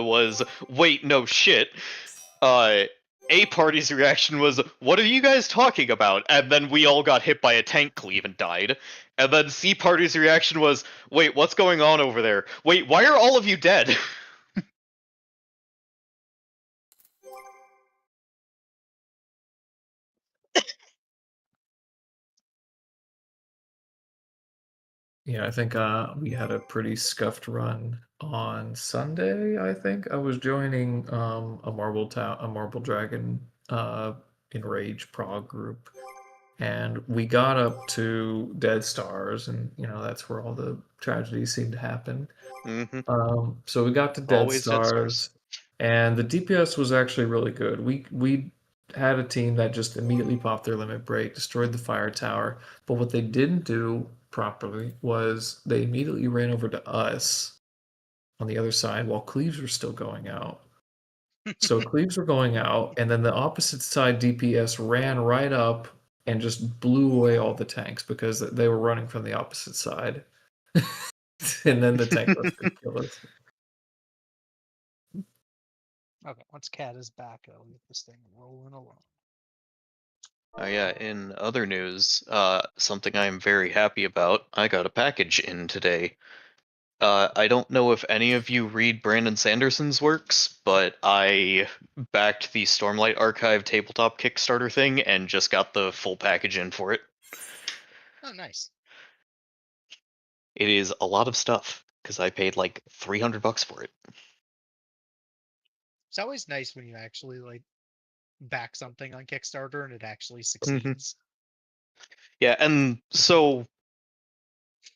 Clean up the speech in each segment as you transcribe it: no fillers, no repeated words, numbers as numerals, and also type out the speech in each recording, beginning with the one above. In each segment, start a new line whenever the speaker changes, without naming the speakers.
was, wait, no shit. A party's reaction was, what are you guys talking about? And then we all got hit by a tank cleave and died. And then C party's reaction was, wait, what's going on over there? Wait, why are all of you dead?
Yeah, I think we had a pretty scuffed run on Sunday. I think I was joining a Marble Dragon Enrage Prague group, and we got up to Dead Stars, and that's where all the tragedies seem to happen.
Mm-hmm.
So we got to Dead
Always Dead
Stars, and the DPS was actually really good. We had a team that just immediately popped their limit break, destroyed the fire tower, but what they didn't do properly was they immediately ran over to us on the other side while cleaves were still going out. So cleaves were going out, and then the opposite side DPS ran right up and just blew away all the tanks because they were running from the opposite side. And then the tank rush could kill us.
Okay, once Cat is back, I'll get this thing rolling along.
Oh yeah, in other news, something I'm very happy about, I got a package in today. I don't know if any of you read Brandon Sanderson's works, but I backed the Stormlight Archive tabletop Kickstarter thing and just got the full package in for it.
Oh, nice.
It is a lot of stuff, because I paid like $300 for it.
It's always nice when you actually back something on Kickstarter and it actually succeeds.
Yeah, and so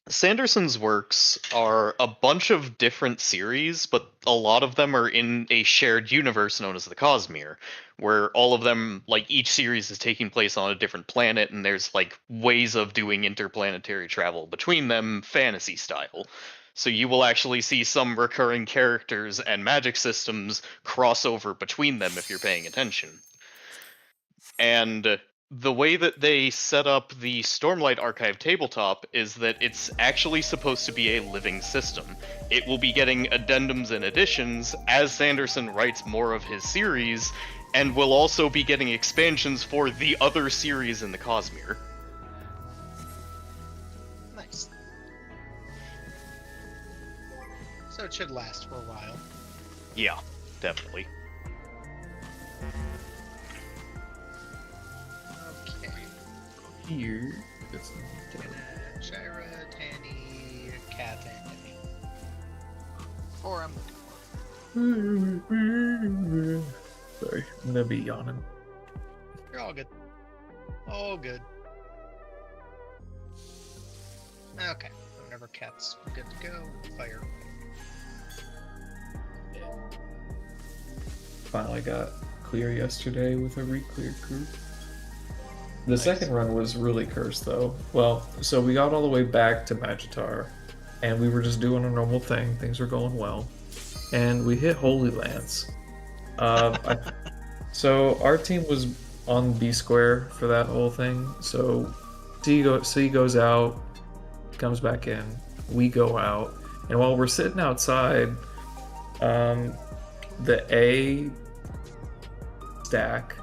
Sanderson's works are a bunch of different series, but a lot of them are in a shared universe known as the Cosmere, where all of them, each series is taking place on a different planet, and there's ways of doing interplanetary travel between them, fantasy style. So you will actually see some recurring characters and magic systems cross over between them if you're paying attention. And the way that they set up the Stormlight Archive tabletop is that it's actually supposed to be a living system. It will be getting addendums and additions as Sanderson writes more of his series, and will also be getting expansions for the other series in the Cosmere.
Nice. So it should last for a while.
Yeah, definitely.
Here.
Shira, Tanny, Cat, and Eddie. Or I'm
Sorry, I'm gonna be yawning.
You're all good. All good. Okay. Whenever Cat's good to go, fire.
Finally got clear yesterday with a re-cleared group. The
Nice.
second run was really cursed, though. Well, so we got all the way back to Magitar, and we were just doing a normal thing. Things were going well, and we hit Holy Lance. So our team was on B square for that whole thing. So C goes out, comes back in. We go out, and while we're sitting outside, the A stack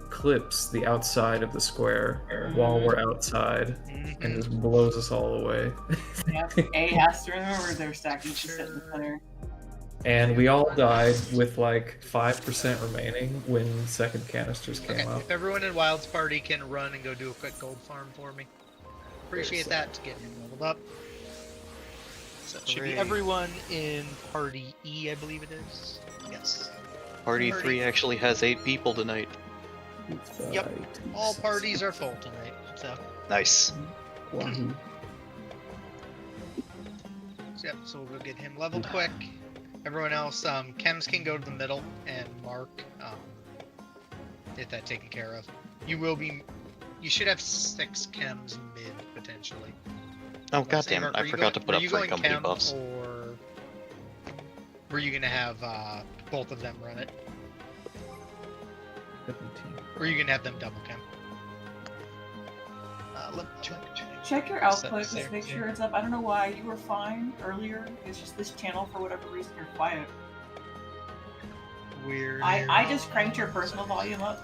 clips the outside of the square while we're outside and just blows us all away.
Yep. A has to remember their stack needs to sit in the center.
And we all died with 5% remaining when second canisters came up.
If everyone in Wild's party can run and go do a quick gold farm for me, appreciate that to get him leveled up. So it should be everyone in party E, I believe it is. Yes.
Party 3 actually has 8 people tonight.
Yep. All parties are full tonight, so.
Nice.
Wahoo.
Yep, so we'll go get him leveled quick. Everyone else, chems can go to the middle, and Mark, get that taken care of. You should have 6 chems mid, potentially.
Oh, goddammit, I forgot to put up 3 company buffs.
Or were you gonna have, both of them run it? Or are you gonna have them double chem? Let me
Check your output, just make sure it's up. I don't know why you were fine earlier. It's just this channel, for whatever reason, you're quiet.
weird.
I just cranked your personal volume up.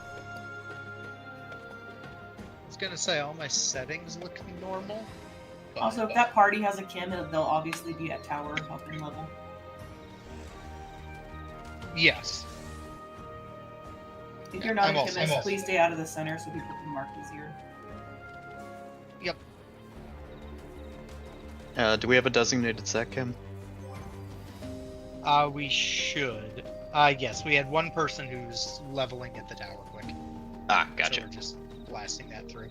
I was gonna say all my settings look normal. But
Also, if that party has a Kim, they'll obviously be at tower helping level.
yes.
If you're not
I'm
a
also-
chemist,
I'm also-
please stay out of the center so people can mark easier.
Do we have a designated sec chem?
We should. Yes, we had one person who's leveling at the tower quick.
Ah,
So
gotcha.
we're just blasting that through.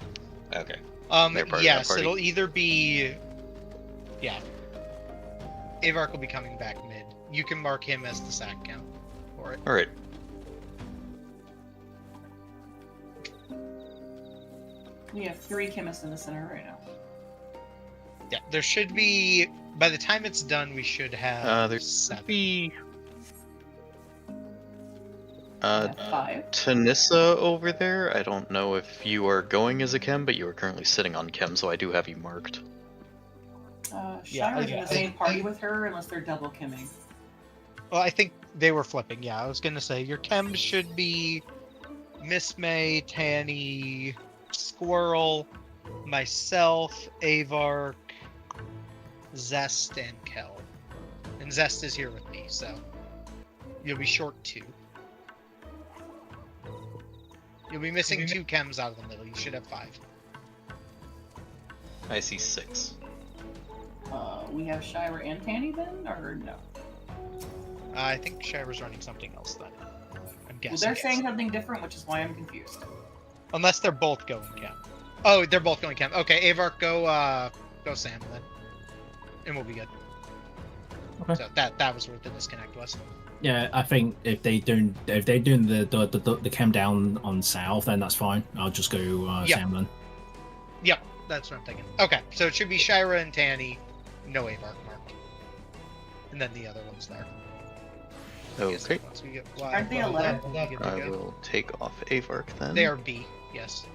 Okay. Their party,
Yes,
their party.
it'll either be. Yeah. Avark will be coming back mid. You can mark him as the sack count for it.
All right.
We have 3 chemists in the center right now.
Yeah, there should be. By the time it's done, we should have
There
7.
should be
We have 5.
Tanissa over there. I don't know if you are going as a chem, but you are currently sitting on chem, so I do have you marked.
Shira's in
yeah,
the same party with her unless they're double kimming.
Well, I think they were flipping. Yeah, I was gonna say your chem should be Miss May, Tanny, Squirrel, myself, Avark, Zest, and Kel. And Zest is here with me, so you'll be short 2. You'll be missing 2 chems out of the middle. You should have 5.
I see 6.
We have Shira and Tanny then, or no?
I think Shira's running something else then. I'm guessing.
Well, they're saying something different, which is why I'm confused.
Unless they're both going chem. Oh, they're both going chem. Okay, Avark, go Sam then, and we'll be good.
Okay.
So that was where the disconnect was.
Yeah, I think if they're doing the chem down on south, then that's fine. I'll just go
Yeah.
Sam then.
Yep, that's what I'm thinking. Okay, so it should be Shira and Tanny, no Avark marked, and then the other one's there. I guess
Okay.
once we get
Aren't they 11?
we'll be good to
I
go.
will take off Avark then.
They are B. Yes.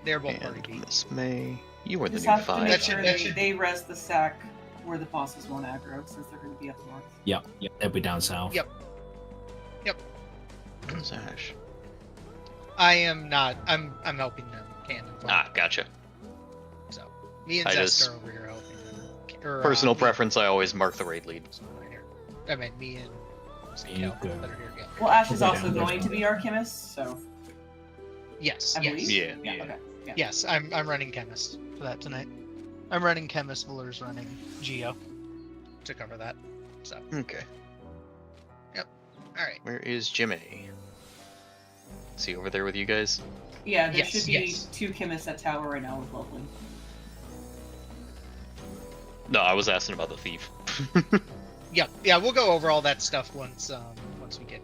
They are both party
And
B.
Miss May, you are the
Just
new
have to
5.
make
That
sure
should-
they res the sack where the bosses won't aggro, since they're going to be up north.
Yep, they'll be down south.
Yep.
Zash.
I am not. I'm helping them. Cannon.
Ah, gotcha.
So me and
I
Zest
just-
are over here helping them. Or,
Personal
me-
preference, I always mark the raid lead.
right here. I mean, me and
You
Kel
go.
that are here. Yeah.
Well, Ash is
We'll go
also
down,
going to be our chemist, so
Yes.
I believe.
Yes.
Yeah.
Okay. Yeah.
Yes. I'm running chemist for that tonight. I'm running chemist. Fuller's running Geo to cover that. So
Okay.
all right.
Where is Jimmy? Is he over there with you guys?
Yeah, there
Yes,
should be
yes.
2 chemists at tower right now with leveling.
No, I was asking about the thief.
Yeah. Yeah. We'll go over all that stuff once we get.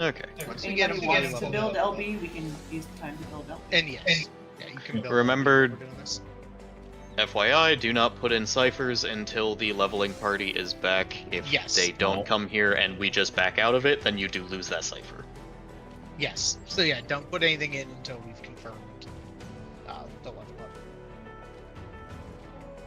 Okay.
Once we get
Anybody
them
who
fully
wants to
leveled
build
up.
LB, we can use the time to build LB.
And yes. Yeah, you can build.
Remembered-
We're doing this.
FYI, do not put in ciphers until the leveling party is back. If
Yes.
they don't
No.
come here and we just back out of it, then you do lose that cipher.
Yes. So yeah, don't put anything in until we've confirmed the level up.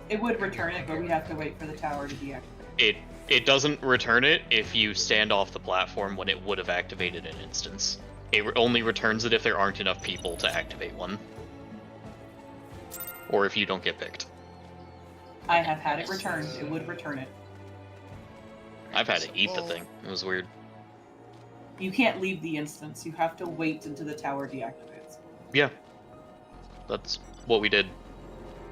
It would return it, but we have to wait for the tower to deactivate.
It doesn't return it if you stand off the platform when it would have activated an instance. It only returns it if there aren't enough people to activate one. Or if you don't get picked.
I have had it returned. It would return it.
I've had
So
to eat the
we'll-
thing. It was weird.
You can't leave the instance. You have to wait until the tower deactivates.
Yeah. That's what we did.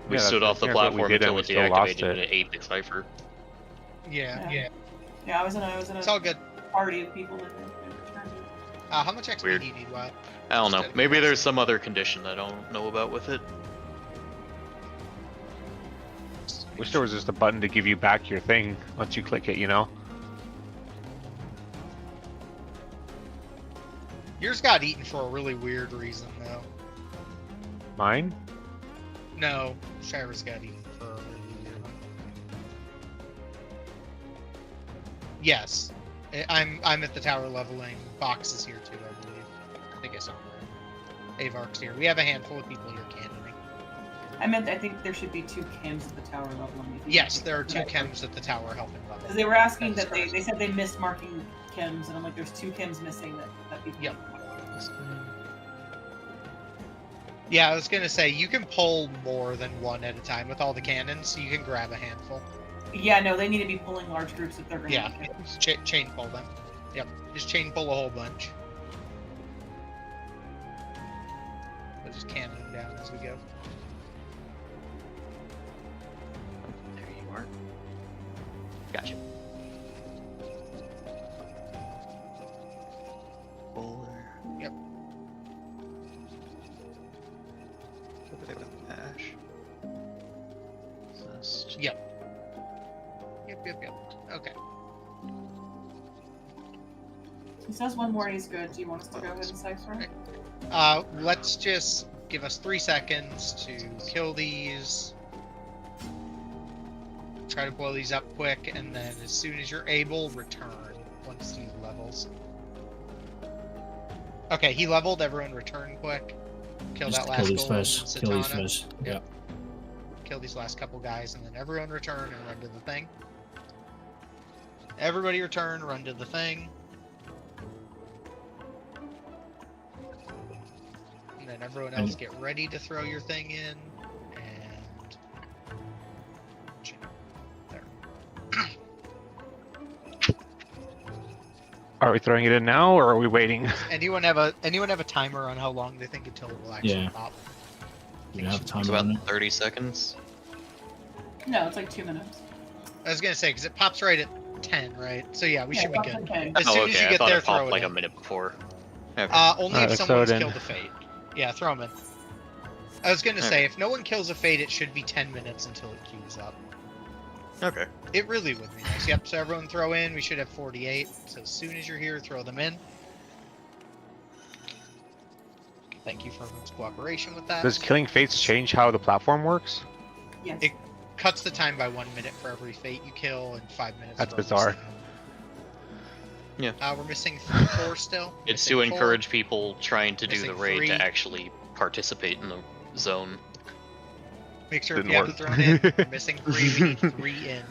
We
Yeah,
stood
that's
off the
what we
platform
did, and
until
we
it
still lost
deactivated and
it.
it ate the cipher.
Yeah.
Yeah. Yeah, I was in
It's
a
all good.
party of people that returned it.
How much XP
Weird.
do you need, Wow?
I don't know.
Just
Maybe
out of
there's some other condition I don't know about with it.
Wish there was just a button to give you back your thing once you click it, you know?
Yours got eaten for a really weird reason, though.
Mine?
No, Shira's got eaten for a really weird one. Yes, I'm at the tower leveling. Box is here too, I believe. I think I saw him. Avark's here. We have a handful of people here cannoning.
I meant I think there should be 2 chems at the tower level.
Yes, there are 2 chems at the tower helping level.
Because they were asking
That's
that they said they missed marking chems, and I'm like, there's 2 chems missing that people.
Yep. Yeah, I was gonna say you can pull more than one at a time with all the cannons, so you can grab a handful.
Yeah, no, they need to be pulling large groups if they're going
Yeah,
to.
chain pull them. Yep, just chain pull a whole bunch. We'll just cannon them down as we go.
There you are. Gotcha. Bowler.
Yep.
Over there with Ash. Zest.
Yep. Yep. Okay.
He says one more and he's good. Do you want us to go ahead and cipher?
Let's just give us 3 seconds to kill these. Try to blow these up quick, and then as soon as you're able, return once he levels. Okay, he leveled. Everyone return quick. Kill
Just
that
kill
last
these
golem
first.
and
Kill these
Satana.
first. Yeah.
Kill these last couple guys, and then everyone return and run to the thing. Everybody return, run to the thing. And then everyone else get ready to throw your thing in. And there.
Are we throwing it in now, or are we waiting?
Anyone have a timer on how long they think until it will actually
Yeah.
pop?
You have time
It's
on
about
it.
30 seconds.
No, it's like 2 minutes.
I was gonna say because it pops right at 10, right? So yeah, we should be good.
Okay.
As soon as you
I
get
thought
there,
it popped
throw it
like
in.
a minute before. Okay.
Only
Alright,
if
let's throw
someone's
it in.
killed a fate. Yeah, throw them in. I was gonna say, if no one kills a fate, it should be 10 minutes until it queues up.
Okay.
It really would be nice. Yep, so everyone throw in. We should have 48. So as soon as you're here, throw them in. Thank you for everyone's cooperation with that.
Does killing fates change how the platform works?
Yes.
It cuts the time by 1 minute for every fate you kill, and 5 minutes
That's
for every
bizarre.
single.
Yeah.
We're missing 4 still.
It's
Missing
to
4.
encourage people trying to do the
Missing
raid
3.
to actually participate in the zone.
Make sure if
Didn't
you haven't thrown in, we're missing 3. We need 3 in.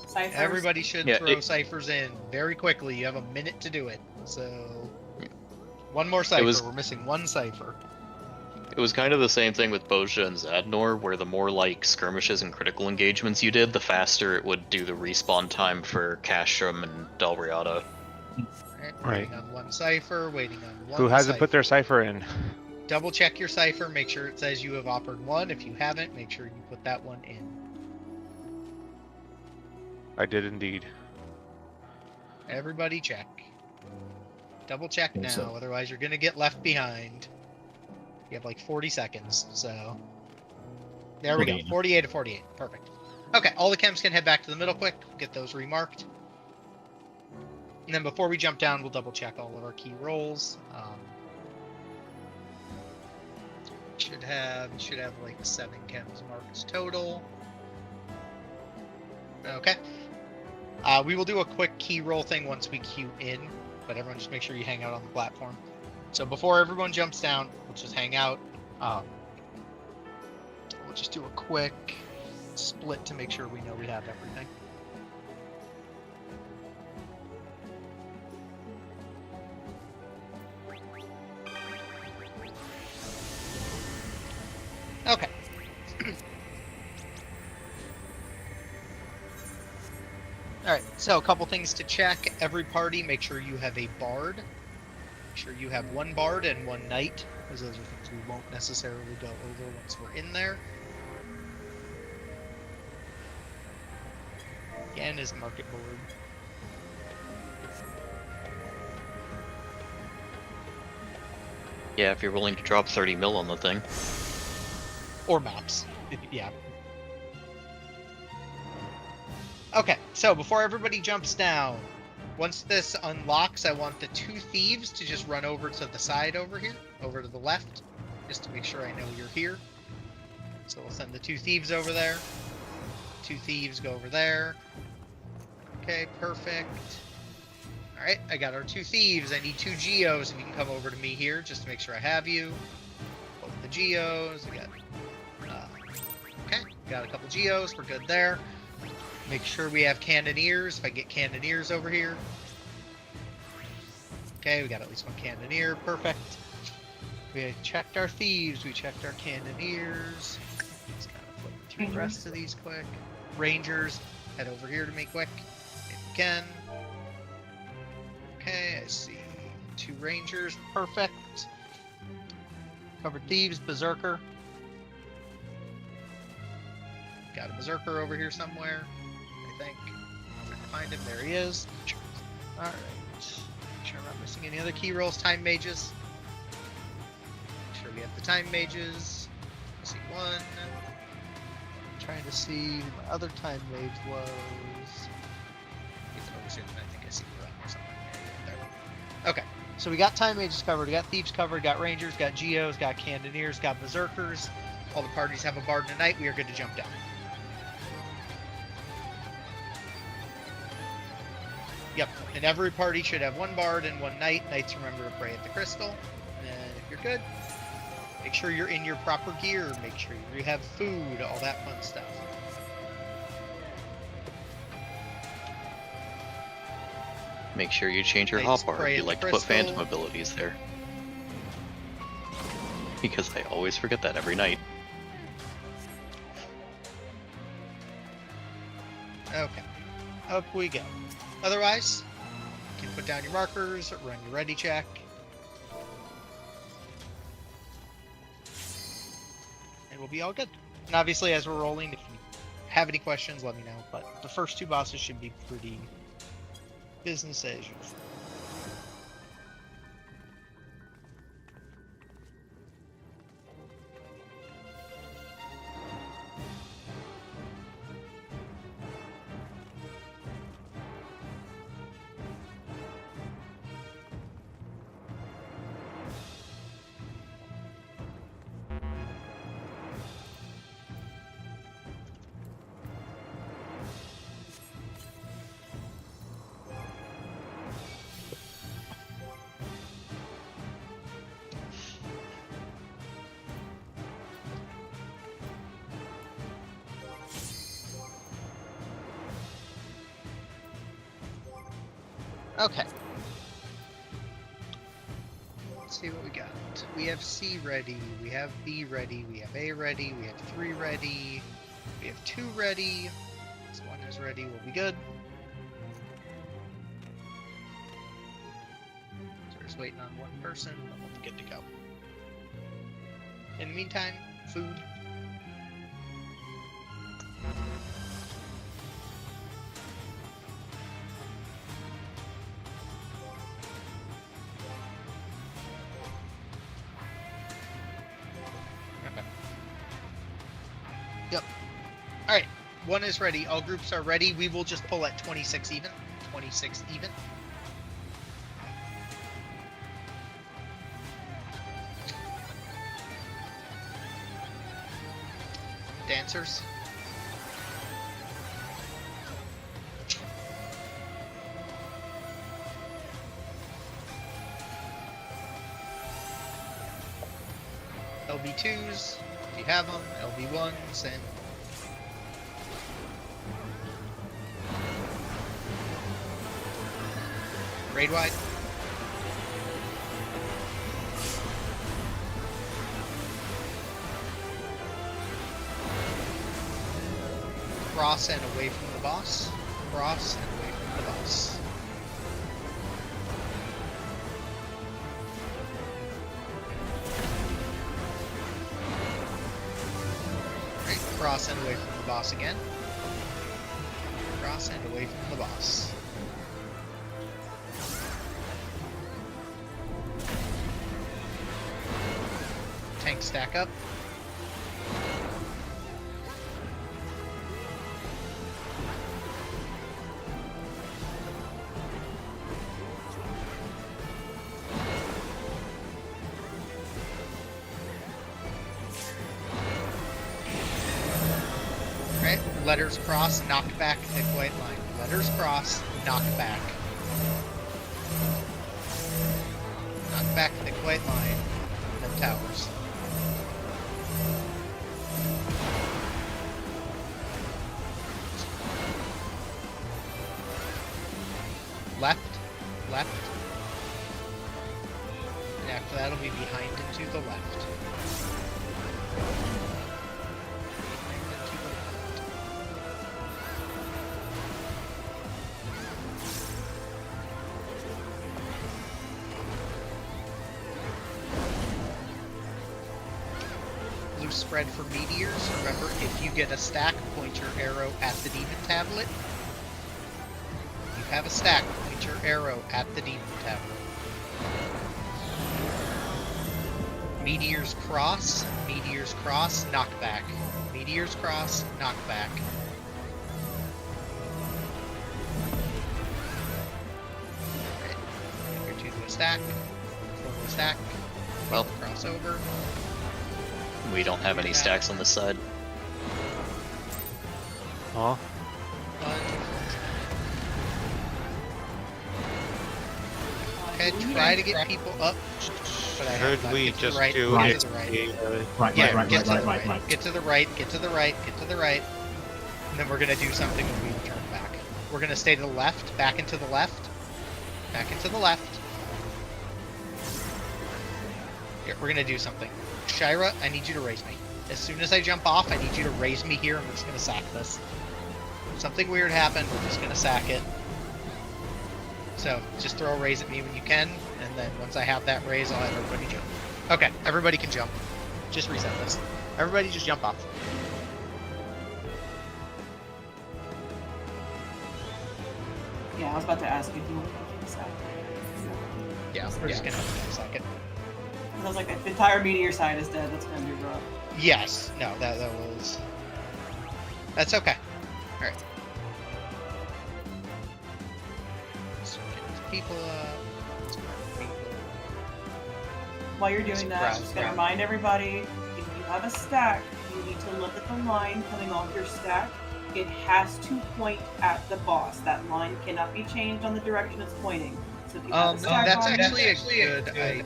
Ciphers.
Everybody should
Yeah,
throw ciphers in very quickly. You have a minute to do it. So, one more cipher. We're missing 1 cipher.
It was kind of the same thing with Bozja and Zadnor, where the more like skirmishes and critical engagements you did, the faster it would do the respawn time for Castrum and Dalriada.
Waiting on 1 cipher. Waiting on 1.
Who hasn't
cipher.
put their cipher in?
Double check your cipher. Make sure it says you have offered 1. If you haven't, make sure you put that one in.
I did indeed.
Everybody check. Double check now,
So-
otherwise you're gonna get left behind. You have like 40 seconds, so... There we go,
48.
48 to 48, perfect. Okay, all the chems can head back to the middle quick, get those remarked. And then before we jump down, we'll double check all of our key rolls. Should have like 7 chems marked total. Okay. We will do a quick key roll thing once we queue in, but everyone just make sure you hang out on the platform. So before everyone jumps down, we'll just hang out. We'll just do a quick split to make sure we know we have everything. Okay. Alright, so a couple things to check. Every party, make sure you have a bard. Make sure you have 1 bard and 1 knight, because those are things we won't necessarily go over once we're in there. Again, is market board.
Yeah, if you're willing to drop 30 mil on the thing.
Or maps. Yeah. Okay, so before everybody jumps down, once this unlocks, I want the 2 thieves to just run over to the side over here, over to the left, just to make sure I know you're here. So we'll send the 2 thieves over there. 2 thieves go over there. Okay, perfect. Alright, I got our 2 thieves. I need 2 geos, if you can come over to me here, just to make sure I have you. Both the geos, I got Got a couple geos. We're good there. Make sure we have cannoneers. If I get cannoneers over here. Okay, we got at least one cannoneer. Perfect. We checked our thieves. We checked our cannoneers. Just kind of flip through the rest of these quick. Rangers, head over here to me quick. If you can. Okay, I see 2 rangers. Perfect. Covered thieves, berserker. Got a berserker over here somewhere, I think. I'm trying to find him. There he is. Alright. Make sure I'm not missing any other key rolls. Time mages. Make sure we have the time mages. I see one. I'm trying to see who my other time mage was. Get it over soon. I think I see one or something. There. Okay. So we got time mages covered, we got thieves covered, got rangers, got geos, got cannoneers, got berserkers. All the parties have a bard and a knight. We are good to jump down. Yep, and every party should have 1 bard and 1 knight. Knights remember to pray at the crystal. And if you're good, make sure you're in your proper gear. Make sure you have food, all that fun stuff.
Make sure you change your
Knights
hotbar
pray
if you
at
like
the
to put
crystal.
phantom abilities there. Because I always forget that every night.
Okay, up we go. Otherwise, you can put down your markers, run your ready check. And we'll be all good. And obviously, as we're rolling, if you have any questions, let me know. But the first 2 bosses should be pretty business as usual. Okay. Let's see what we got. We have C ready, we have B ready, we have A ready, we have 3 ready, we have 2 ready. This 1 is ready, we'll be good. So we're just waiting on 1 person, and then we'll be good to go. In the meantime, food. Yep. Alright, 1 is ready. All groups are ready. We will just pull at 26 even. 26 even. Dancers. LB2s, if you have them, LB1s, and raid wide. Cross and away from the boss. Cross and away from the boss. Right, cross and away from the boss again. Cross and away from the boss. Tank stack up. Right, letters cross, knock back, thick white line. Letters cross, knock back. Knock back, thick white line. No towers. left, left. And after that, it'll be behind and to the left. Behind and to the left. Loose spread for meteors. Remember, if you get a stack, point your arrow at the demon tablet. If you have a stack, point your arrow at the demon tablet. Meteors cross, knockback. Meteors cross, knockback. Okay. Here two to a stack, four to a stack.
Well,
Crossover.
we don't have any stacks on this side.
Huh?
Okay, try to get people up. But I have
Should
not.
we
Get to
just
the right,
do
get
it?
to the right.
Right,
Yeah,
right,
get to the
right, right.
Get to the right, get to the right, get to the right. And then we're gonna do something when we return back. We're gonna stay to the left, back into the left, back into the left. Here, we're gonna do something. Shira, I need you to raise me. As soon as I jump off, I need you to raise me here and we're just gonna sack this. Something weird happened, we're just gonna sack it. So, just throw a raise at me when you can, and then once I have that raise, I'll have everybody jump. Okay, everybody can jump. Just reset this. Everybody just jump off.
Yeah, I was about to ask if you want to take a side.
Yeah, we're just gonna have to do a second.
I was like, if the entire meteor side is dead, that's gonna be rough.
Yes, no, that was... That's okay. Alright. Let's get these people up. Let's get people.
While you're doing that, I'm just gonna remind everybody, if you have a stack, you need to look at the line coming off your stack. It has to point at the boss. That line cannot be changed on the direction it's pointing. So if you have a stack
That's
line,
actually a good idea.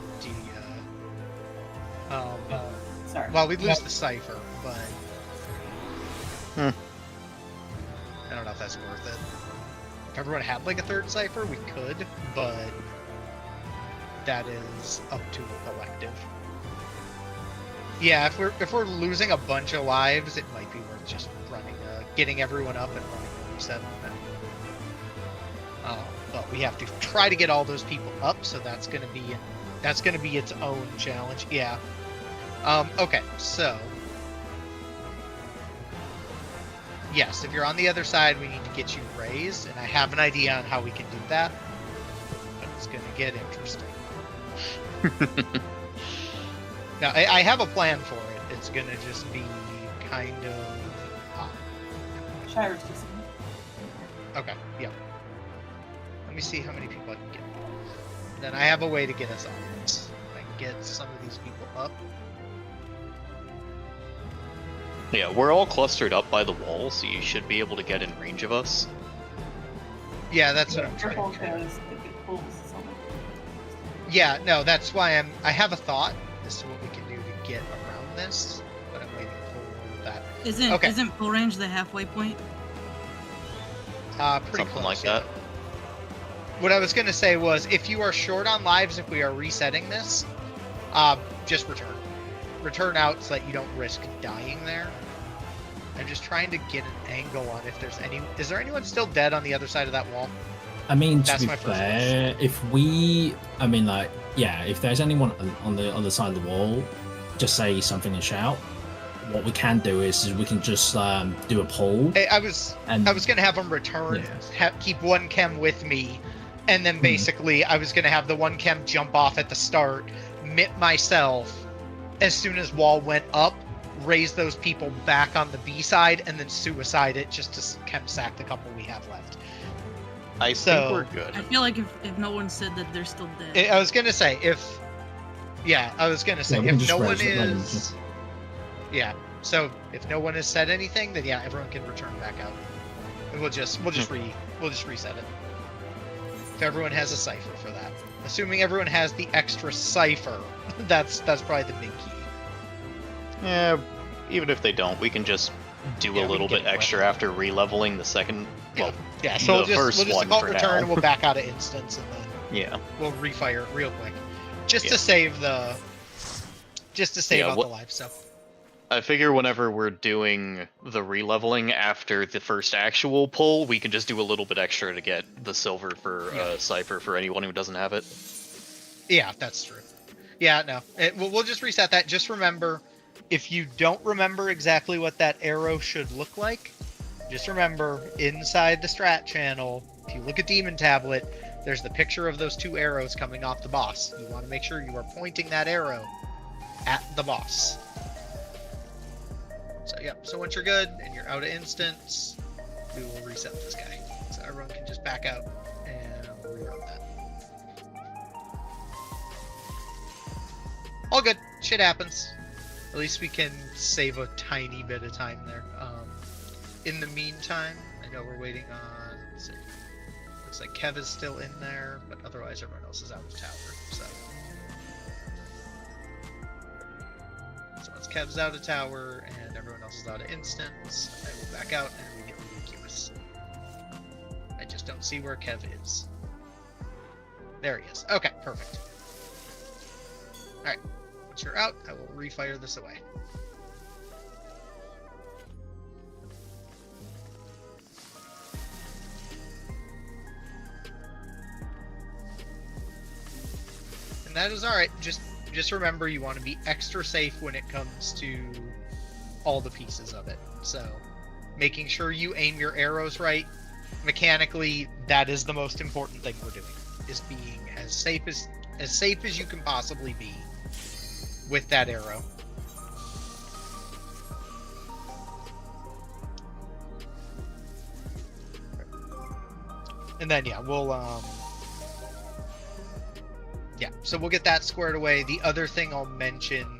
sorry.
Well, we lose the cipher, but...
Hmm.
I don't know if that's worth it. If everyone had like a third cipher, we could, but... That is up to the collective. Yeah, if we're losing a bunch of lives, it might be worth just running, getting everyone up and running a reset on that. But we have to try to get all those people up, so that's gonna be its own challenge. Yeah. Okay, so yes, if you're on the other side, we need to get you raised, and I have an idea on how we can do that. But it's gonna get interesting. Now, I have a plan for it. It's gonna just be kind of...
Shira's just...
Okay, yeah. Let me see how many people I can get. Then I have a way to get us up. I can get some of these people up.
Yeah, we're all clustered up by the wall, so you should be able to get in range of us.
Yeah, that's what I'm trying
Careful
to do.
because if it pulls someone.
Yeah, no, that's why I have a thought as to what we can do to get around this, but I'm waiting for that. Okay.
Isn't full range the halfway point?
Pretty
Something
close,
like
yeah.
that.
What I was gonna say was, if you are short on lives, if we are resetting this, just return. Return out so that you don't risk dying there. I'm just trying to get an angle on if there's any... Is there anyone still dead on the other side of that wall?
I mean, to
That's
be
my first
fair, if we, I mean, like, yeah, if there's anyone on the other side of the wall, just say something and shout. What we can do is we can just do a poll.
I was gonna have them return, keep one chem with me, and then basically I was gonna have the one chem jump off at the start, mit myself. As soon as wall went up, raise those people back on the B side, and then suicide it just to chem sack the couple we have left.
I think we're good.
I feel like if no one said that they're still dead.
I was gonna say if no one is, yeah. So if no one has said anything, then yeah, everyone can return back out, and we'll just reset it. If everyone has a cipher for that, assuming everyone has the extra cipher, that's probably the big key.
Yeah, even if they don't, we can just do
Yeah,
a
we
little
can
bit
get it
extra
wet.
after re-leveling the second. Well,
Yeah, so
the first
we'll just
one
default
for
return
now.
and we'll back out of instance and then
Yeah.
we'll refire it real quick. Just
Yeah.
to save the
Yeah,
out the life stuff.
I figure whenever we're doing the re-leveling after the first actual pull, we can just do a little bit extra to get the silver for Cypher for anyone who doesn't have it.
Yeah, that's true. Yeah, no. We'll just reset that. Just remember, if you don't remember exactly what that arrow should look like, just remember, inside the strat channel, if you look at Demon Tablet, there's the picture of those 2 arrows coming off the boss. You want to make sure you are pointing that arrow at the boss. So, yep. So once you're good and you're out of instance, we will reset this guy. So everyone can just back out and rerun that. All good. Shit happens. At least we can save a tiny bit of time there. In the meantime, I know we're waiting on. Let's see. Looks like Kev is still in there, but otherwise everyone else is out of tower. So once Kev's out of tower and everyone else is out of instance, I will back out and immediately recuse. I just don't see where Kev is. There he is. Okay, perfect. Alright. Once you're out, I will refire this away. And that is alright. Just remember you want to be extra safe when it comes to all the pieces of it. So making sure you aim your arrows right. Mechanically, that is the most important thing we're doing, is being as safe as you can possibly be with that arrow. And then yeah, so we'll get that squared away. The other thing I'll mention,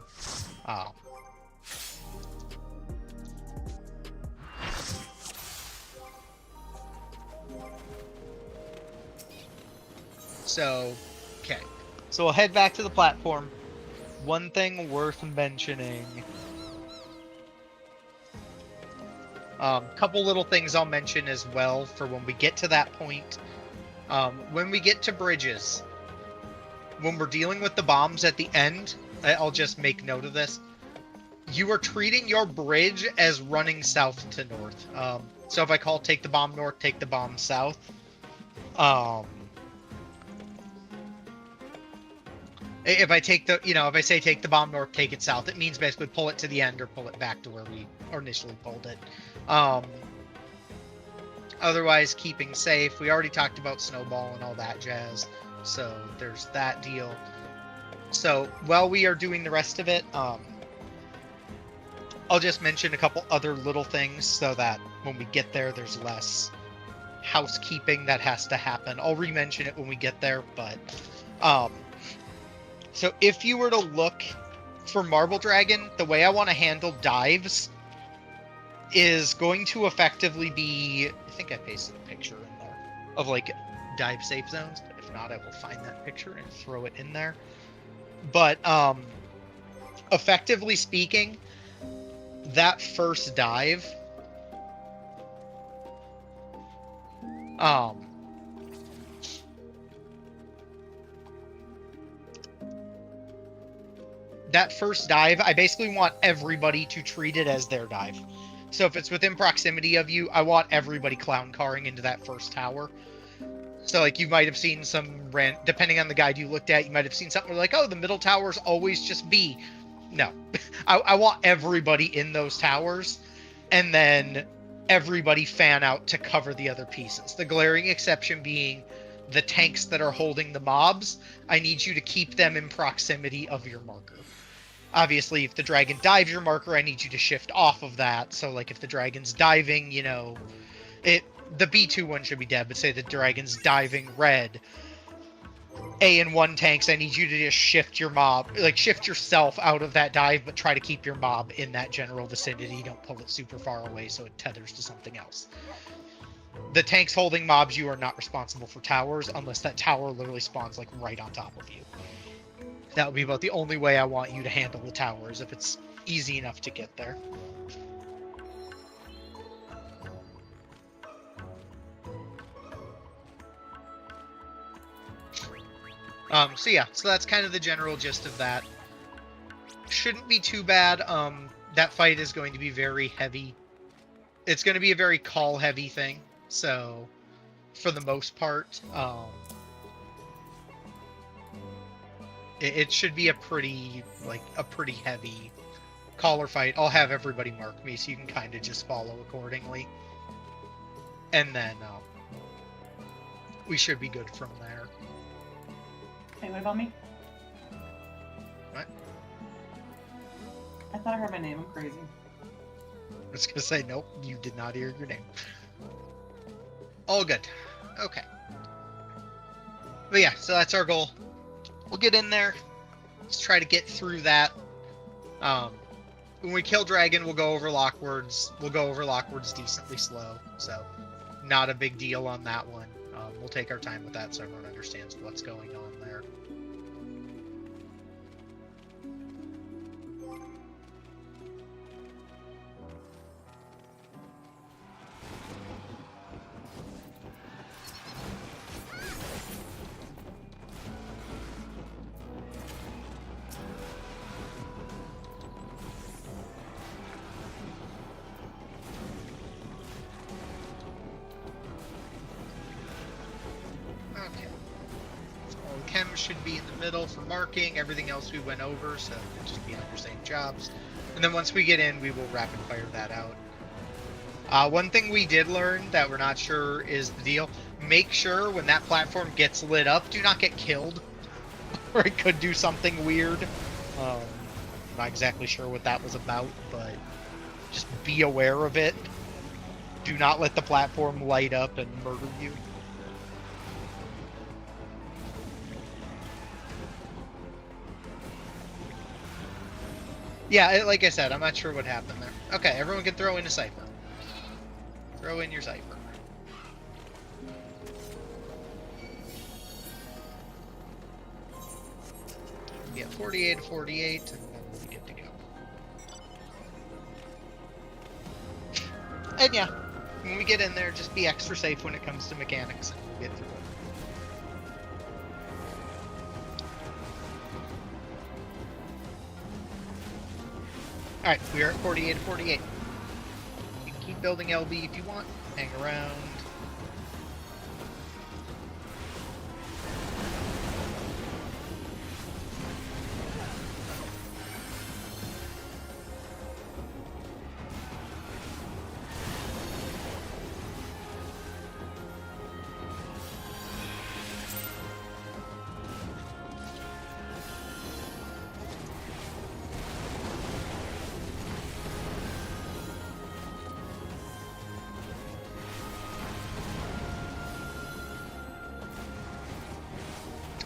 so we'll head back to the platform. One thing worth mentioning, couple little things I'll mention as well for when we get to that point. When we get to bridges, when we're dealing with the bombs at the end, I'll just make note of this. You are treating your bridge as running south to north. So if I call take the bomb north, take the bomb south. If I take the, if I say take the bomb north, take it south, it means basically pull it to the end or pull it back to where we initially pulled it. Otherwise, keeping safe. We already talked about snowball and all that jazz. So there's that deal. So while we are doing the rest of it, I'll just mention a couple other little things so that when we get there, there's less housekeeping that has to happen. I'll re-mention it when we get there, but so if you were to look for Marble Dragon, the way I want to handle dives is going to effectively be, I think I pasted a picture in there of like dive safe zones, but if not, I will find that picture and throw it in there. But effectively speaking, that first dive, I basically want everybody to treat it as their dive. So if it's within proximity of you, I want everybody clown carring into that first tower. So like you might have seen some depending on the guide you looked at, you might have seen something like, oh, the middle towers always just B. No, I want everybody in those towers, and then everybody fan out to cover the other pieces. The glaring exception being the tanks that are holding the mobs. I need you to keep them in proximity of your marker. Obviously, if the dragon dives your marker, I need you to shift off of that. So, like, if the dragon's diving, the B2 one should be dead, but say the dragon's diving red, A and 1 tanks, I need you to just shift your mob, like, shift yourself out of that dive, but try to keep your mob in that general vicinity. Don't pull it super far away so it tethers to something else. The tanks holding mobs, you are not responsible for towers, unless that tower literally spawns, like, right on top of you. That would be about the only way I want you to handle the towers, if it's easy enough to get there. So yeah, so that's kind of the general gist of that. Shouldn't be too bad. That fight is going to be very heavy. It's going to be a very call heavy thing. So, for the most part, it should be a pretty heavy caller fight. I'll have everybody mark me so you can kind of just follow accordingly. And then we should be good from there.
Hey, what about me?
What?
I thought I heard my name. I'm crazy.
I was gonna say, nope, you did not hear your name. All good. Okay. But yeah, so that's our goal. We'll get in there. Let's try to get through that. When we kill Dragon, we'll go over Lockwards. We'll go over Lockwards decently slow, so not a big deal on that one. We'll take our time with that so everyone understands what's going on there. Chem should be in the middle for marking. Everything else we went over, so we'll just be on your same jobs. And then once we get in, we will rapid fire that out. One thing we did learn that we're not sure is the deal. Make sure when that platform gets lit up, do not get killed. Or it could do something weird. I'm not exactly sure what that was about, but just be aware of it. Do not let the platform light up and murder you. Yeah, like I said, I'm not sure what happened there. Okay, everyone can throw in a cipher. Throw in your cipher. Yeah, 48 to 48, and then we'll be good to go. And yeah, when we get in there, just be extra safe when it comes to mechanics, and we'll get through it. Alright, we are at 48 to 48. You can keep building LB if you want. Hang around.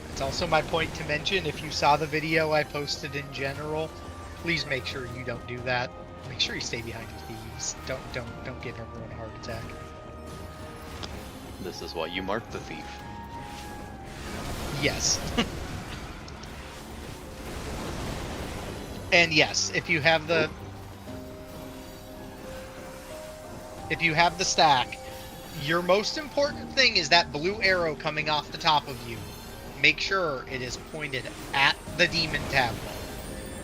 It's also my point to mention, if you saw the video I posted in general, please make sure you don't do that. Make sure you stay behind your thieves. Don't give everyone a heart attack.
This is why you mark the thief.
Yes. And yes, if you have the stack, your most important thing is that blue arrow coming off the top of you. Make sure it is pointed at the demon tablet.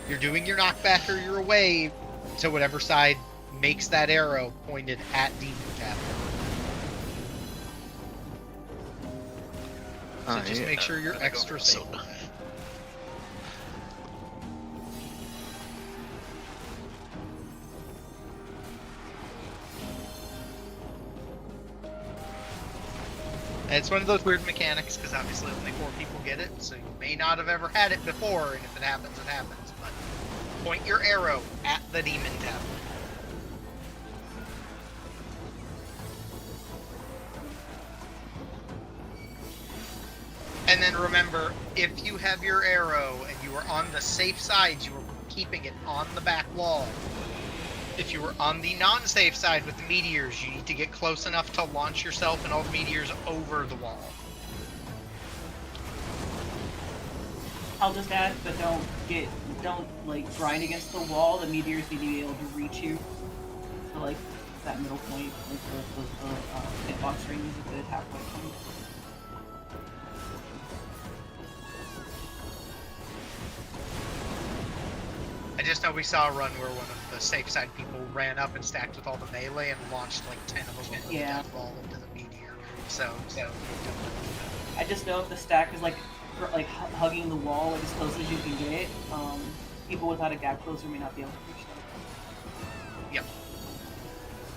You're doing your knockback or your away to whatever side makes that arrow pointed at demon tablet. So just make sure you're extra safe. And it's one of those weird mechanics, because obviously only 4 people get it, so you may not have ever had it before, and if it happens, it happens. But point your arrow at the demon tablet. And then remember, if you have your arrow and you are on the safe side, you are keeping it on the back wall. If you were on the non-safe side with the meteors, you need to get close enough to launch yourself and all the meteors over the wall.
I'll just add, but don't like grind against the wall. The meteors need to be able to reach you. So like that middle point, like the hitbox ring is a good halfway point.
I just know we saw a run where one of the safe side people ran up and stacked with all the melee and launched like 10 of them with the death ball into the meteor. So
I just know if the stack is like hugging the wall like as close as you can get, people without a gap closer may not be able to reach them.
Yep.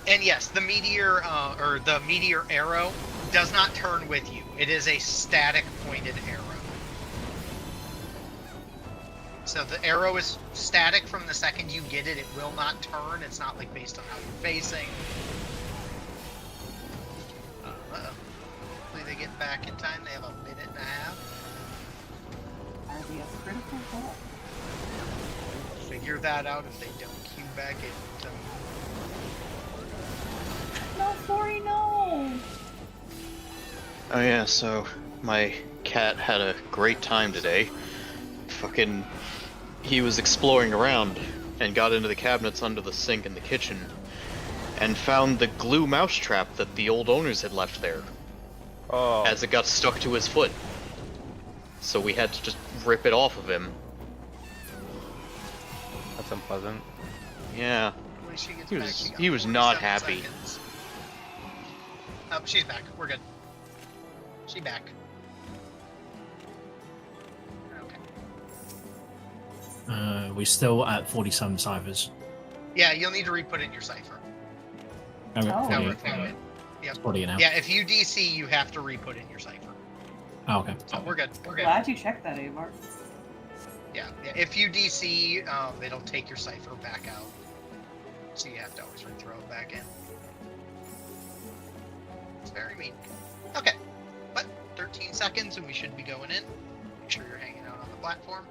And yes, the meteor or the meteor arrow does not turn with you. It is a static pointed arrow. So the arrow is static from the second you get it. It will not turn. It's not like based on how you're facing. Hopefully they get back in time. They have a minute and a half.
RBS critical hole.
Figure that out if they don't queue back in.
No, Flori, no!
Oh yeah, so my cat had a great time today. Fucking, he was exploring around and got into the cabinets under the sink in the kitchen and found the glue mousetrap that the old owners had left there.
Oh.
As it got stuck to his foot. So we had to just rip it off of him.
That's unpleasant.
Yeah.
When she gets
He
back,
was-
she got
he was not
47
happy.
seconds. Oh, she's back. We're good. She back. Okay.
We're still at 47 ciphers.
Yeah, you'll need to re-put in your cipher.
Okay,
Oh.
48.
Yep.
40 now.
Yeah, if you DC, you have to re-put in your cipher.
Oh, okay.
So we're good. We're good.
Glad you checked that, Avar.
Yeah. If you DC, it'll take your cipher back out. So you have to always re-throw it back in. It's very mean. Okay. But 13 seconds and we should be going in. Make sure you're hanging out on the platform.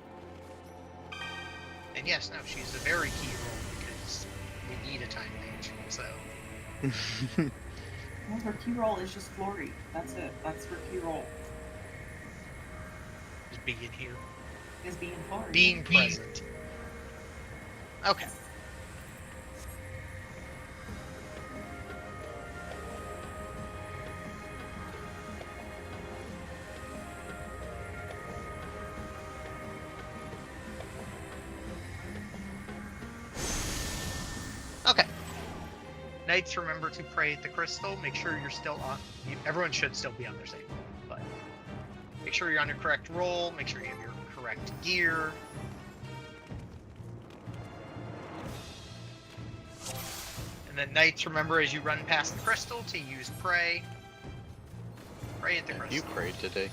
And yes, no, she's a very key role because we need a time mage. So
Well, her key role is just Flori. That's it. That's her key role.
just being here.
Is being Flori.
Being present. Okay. Okay. Knights, remember to pray at the crystal. Make sure you're still on. Everyone should still be on their same roll, but make sure you're on your correct roll. Make sure you have your correct gear. And then knights, remember as you run past the crystal to use pray. Pray at the crystal.
You prayed today.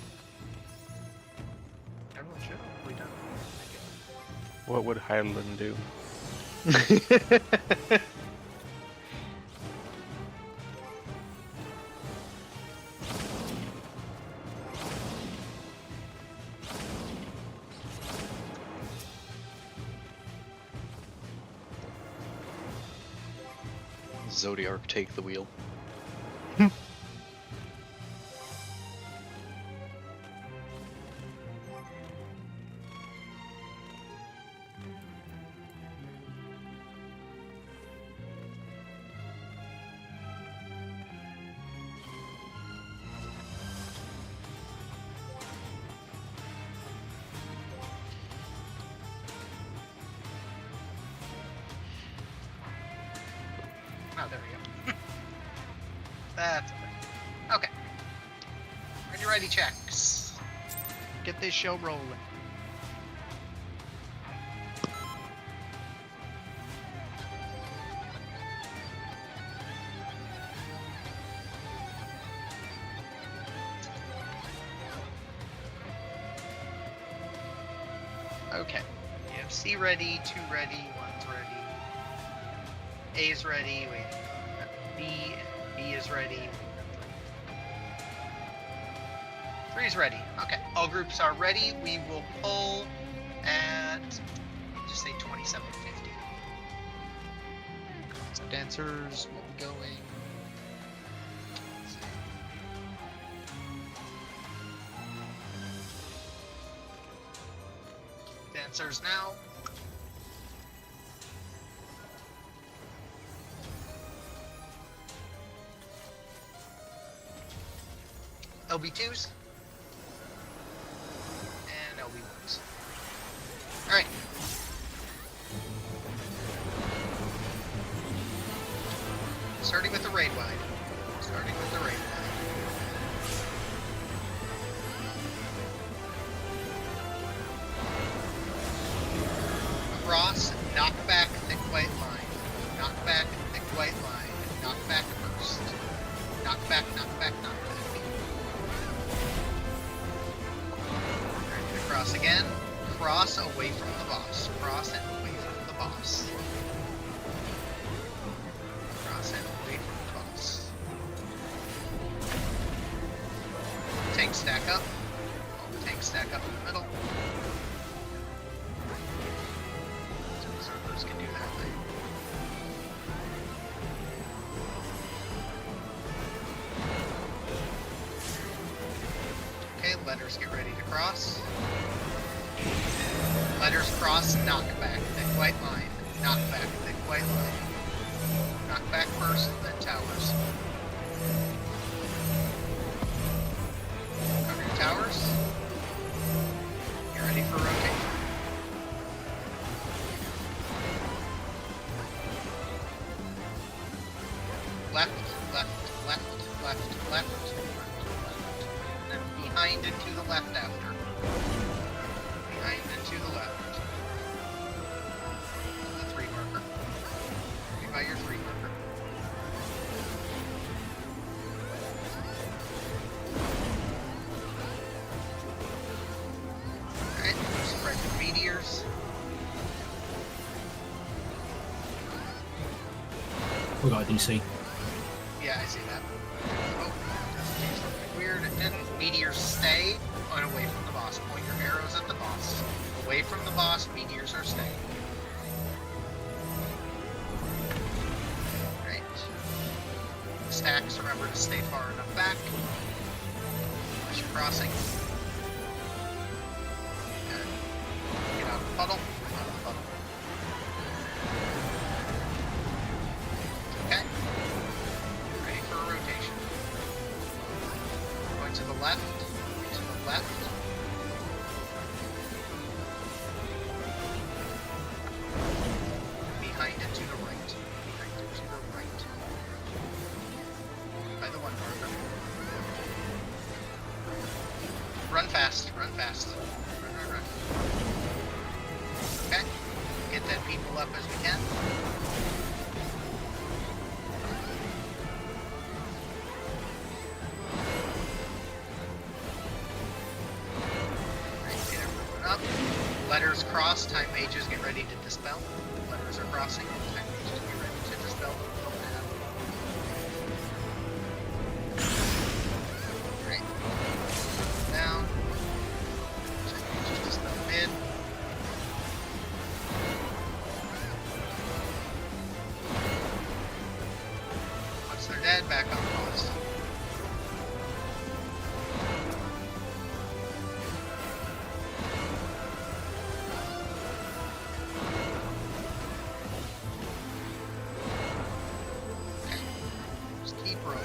Everyone should have probably done it.
What would Hyland do?
Zodiac, take the wheel.
Oh, there we go. That's okay. Okay. Ready checks. Get this show rolling. Okay. You have C ready, 2 ready, 1's ready. A's ready, wait. B is ready. 3's ready. Okay, all groups are ready. We will pull at, just say 27:50. So dancers will be going. Let's see. Dancers now. LB2s and LB1s. Alright. Cross again. Cross away from the boss. Cross and away from the boss. Cross and away from the boss. Tank stack up. All the tanks stack up in the middle. So the servers can do their thing. Okay, letters get ready to cross. Letters cross, knock back, then white line. Knock back, then white line. Knock back first, then towers. Cover your towers. Get ready for rotation. Left, left, left, left, left. Then behind and to the left after. Behind and to the left. To the 3 marker. By your 3 marker. Alright, spread your meteors.
We got a DC.
Yeah, I see that. Oh, doesn't do something weird. It didn't. Meteors stay and away from the boss. Point your arrows at the boss. Away from the boss, meteors are staying. Right. Stacks, remember to stay far enough back. Unless you're crossing. Good. Get out of the puddle. Out of the puddle. Okay. Ready for a rotation. Going to the left. To the left. Behind it to the right. Behind it to the right. By the 1 marker. Run fast. Run fast. Run, run, run. Okay. Get dead people up as we can. Get everyone up. Letters cross. Time mages get ready to dispel. Letters are crossing. Time mages get ready to dispel. Right. Down. Time mages dispel mid. Once they're dead, back on pause. Just keep rolling.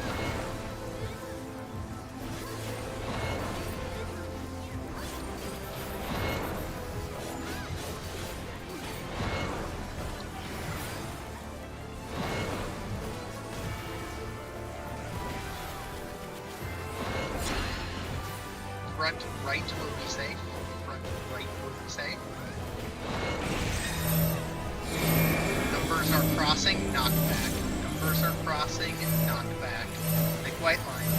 Front right will be safe. Front right will be safe. Numbers are crossing, knock back. Numbers are crossing, knock back. Big white line.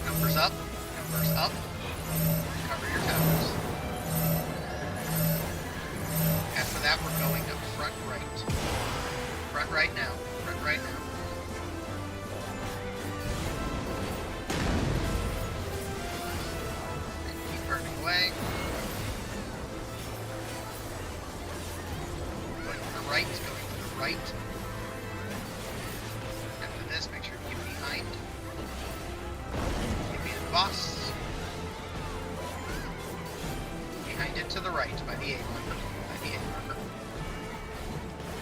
Numbers up, numbers up. Cover your towers. After that, we're going up front right. Front right now. Front right now. Keep burning away. Going to the right, going to the right. After this, make sure to get behind. Get behind the boss. Behind it to the right by the A marker. By the A marker.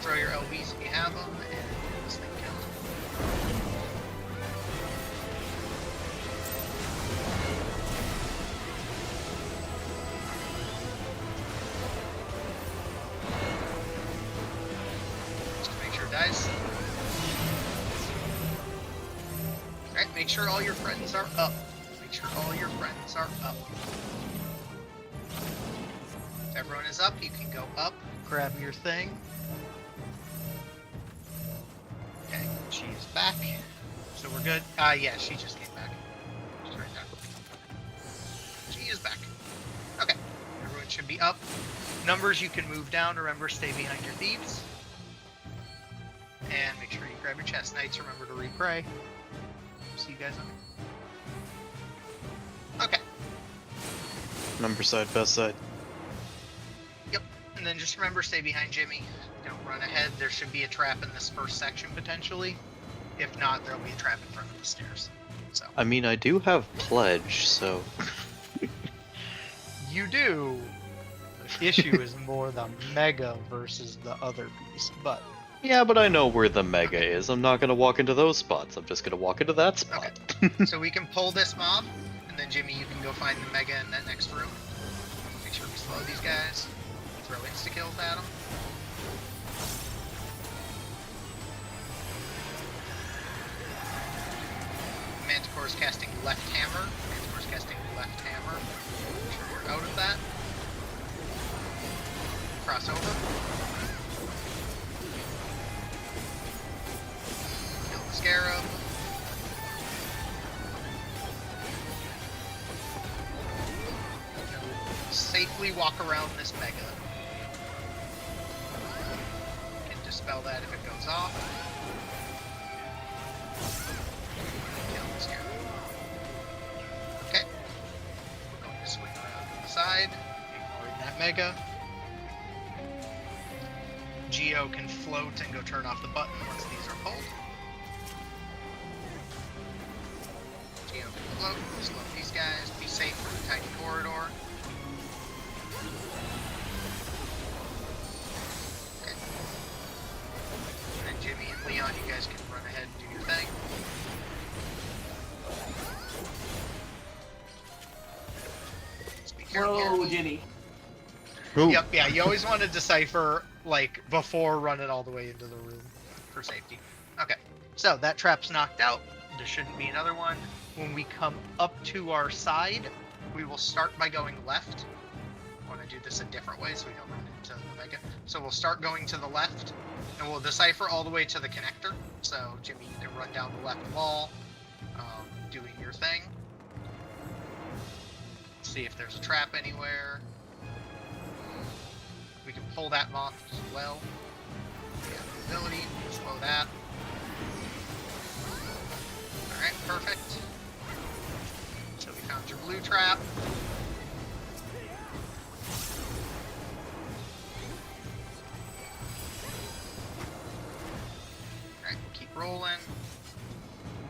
Throw your LBs if you have them, and this thing kills. Just to make sure it dies. Alright, make sure all your friends are up. Make sure all your friends are up. If everyone is up, you can go up, grab your thing. Okay, she is back. So we're good. Yeah, she just came back. She's should be up. Numbers you can move down. Remember, stay behind your thieves. And make sure you grab your chest knights. Remember to re-pray. See you guys on. Okay.
Number side, best side.
Yep. And then just remember, stay behind Jimmy. Don't run ahead. There should be a trap in this first section potentially. If not, there'll be a trap in front of the stairs. So.
I mean, I do have pledge, so.
You do. The issue is more the mega versus the other beast, but.
Yeah, but I know where the mega is. I'm not gonna walk into those spots. I'm just gonna walk into that spot.
Okay. So we can pull this mob, and then Jimmy, you can go find the mega in that next room. Make sure we slow these guys. Throw insta-kills at them. Manticore is casting left hammer. Manticore is casting left hammer. Make sure you're out of that. Cross over. Kill the scarab. Safely walk around this mega. You can dispel that if it goes off. Kill the scarab. Okay. We're going to swing around to the side, ignoring that mega. Geo can float and go turn off the button once these are pulled. Geo can float, slow these guys, be safe from the tiny corridor. Okay. And then Jimmy and Leon, you guys can run ahead and do your thing. Just be careful.
Whoa, Jimmy.
Ooh.
Yep, yeah, you always want to decipher, like, before running all the way into the room for safety. Okay, so that trap's knocked out. There shouldn't be another one. When we come up to our side, we will start by going left. I want to do this a different way so we don't run into the mega. So we'll start going to the left, and we'll decipher all the way to the connector. So, Jimmy, you can run down the left wall, doing your thing. See if there's a trap anywhere. We can pull that moth as well. We have the ability, we'll slow that. Alright, perfect. So we found your blue trap. Alright, we'll keep rolling.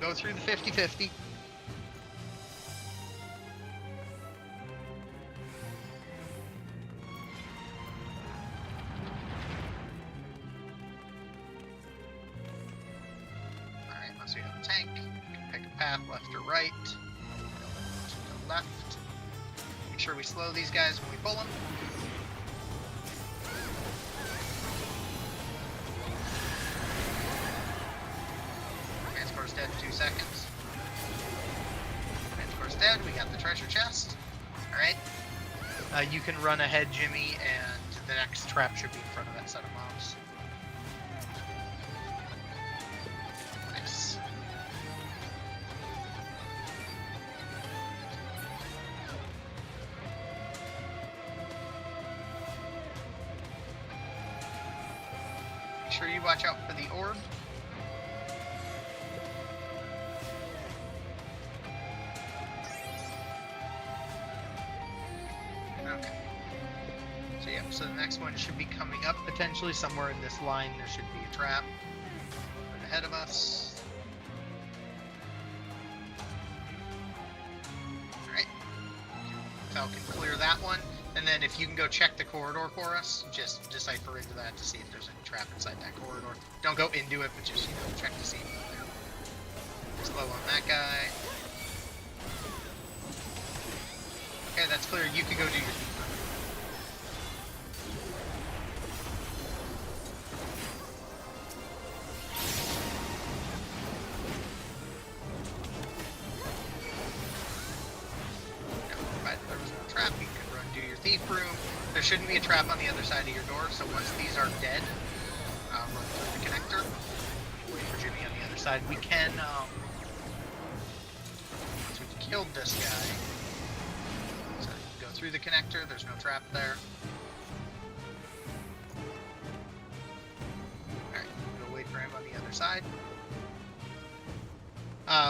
Go through the 50-50. So you have a tank, you can pick a path left or right, to the left. Make sure we slow these guys when we pull them. Manticore's dead in 2 seconds. Manticore's dead, we got the treasure chest. Alright. You can run ahead, Jimmy, and the next trap should be in front of that set of mobs. Sure you watch out for the orb. Okay. So yeah, so the next one should be coming up potentially somewhere in this line. There should be a trap right ahead of us. Alright. Falcon clear that one. And then if you can go check the corridor for us, just decipher into that to see if there's any trap inside that corridor. Don't go into it, but just, check to see if it's there. Slow on that guy. Okay, that's clear. You can go do your thing. There was no trap. You can run, do your thief room. There shouldn't be a trap on the other side of your door, so once these are dead, run through the connector. Wait for Jimmy on the other side. We can, once we've killed this guy, so you can go through the connector. There's no trap there. Alright, we'll wait for him on the other side.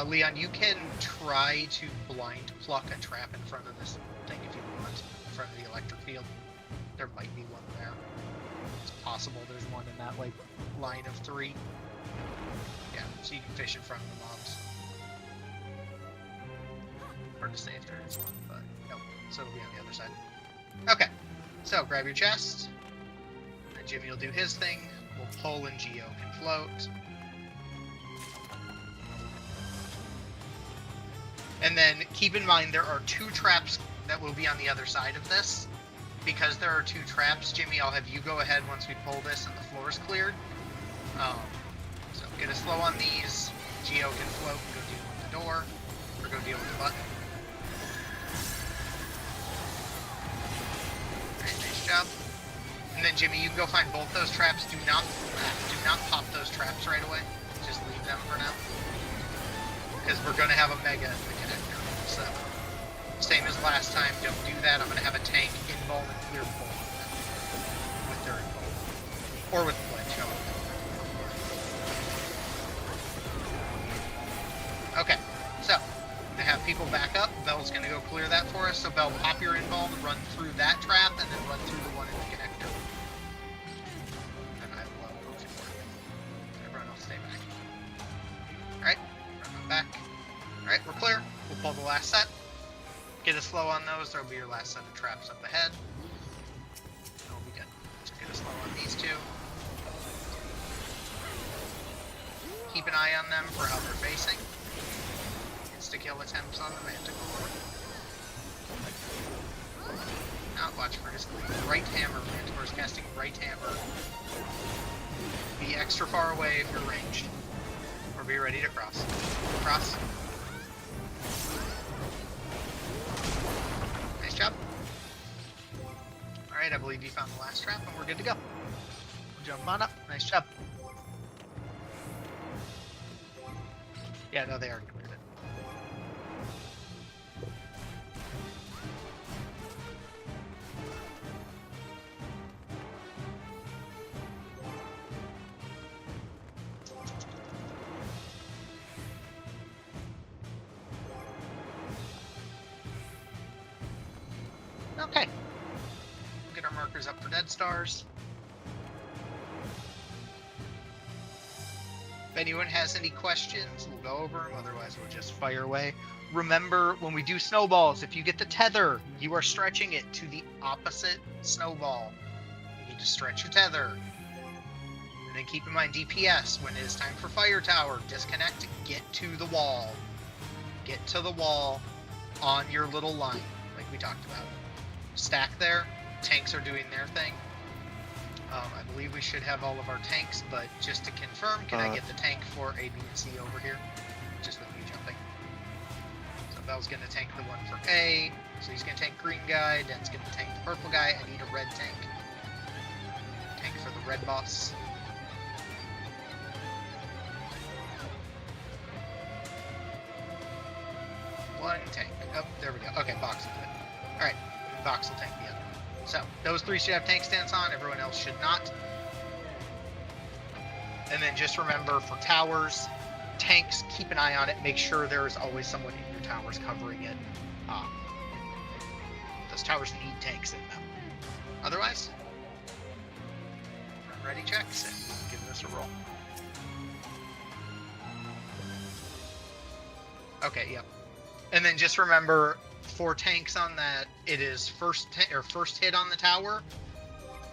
Leon, you can try to blind pluck a trap in front of this thing if you want, in front of the electric field. There might be one there. It's possible there's one in that, like, line of 3. Yeah, so you can fish in front of the mobs. Hard to say if there is one, but nope. So it'll be on the other side. Okay, so grab your chest. And Jimmy will do his thing. We'll pull and Geo can float. And then keep in mind there are 2 traps that will be on the other side of this. Because there are 2 traps, Jimmy, I'll have you go ahead once we pull this and the floor is cleared. So get a slow on these. Geo can float and go deal with the door. Or go deal with the button. Alright, nice job. And then Jimmy, you can go find both those traps. Do not pop those traps right away. Just leave them for now. Because we're going to have a mega in the connector. So, same as last time, don't do that. I'm going to have a tank invuln and clear pull with their invuln. Or with pledge, however. Okay, so, I have people back up. Belle's going to go clear that for us. So Belle, pop your invuln, run through that trap, and then run through the one in the connector. And I will potion for you. Everyone else stay back. Alright. Back. Alright, we're clear. We'll pull the last set. Get a slow on those. There'll be your last set of traps up ahead. That'll be good. So get a slow on these 2. Keep an eye on them for how they're facing. Insta-kill attempts on the Manticore. Now watch for his right hammer. Manticore's casting right hammer. Be extra far away if you're ranged. Or be ready to cross. Cross. Nice job. Alright, I believe you found the last trap and we're good to go. Jump on up. Nice job. Yeah, no, they already cleared it. Okay. We'll get our markers up for dead stars. If anyone has any questions, we'll go over them. Otherwise, we'll just fire away. Remember, when we do snowballs, if you get the tether, you are stretching it to the opposite snowball. You need to stretch your tether. And then keep in mind DPS, when it is time for fire tower, disconnect, get to the wall. Get to the wall on your little line, like we talked about. Stack there. Tanks are doing their thing. I believe we should have all of our tanks, but just to confirm, can I get the tank for A, B, and C over here? Just with me jumping. So Belle's going to tank the one for A. So he's going to tank green guy. Den's going to tank the purple guy. I need a red tank. Tank for the red boss. One tank. Oh, there we go. Okay, Box will do it. Alright, Box will tank the other. So, those 3 should have tank stance on, everyone else should not. And then just remember, for towers, tanks, keep an eye on it, make sure there's always someone in your towers covering it. Those towers need tanks in them. Otherwise, run ready checks and give this a roll. Okay, yep. And then just remember, for tanks on that, it is first hit on the tower,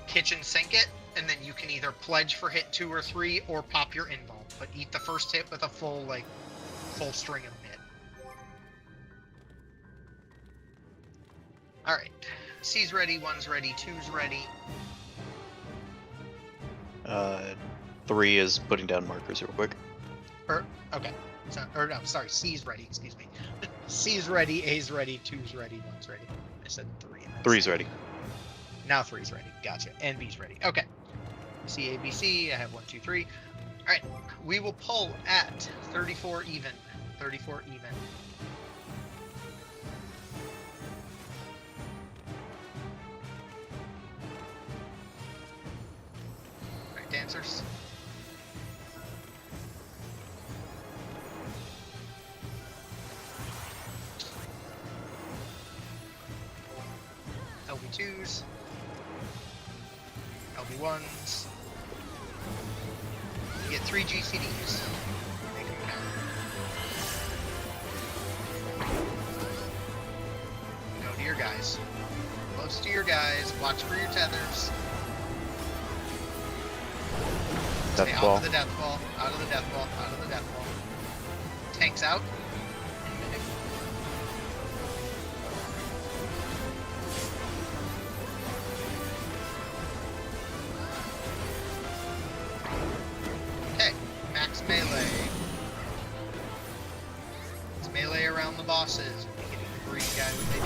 kitchen sink it, and then you can either pledge for hit 2 or 3 or pop your invuln, but eat the first hit with a full string of mid. Alright. C's ready, 1's ready, 2's ready.
3 is putting down markers real quick.
Okay. So, no, sorry, C's ready, excuse me. C's ready, A's ready, 2's ready, 1's ready. I said 3.
3's ready.
Now 3's ready. Gotcha. And B's ready. Okay. C, A, B, C. I have 1, 2, 3. Alright. We will pull at 34 even. 34 even. Lancers. LB2s. LB1s. You get 3 GCDs. Make them count. Go to your guys. Close to your guys. Watch for your tethers. Stay out of the death ball. Out of the death ball. Out of the death ball. Tanks out. Okay, max melee. It's melee around the bosses. Hitting the green guy with it.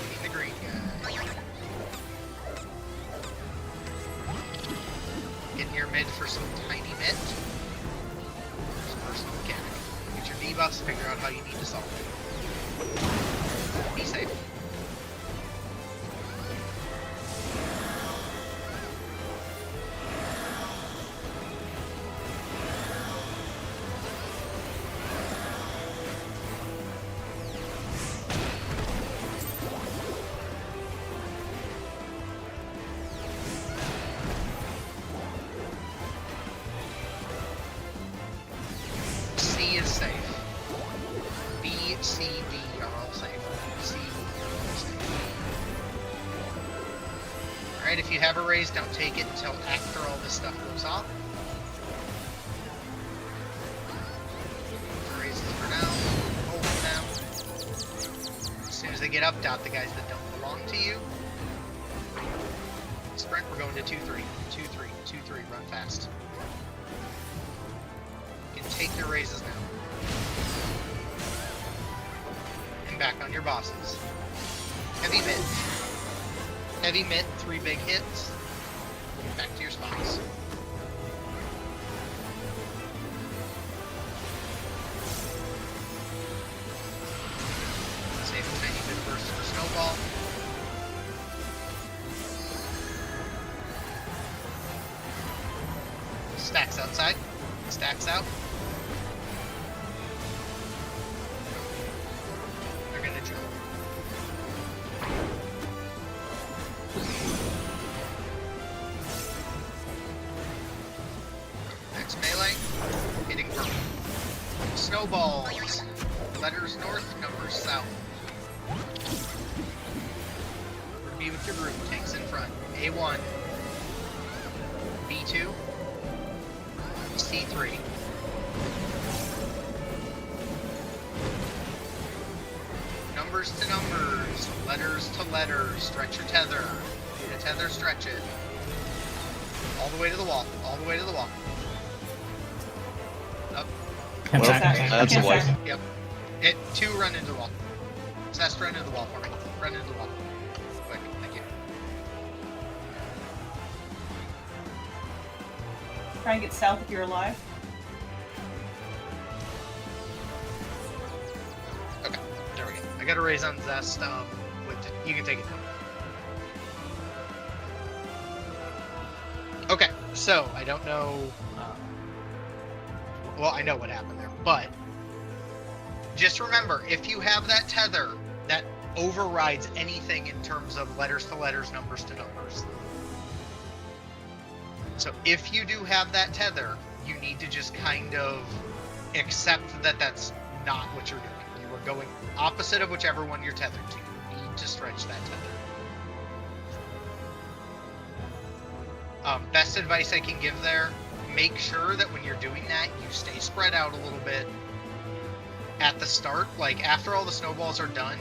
Hitting the green guy. Getting your mid for some tiny mid. Just personal mechanic. Get your debuffs, figure out how you need to solve it. Be safe. C is safe. B, C, D are all safe. C, all safe. Alright, if you have a raise, don't take it until after all this stuff goes off. Raises for now. Hold them now. As soon as they get up, dot the guys that don't belong to you. Sprint, we're going to 2-3. 2-3. 2-3. Run fast. You can take your raises now. And back on your bosses. Heavy mid. Heavy mid, 3 big hits. Back to your spots. Save a tiny bit burst for snowball. Stacks outside. Stacks out. They're gonna jump. Next melee. Hitting purple. Snowballs. Letters north, numbers south. Be with your group. Tanks in front. A1. B2. C3. Numbers to numbers, letters to letters, stretch your tether. Need a tether, stretch it. All the way to the wall, all the way to the wall. Up.
Well,
that's a wipe.
Yep. Hit 2, run into the wall. Cest, run into the wall for me. Run into the wall. Quick, thank you.
Try and get south if you're alive.
Okay, there we go. I got a raise on Zest. You can take it down. Okay, so I don't know. Well, I know what happened there, but just remember, if you have that tether, that overrides anything in terms of letters to letters, numbers to numbers. So if you do have that tether, you need to just kind of accept that that's not what you're doing. You are going opposite of whichever one you're tethered to. You need to stretch that tether. Best advice I can give there, make sure that when you're doing that, you stay spread out a little bit. At the start, like after all the snowballs are done,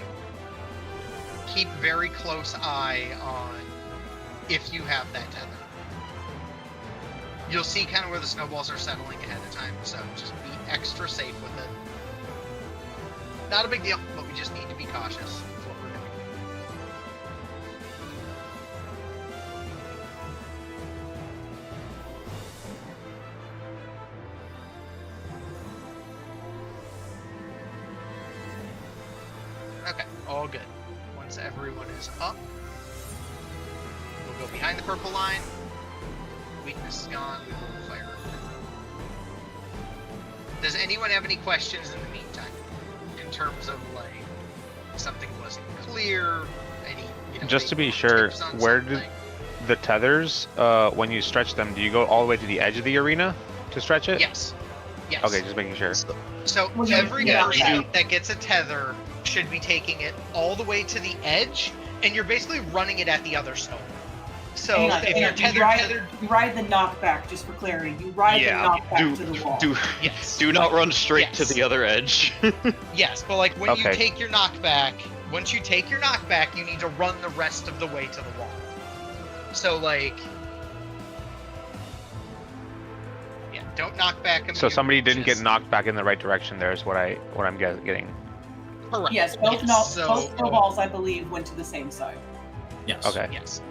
keep very close eye on if you have that tether. You'll see kind of where the snowballs are settling ahead of time, so just be extra safe with it. Not a big deal, but we just need to be cautious with what we're doing. Okay, all good. Once everyone is up, we'll go behind the purple line. Weakness is gone. We will fire. Does anyone have any questions in the meantime? In terms of, like, something wasn't clear, any, you know,
Just to be
tips
sure,
on
where
something?
did the tethers, when you stretch them, do you go all the way to the edge of the arena to stretch it?
Yes. Yes.
Okay, just making sure.
So
Well, you-
every
yeah,
person
you-
that gets a tether should be taking it all the way to the edge, and you're basically running it at the other snowball. So
Hang on,
if
hang
you're
on.
tethered,
You ride the knockback, just for clarity. You ride
Yeah,
the knockback to the wall.
yes,
Do not run straight to
Yes.
the other edge.
yes, but like when you
Okay.
take your knockback, once you take your knockback, you need to run the rest of the way to the wall. So like, yeah, don't knock back.
So somebody didn't get
just-
knocked back in the right direction. There is what I'm getting.
Correct.
Yes, both
So-
both snowballs, I believe, went to the same side.
Yes.
Okay.
Yes.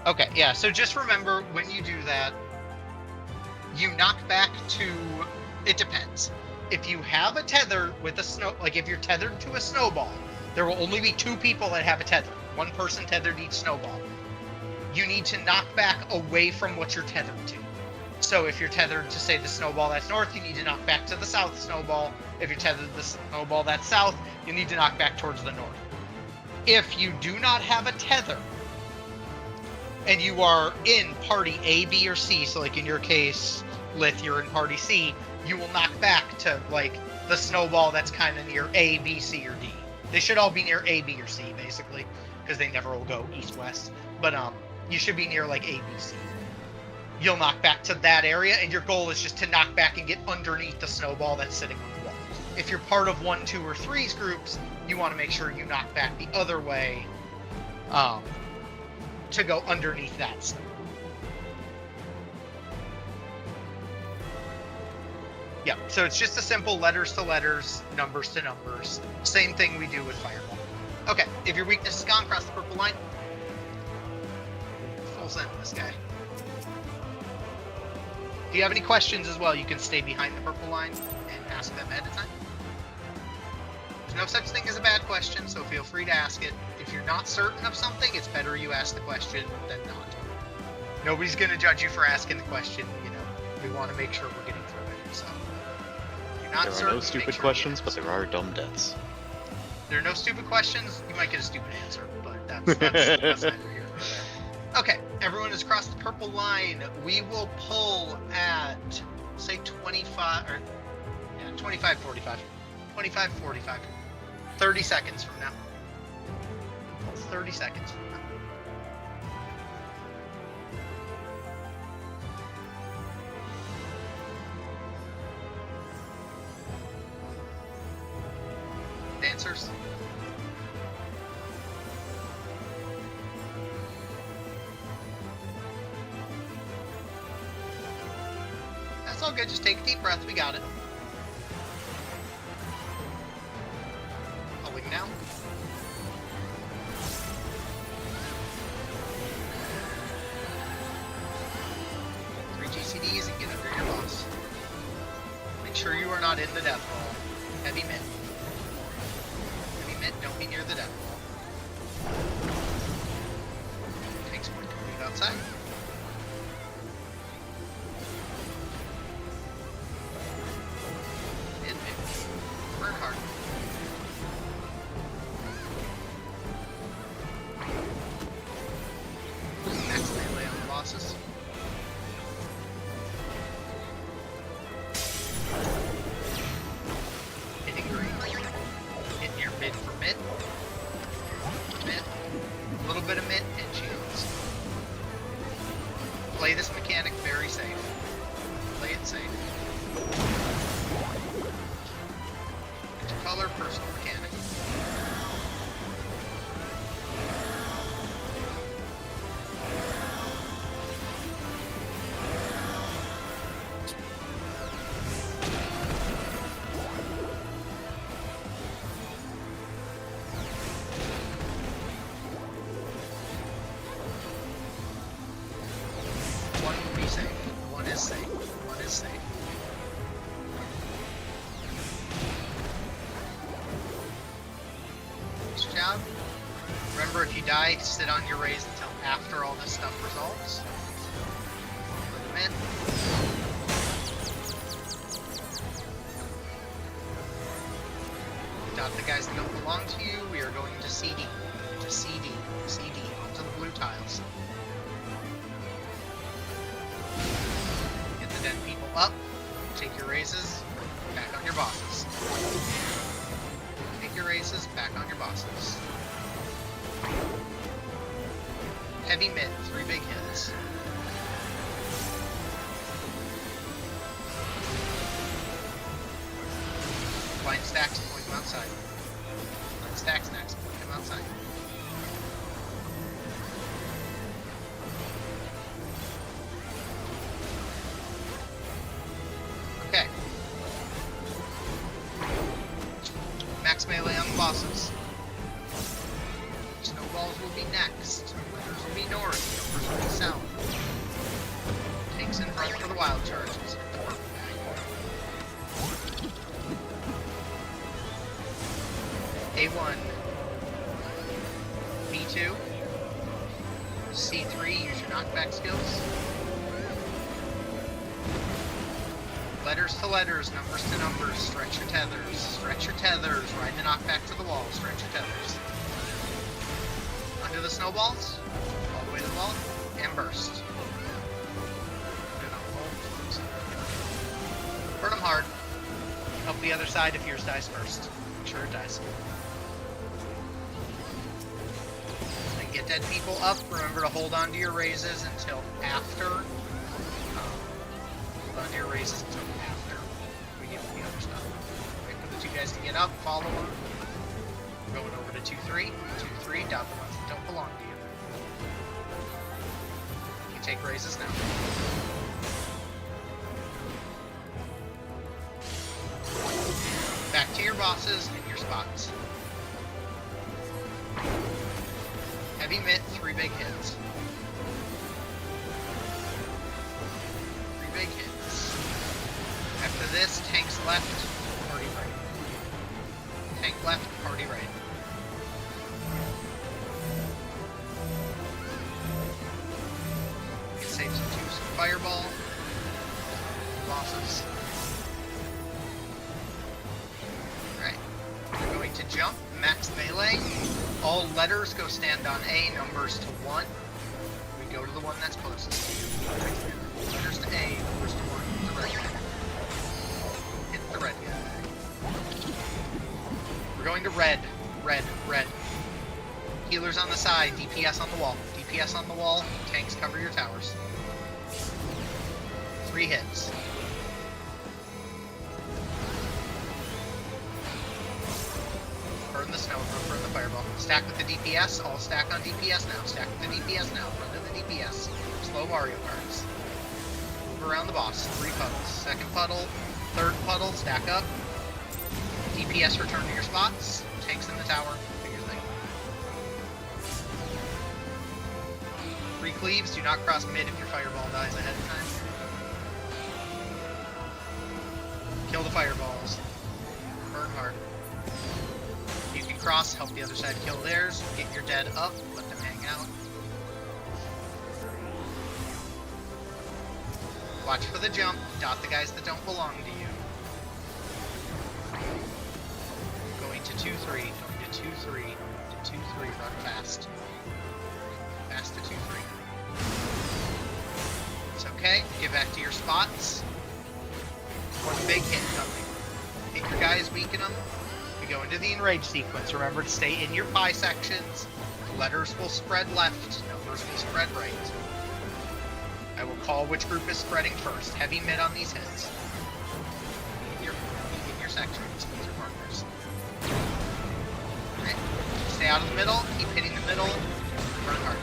Okay, yeah, so just remember when you do that, you knock back to, it depends. If you have a tether with a snow, like if you're tethered to a snowball, there will only be 2 people that have a tether. 1 person tethered each snowball. You need to knock back away from what you're tethered to. So if you're tethered to, say, the snowball that's north, you need to knock back to the south snowball. If you're tethered to the snowball that's south, you need to knock back towards the north. If you do not have a tether, and you are in party A, B, or C, so like in your case, Lith, you're in party C, you will knock back to, like, the snowball that's kind of near A, B, C, or D. They should all be near A, B, or C, basically, because they never will go east-west. But you should be near, like, A, B, C. You'll knock back to that area, and your goal is just to knock back and get underneath the snowball that's sitting on the wall. If you're part of 1, 2, or 3's groups, you want to make sure you knock back the other way to go underneath that snowball. Yeah, so it's just a simple letters to letters, numbers to numbers. Same thing we do with Fireball. Okay, if your weakness is gone, cross the purple line. Full send this guy. If you have any questions as well, you can stay behind the purple line and ask them ahead of time. There's no such thing as a bad question, so feel free to ask it. If you're not certain of something, it's better you ask the question than not. Nobody's going to judge you for asking the question, you know. We want to make sure we're getting through it, so. If you're not
There are
certain,
no
make
stupid
sure you
questions, but
ask.
there are dumb deaths.
There are no stupid questions. You might get a stupid answer, but that's neither here nor there. Okay, everyone has crossed the purple line. We will pull at, say, 25, or, yeah, 25, 45. 25, 45. 30 seconds from now. 30 seconds from now. Dancers. That's all good. Just take a deep breath. We got it. Pulling now. Three GCDs and get under your boss. Make sure you are not in the death ball. Heavy mitt. Heavy mitt, don't be near the death ball. Takes one to move outside. And burn hard. Next melee on the bosses. Hitting green. Hitting your mid for mid. Mid. A little bit of mid and shields. Play this mechanic very safe. Play it safe. Color, personal mechanic. One will be safe. One is safe. One is safe. Remember, if you die, sit on your raise until after all this stuff resolves. Put them in. Dot the guys that don't belong to you. We are going to CD. To CD. CD. Onto the blue tiles. Get the dead people up. Take your raises. Back on your bosses. Take your raises. Back on your bosses. Heavy mid. 3 big hits. Blind stacks. Point them outside. Blind stacks next. Point them outside. Okay. Max melee on the bosses. Snowballs will be next. Letters will be north. Numbers will be south. Tanks in front for the wild charges. A1. B2. C3, use your knockback skills. Letters to letters, numbers to numbers, stretch your tethers. Stretch your tethers, ride the knockback to the wall, stretch your tethers. Under the snowballs, all the way to the wall, and burst. Burn them hard. Help the other side if yours dies first. Make sure it dies. And get dead people up. Remember to hold on to your raises until after. Hold on to your raises until after we get the other stuff. Wait for the two guys to get up, follow them. We're going over to 2-3. 2-3, dot the ones that don't belong to you. You take raises now. Back to your bosses and your spots. Heavy mitt, 3 big hits. 3 big hits. After this, tanks left, party right. Tank left, party right. You can save some juice for fireball. Bosses. We're going to jump, max melee. All letters go stand on A, numbers to 1. We go to the one that's closest to you. Letters to A, numbers to 1. The red guy. Hit the red guy. We're going to red. Red, red. Healers on the side, DPS on the wall. DPS on the wall, tanks cover your towers. 3 hits. Burn the snow, burn the fireball. Stack with the DPS, all stack on DPS now. Stack with the DPS now, run to the DPS. Slow Mario Karts. Move around the boss, 3 puddles. Second puddle, third puddle, stack up. DPS return to your spots. Tanks in the tower, do your thing. 3 cleaves, do not cross mid if your fireball dies ahead of time. Kill the fireballs. Burn hard. You can cross, help the other side kill theirs, get your dead up, let them hang out. Watch for the jump, dot the guys that don't belong to you. Going to 2-3, going to 2-3, to 2-3, run fast. Fast to 2-3. It's okay, get back to your spots. 1 big hit coming. Hit your guys, weaken them. We go into the enrage sequence. Remember to stay in your bisections. Letters will spread left, numbers will spread right. I will call which group is spreading first. Heavy mid on these hits. In your sections, these are partners. Okay. Stay out of the middle, keep hitting the middle, burn hard.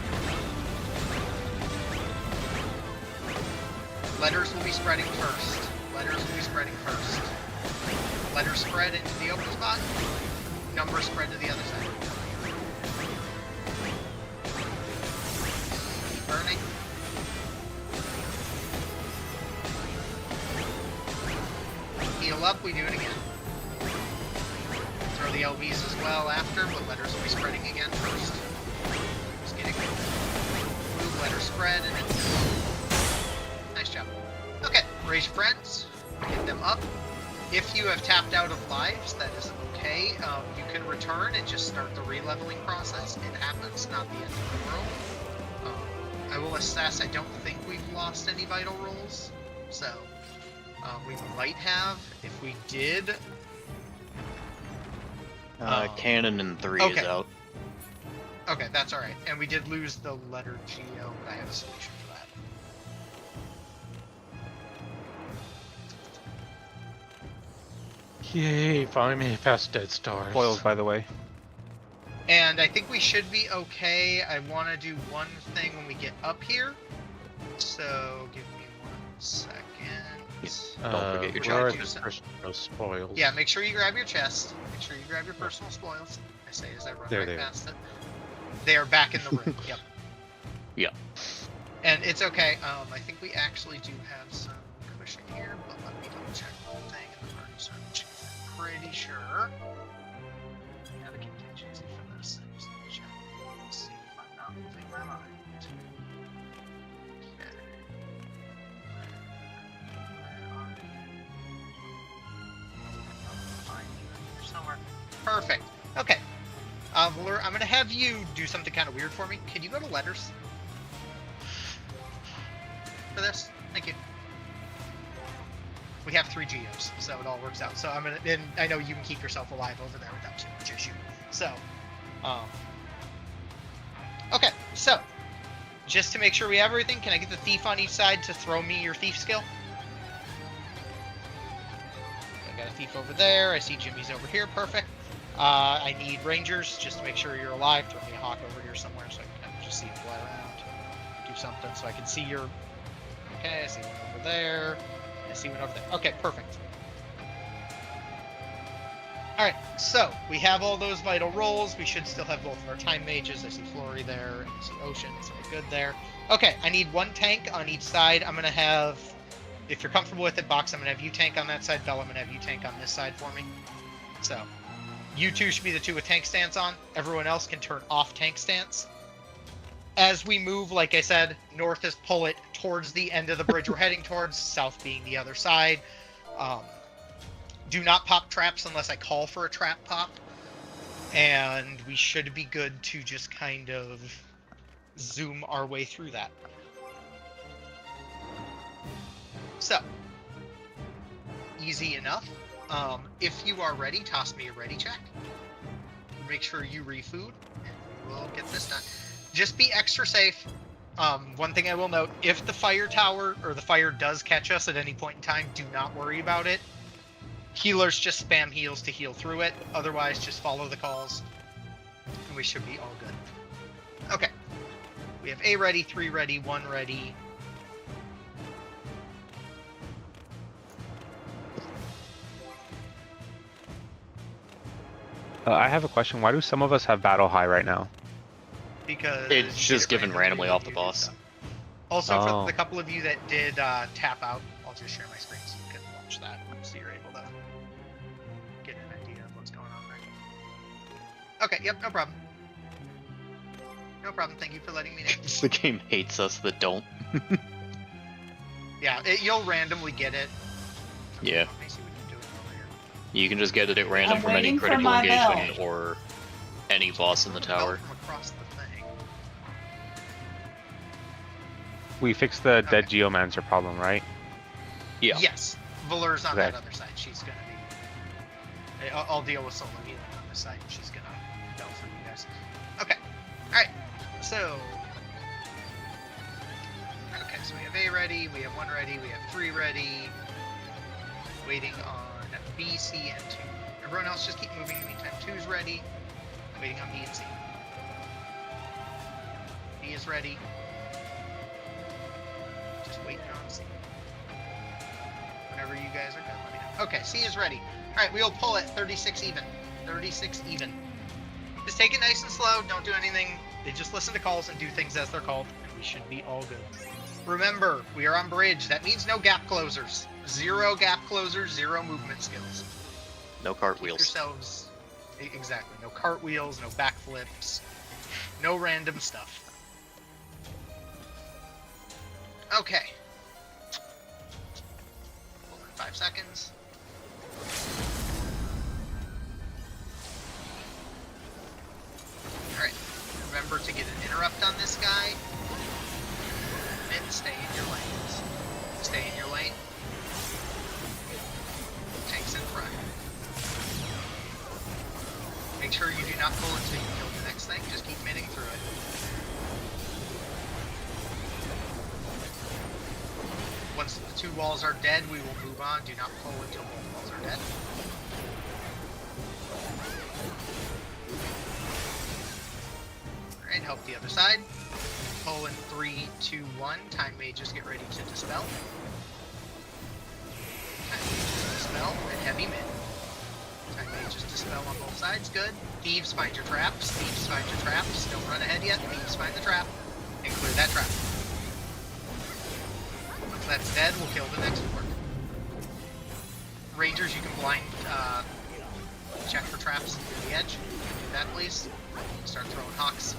Letters will be spreading first. Letters will be spreading first. Letters spread into the open spot. Numbers spread to the other side. Keep burning. Heal up, we do it again. Throw the LBs as well after, but letters will be spreading again first. Move, let her spread, and then... Nice job. Okay, raise your friends. Get them up. If you have tapped out of lives, that is okay. You can return and just start the re-leveling process. It happens, not the end of the world. I will assess. I don't think we've lost any vital rolls, so we might have. If we did...
Cannon in 3 is out.
Okay, that's alright. And we did lose the letter Geo, but I have a solution for that.
Yay, finally made it past Dead Stars.
Spoils, by the way.
And I think we should be okay. I want to do one thing when we get up here. So, give me 1 second.
Don't forget your
where are
charges.
the personal spoils?
Yeah, make sure you grab your chest. Make sure you grab your personal spoils. I say as I run
There
right
they are.
past it. They are back in the room. Yep.
Yep.
And it's okay. I think we actually do have some cushion here, but let me double check one thing in the burn search. I'm pretty sure we have a contingency for this. Just let me check. Let's see if I'm not losing my mind. Okay. Find you in here somewhere. Perfect. Okay. Valor, I'm gonna have you do something kind of weird for me. Can you go to letters? For this? Thank you. We have 3 Geos, so it all works out. So I'm gonna, and I know you can keep yourself alive over there without too much issue. So, okay, so, just to make sure we have everything, can I get the thief on each side to throw me your thief skill? I got a thief over there, I see Jimmy's over here, perfect. I need rangers, just to make sure you're alive. Throw me a hawk over here somewhere so I can kind of just see you fly around. Do something so I can see your... Okay, I see one over there. I see one over there. Okay, perfect. Alright, so we have all those vital rolls. We should still have both of our time mages. I see Flory there, and I see Ocean, so we're good there. Okay, I need 1 tank on each side. I'm going to have, if you're comfortable with it, Box, I'm going to have you tank on that side. Bell, I'm going to have you tank on this side for me. So, you 2 should be the 2 with tank stance on. Everyone else can turn off tank stance. As we move, like I said, north is pull it towards the end of the bridge we're heading towards, south being the other side. Do not pop traps unless I call for a trap pop. And we should be good to just kind of zoom our way through that. So, easy enough. If you are ready, toss me a ready check. Make sure you refood, and we'll get this done. Just be extra safe. One thing I will note, if the fire tower or the fire does catch us at any point in time, do not worry about it. Healers just spam heals to heal through it. Otherwise, just follow the calls, and we should be all good. Okay. We have A ready, 3 ready, 1 ready.
I have a question. Why do some of us have battle high right now?
Because
It's
you
just
get
given randomly
when
off the
you do
boss.
stuff. Also,
Oh.
for the couple of you that did tap out, I'll just share my screen so you can watch that, so you're able to get an idea of what's going on there. Okay, yep, no problem. No problem, thank you for letting me know.
The game hates us that don't.
Yeah, you'll randomly get it.
Yeah.
Let me see what you're doing over here.
You can just get it at random
I'm
from any
waiting for
critical
my bell.
engagement or any boss in the tower.
From across the thing.
We fixed the dead
Okay.
Geomancer problem, right?
Yeah.
Yes, Valur's on that
Okay.
other side. She's gonna be... I'll deal with Solo healing on this side, and she's gonna go for you guys. Okay, alright, so... Okay, so we have A ready, we have 1 ready, we have 3 ready. Waiting on B, C, and 2. Everyone else just keep moving in the meantime. 2's ready. Waiting on B and C. B is ready. Just waiting on C. Whenever you guys are done, let me know. Okay, C is ready. Alright, we'll pull it 36 even. 36 even. Just take it nice and slow. Don't do anything. They just listen to calls and do things as they're called. And we should be all good. Remember, we are on bridge. That means no gap closers. 0 gap closers, 0 movement skills.
No
Keep
cartwheels.
yourselves... Exactly. No cartwheels, no backflips. No random stuff. Okay. Hold on 5 seconds. Alright. Remember to get an interrupt on this guy. And stay in your lanes. Stay in your lane. Tanks in front. Make sure you do not pull until you kill the next thing. Just keep minning through it. Once the 2 walls are dead, we will move on. Do not pull until both walls are dead. Alright, help the other side. Pull in 3, 2, 1. Time mages get ready to dispel. Time mages dispel and heavy mid. Time mages dispel on both sides. Good. Thieves, find your traps. Thieves, find your traps. Don't run ahead yet. Thieves, find the trap. And clear that trap. Once that's dead, we'll kill the next orc. Rangers, you can blind check for traps near the edge. Do that, please. Start throwing hawks.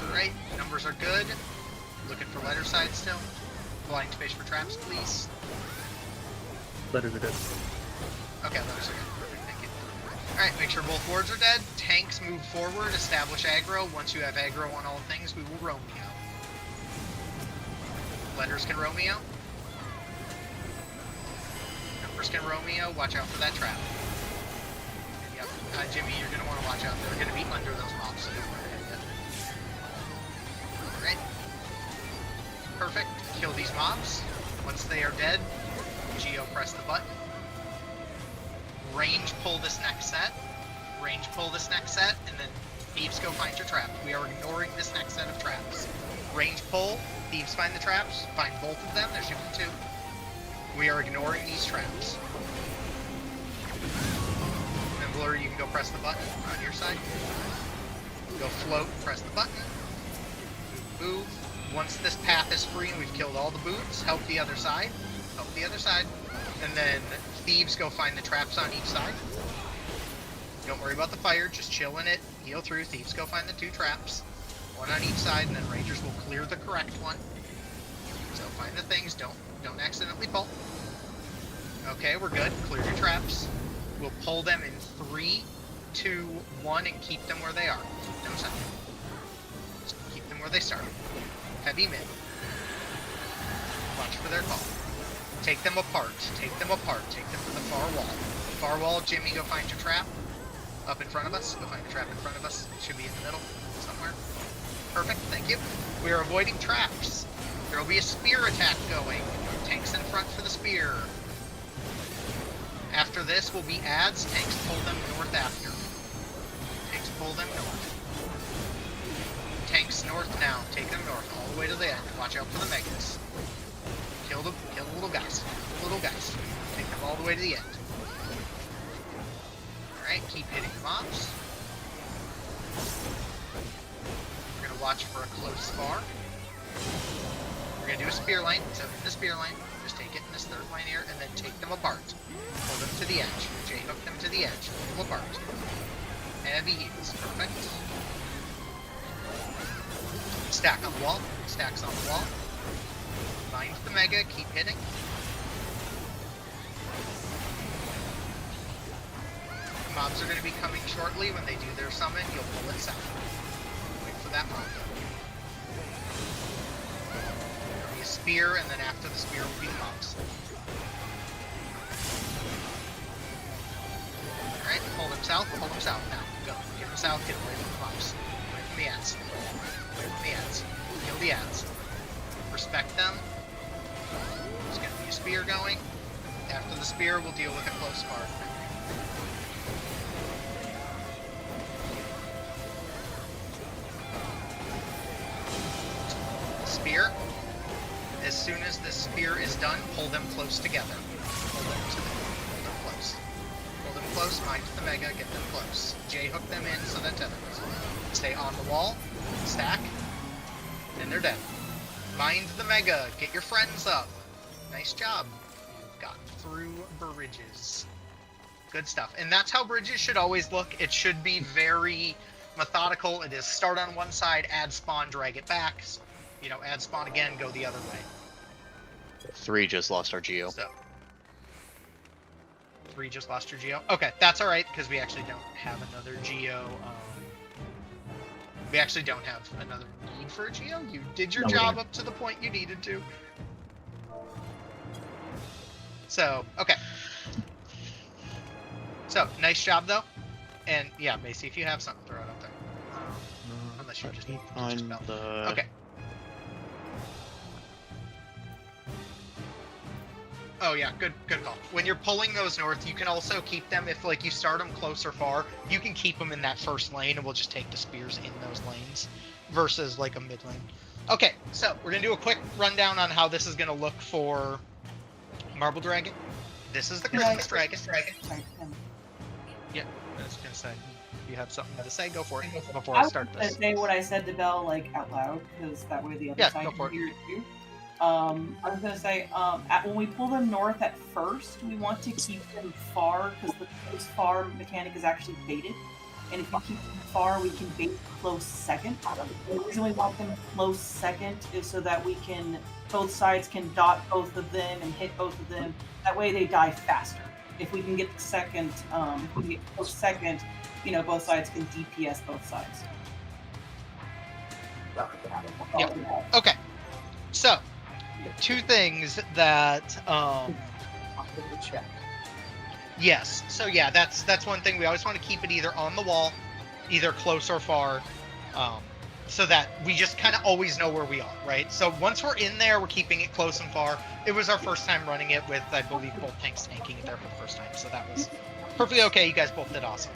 Alright, numbers are good. Looking for letter side still. Blind fish for traps, please.
Letters are dead.
Okay, letters are good. Perfect, thank you. Alright, make sure both wards are dead. Tanks move forward, establish aggro. Once you have aggro on all things, we will Romeo. Letters can Romeo. Numbers can Romeo. Watch out for that trap. Yep. Jimmy, you're going to want to watch out. They're going to be under those mobs, so don't run ahead yet. Alright. Perfect. Kill these mobs. Once they are dead, Geo press the button. Range pull this next set. Range pull this next set, and then Thieves go find your trap. We are ignoring this next set of traps. Range pull, Thieves find the traps, find both of them, there's usually 2. We are ignoring these traps. Then Blur, you can go press the button on your side. Go float, press the button. Move. Once this path is free and we've killed all the boots, help the other side. Help the other side. And then Thieves go find the traps on each side. Don't worry about the fire, just chill in it, heal through. Thieves go find the 2 traps. 1 on each side, and then Rangers will clear the correct one. So find the things, don't accidentally pull. Okay, we're good. Clear your traps. We'll pull them in 3, 2, 1, and keep them where they are. Keep them centered. Just keep them where they started. Heavy mid. Watch for their call. Take them apart. Take them apart. Take them to the far wall. Far wall, Jimmy, go find your trap. Up in front of us. Go find the trap in front of us. It should be in the middle somewhere. Perfect, thank you. We are avoiding traps. There will be a spear attack going. Tanks in front for the spear. After this will be adds. Tanks pull them north after. Tanks pull them north. Tanks north now. Take them north all the way to the end. Watch out for the megas. Kill the little guys. Little guys. Take them all the way to the end. Alright, keep hitting the mobs. We're gonna watch for a close spar. We're gonna do a spear line. So in the spear line, just take it in this 3rd line here, and then take them apart. Pull them to the edge. J-hook them to the edge. Pull them apart. Heavy heals. Perfect. Stack on the wall. Stacks on the wall. Find the mega. Keep hitting. Mobs are going to be coming shortly. When they do their summon, you'll pull it south. Wait for that mob. There'll be a spear, and then after the spear will be the mobs. Alright, pull them south now. Go. Get them south, get away from the mobs. Away from the ads. Away from the ads. Kill the ads. Respect them. There's going to be a spear going. After the spear, we'll deal with a close part. Spear. As soon as the spear is done, pull them close together. Pull them close. Pull them close, mind the mega, get them close. J-hook them in so that tethers. Stay on the wall, stack, and they're dead. Mind the mega, get your friends up. Nice job. You've gotten through bridges. Good stuff. And that's how bridges should always look. It should be very methodical. It is start on one side, add spawn, drag it back. add spawn again, go the other way.
3 just lost our Geo.
So 3 just lost your Geo. Okay, that's all right because we actually don't have another Geo. We actually don't have another need for a Geo. You did your job up to the point you needed to. So, okay. So, nice job though. And yeah, Macy, if you have something, throw it up there. Unless you just need
the...
Okay. Oh yeah, good call. When you're pulling those north, you can also keep them if like you start them close or far. You can keep them in that first lane, and we'll just take the spears in those lanes, versus like a mid lane. Okay, so we're gonna do a quick rundown on how this is gonna look for Marble Dragon. This is the Christmas Dragon. Yeah, I was gonna say. If you have something to say, go for it before I start this.
I say what I said to Belle like out loud, because that way the other side can hear it too. I was going to say, when we pull them north at first, we want to keep them far, because the close far mechanic is actually baited. And if you keep them far, we can bait close second. The reason we want them close second is so that we can, both sides can dot both of them and hit both of them. That way they die faster. If we can get second, if we get close second, both sides can DPS both sides.
Yep. Okay. So, 2 things that yes, so yeah, that's one thing. We always want to keep it either on the wall, either close or far, so that we just kind of always know where we are, right? So once we're in there, we're keeping it close and far. It was our first time running it with, I believe, both tanks tanking it there for the first time, so that was perfectly okay. You guys both did awesome.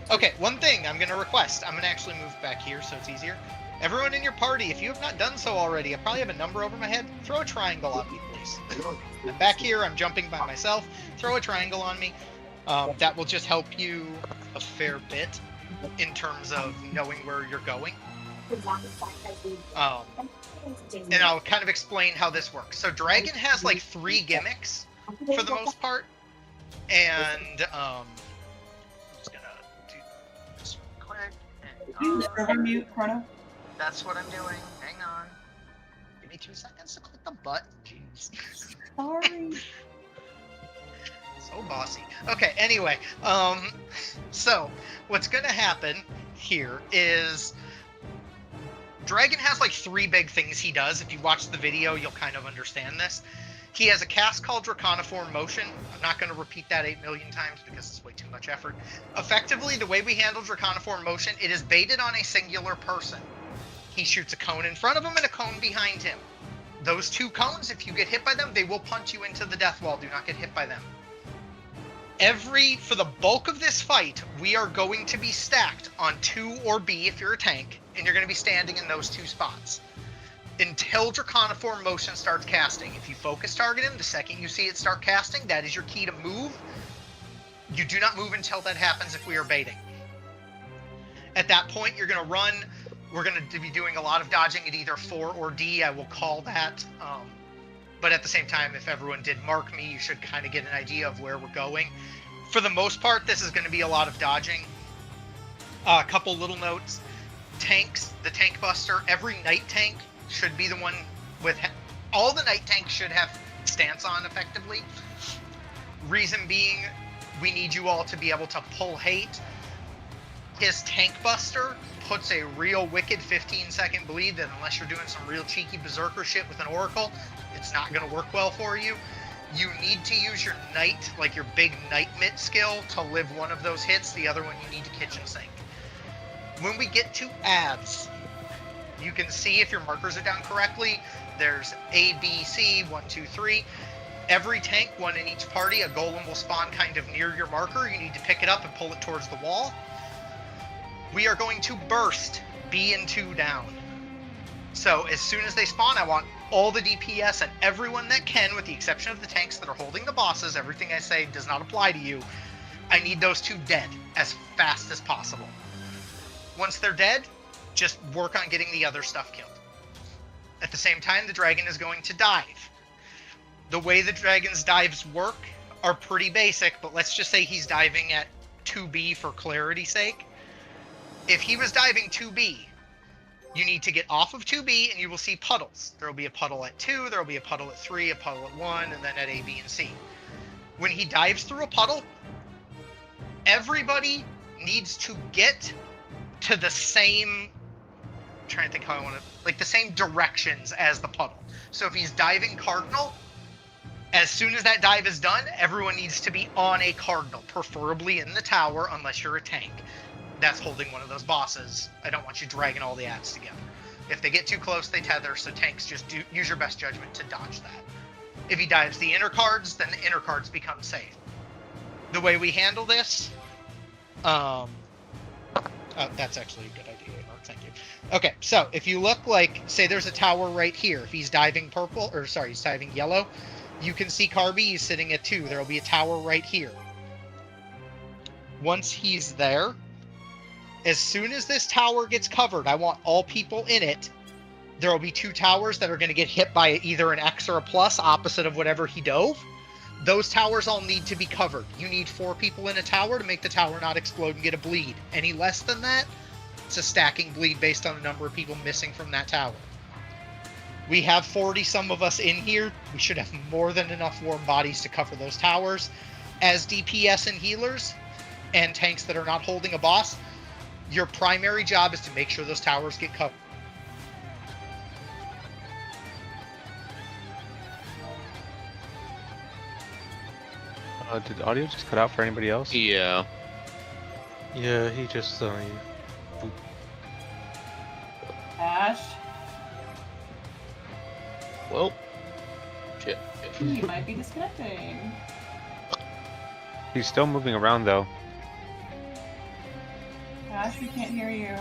Okay, one thing I'm going to request, I'm going to actually move back here so it's easier. Everyone in your party, if you have not done so already, I probably have a number over my head, throw a triangle on me, please. I'm back here, I'm jumping by myself, throw a triangle on me. That will just help you a fair bit in terms of knowing where you're going. And I'll kind of explain how this works. So Dragon has like 3 gimmicks for the most part. And I'm just gonna do this real quick.
Server mute, Chrono.
That's what I'm doing. Hang on. Give me 2 seconds to click the button. Jeez.
Sorry.
So bossy. Okay, anyway. So what's gonna happen here is Dragon has like 3 big things he does. If you watch the video, you'll kind of understand this. He has a cast called Draconiform Motion. I'm not going to repeat that 8 million times because it's way too much effort. Effectively, the way we handle Draconiform Motion, it is baited on a singular person. He shoots a cone in front of him and a cone behind him. Those 2 cones, if you get hit by them, they will punch you into the death wall. Do not get hit by them. For the bulk of this fight, we are going to be stacked on 2 or B if you're a tank, and you're going to be standing in those 2 spots. Until Draconiform Motion starts casting. If you focus target him, the second you see it start casting, that is your key to move. You do not move until that happens if we are baiting. At that point, you're going to run. We're going to be doing a lot of dodging at either 4 or D. I will call that. But at the same time, if everyone did mark me, you should kind of get an idea of where we're going. For the most part, this is going to be a lot of dodging. A couple little notes. Tanks, the Tank Buster, every Night Tank should be the one with... all the Night Tanks should have stance on effectively. Reason being, we need you all to be able to pull hate. His Tank Buster puts a real wicked 15-second bleed that unless you're doing some real cheeky berserker shit with an Oracle, it's not going to work well for you. You need to use your Knight, like your big Knight Mitt skill, to live one of those hits. The other one you need to kitchen sink. When we get to ads, you can see if your markers are down correctly. There's A, B, C, 1, 2, 3. Every tank, one in each party, a golem will spawn kind of near your marker. You need to pick it up and pull it towards the wall. We are going to burst B and 2 down. So as soon as they spawn, I want all the DPS and everyone that can, with the exception of the tanks that are holding the bosses. Everything I say does not apply to you. I need those 2 dead as fast as possible. Once they're dead, just work on getting the other stuff killed. At the same time, the dragon is going to dive. The way the dragon's dives work are pretty basic, but let's just say he's diving at 2B for clarity's sake. If he was diving 2B, You need to get off of 2B, and you will see puddles. There will be a puddle at 2, there will be a puddle at 3, a puddle at 1, and then at A, B, and C. When he dives through a puddle, everybody needs to get to the same, I'm trying to think how I want to, like the same directions as the puddle. So if he's diving cardinal, as soon as that dive is done, everyone needs to be on a cardinal, preferably in the tower, unless you're a tank that's holding one of those bosses. I don't want you dragging all the ads together. If they get too close, they tether, so tanks just use your best judgment to dodge that. If he dives the inner cards, then the inner cards become safe. The way we handle this, that's actually a good idea, Mark, thank you. Okay, so if you look like, say there's a tower right here. If he's diving purple, or sorry, he's diving yellow, you can see Carby, he's sitting at 2. There'll be a tower right here. Once he's there, as soon as this tower gets covered, I want all people in it. There will be 2 towers that are going to get hit by either an X or a plus, opposite of whatever he dove. Those towers all need to be covered. You need 4 people in a tower to make the tower not explode and get a bleed. Any less than that, it's a stacking bleed based on the number of people missing from that tower. We have 40 some of us in here. We should have more than enough warm bodies to cover those towers. As DPS and healers and tanks that are not holding a boss, your primary job is to make sure those towers get covered.
Did the audio just cut out for anybody else?
Yeah.
Yeah, he just saw you.
Ash,
Well, shit.
you might be disconnecting.
He's still moving around though.
Ash, we can't hear you.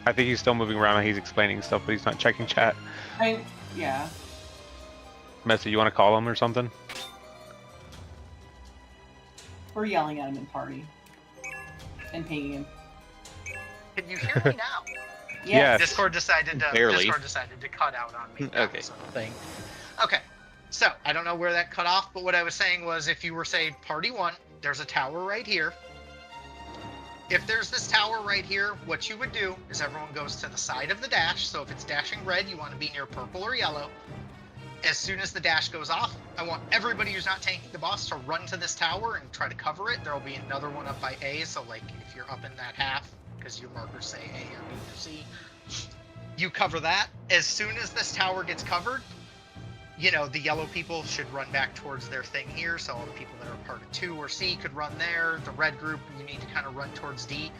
I think he's still moving around and he's explaining stuff, but he's not checking chat.
Yeah.
Messi, you want to call him or something?
We're yelling at him in party. And pinging him.
Can you hear me now?
Yes.
Discord decided to
Barely.
cut out on me.
Okay.
Thing. Okay. So I don't know where that cut off, but what I was saying was, if you were, say, party 1, there's a tower right here. If there's this tower right here, what you would do is everyone goes to the side of the dash. So if it's dashing red, you want to be near purple or yellow. As soon as the dash goes off, I want everybody who's not tanking the boss to run to this tower and try to cover it. There'll be another one up by A, so like if you're up in that half, because your markers say A or B or C, you cover that. As soon as this tower gets covered, you know, the yellow people should run back towards their thing here, so all the people that are part of 2 or C could run there. The red group, you need to kind of run towards D.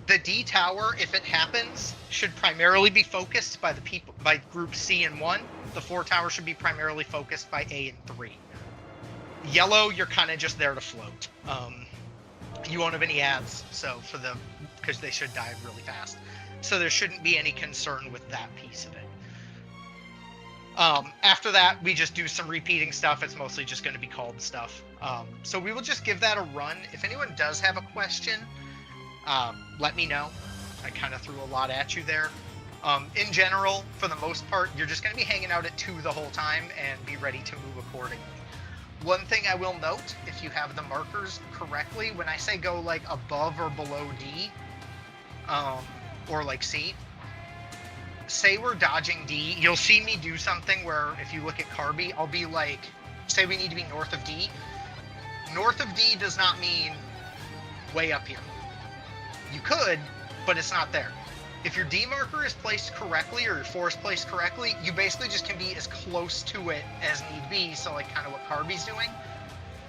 The D tower, if it happens, should primarily be focused by the people by group C and 1. The 4 tower should be primarily focused by A and 3. Yellow, you're kind of just there to float. You won't have any ads, so for them, because they should dive really fast. So there shouldn't be any concern with that piece of it. After that, we just do some repeating stuff. It's mostly just going to be called stuff. So we will just give that a run. If anyone does have a question, let me know. I kind of threw a lot at you there. In general, for the most part, you're just going to be hanging out at 2 the whole time and be ready to move accordingly. One thing I will note, if you have the markers correctly, when I say go like above or below D, or like C, say we're dodging D, you'll see me do something where if you look at Carby, I'll be like, say we need to be north of D. North of D does not mean way up here. You could, but it's not there. If your D marker is placed correctly or your 4 is placed correctly, you basically just can be as close to it as need be, so like kind of what Carby's doing,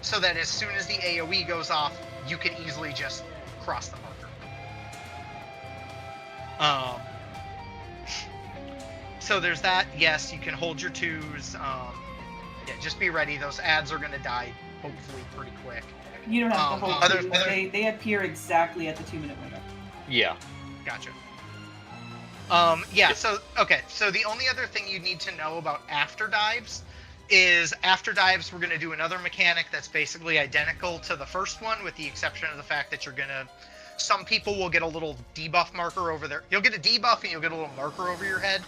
so that as soon as the AoE goes off, you can easily just cross the marker. So there's that. Yes, you can hold your 2s. Yeah, just be ready. Those ads are going to die, hopefully, pretty quick.
You don't have to hold 2. They appear exactly at the 2-minute window.
Yeah.
Gotcha. Yeah, so, okay, so the only other thing you need to know about after dives is after dives, we're going to do another mechanic that's basically identical to the first one, with the exception of the fact that you're going to, some people will get a little debuff marker over there. You'll get a debuff and you'll get a little marker over your head.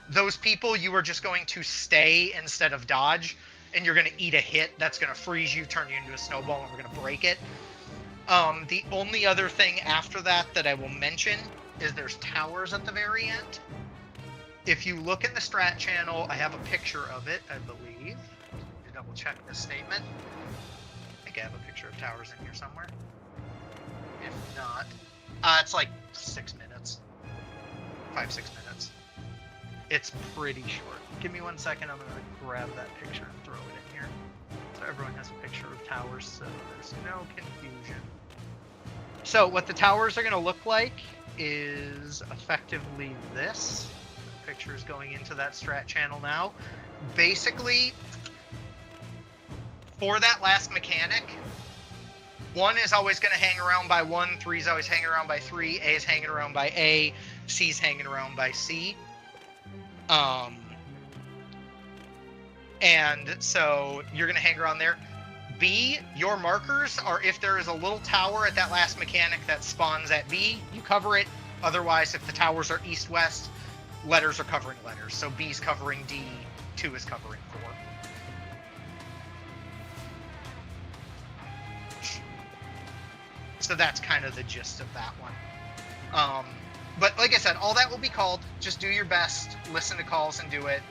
Those people, you are just going to stay instead of dodge and you're going to eat a hit that's going to freeze you, turn you into a snowball, and we're going to break it. The only other thing after that I will mention is there's towers at the very end. If you look in the strat channel, I have a picture of it, I believe. Double check this statement. I think I have a picture of towers in here somewhere. If not, it's like 6 minutes. 5-6 minutes. It's pretty short. Give me 1 second, I'm gonna grab that picture and throw it in here. So everyone has a picture of towers, so there's no confusion. So what the towers are gonna look like is effectively this. The picture is going into that strat channel now. Basically, for that last mechanic, 1 is always going to hang around by 1, 3 is always hanging around by 3, A is hanging around by A, C is hanging around by C. And so you're going to hang around there. B, your markers are if there is a little tower at that last mechanic that spawns at B, you cover it. Otherwise, if the towers are east-west, letters are covering letters. So B's covering D, 2 is covering 4. So that's kind of the gist of that one. But like I said, all that will be called. Just do your best, listen to calls and do it.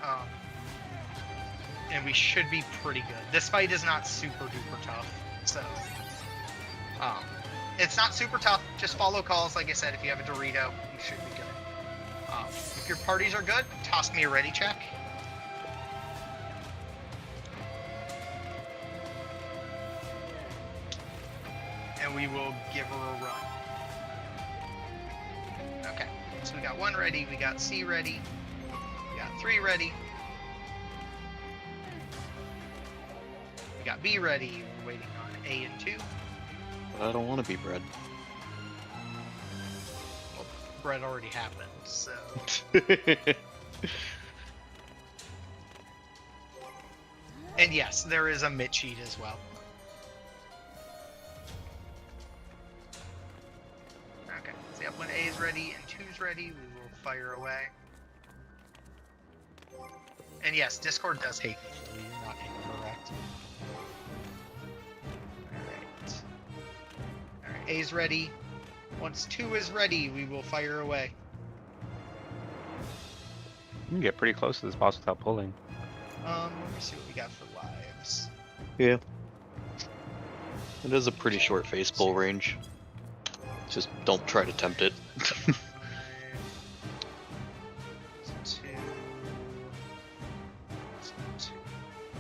And we should be pretty good. This fight is not super duper tough. So it's not super tough. Just follow calls. Like I said, if you have a Dorito, you should be good. If your parties are good, toss me a ready check. And we will give her a run. Okay, so we got 1 ready, we got C ready, we got 3 ready, we got B ready, we're waiting on A and 2.
I don't want to be bread.
Well, bread already happened, so... And yes, there is a mid cheat as well. When A is ready and 2 is ready, we will fire away. And yes, Discord does hate me, so you're not incorrect. Alright, A is ready. Once 2 is ready, we will fire away.
You can get pretty close to this boss without pulling.
Let me see what we got for lives.
Yeah. It is a pretty short face pull range. Just don't try to tempt it.
2.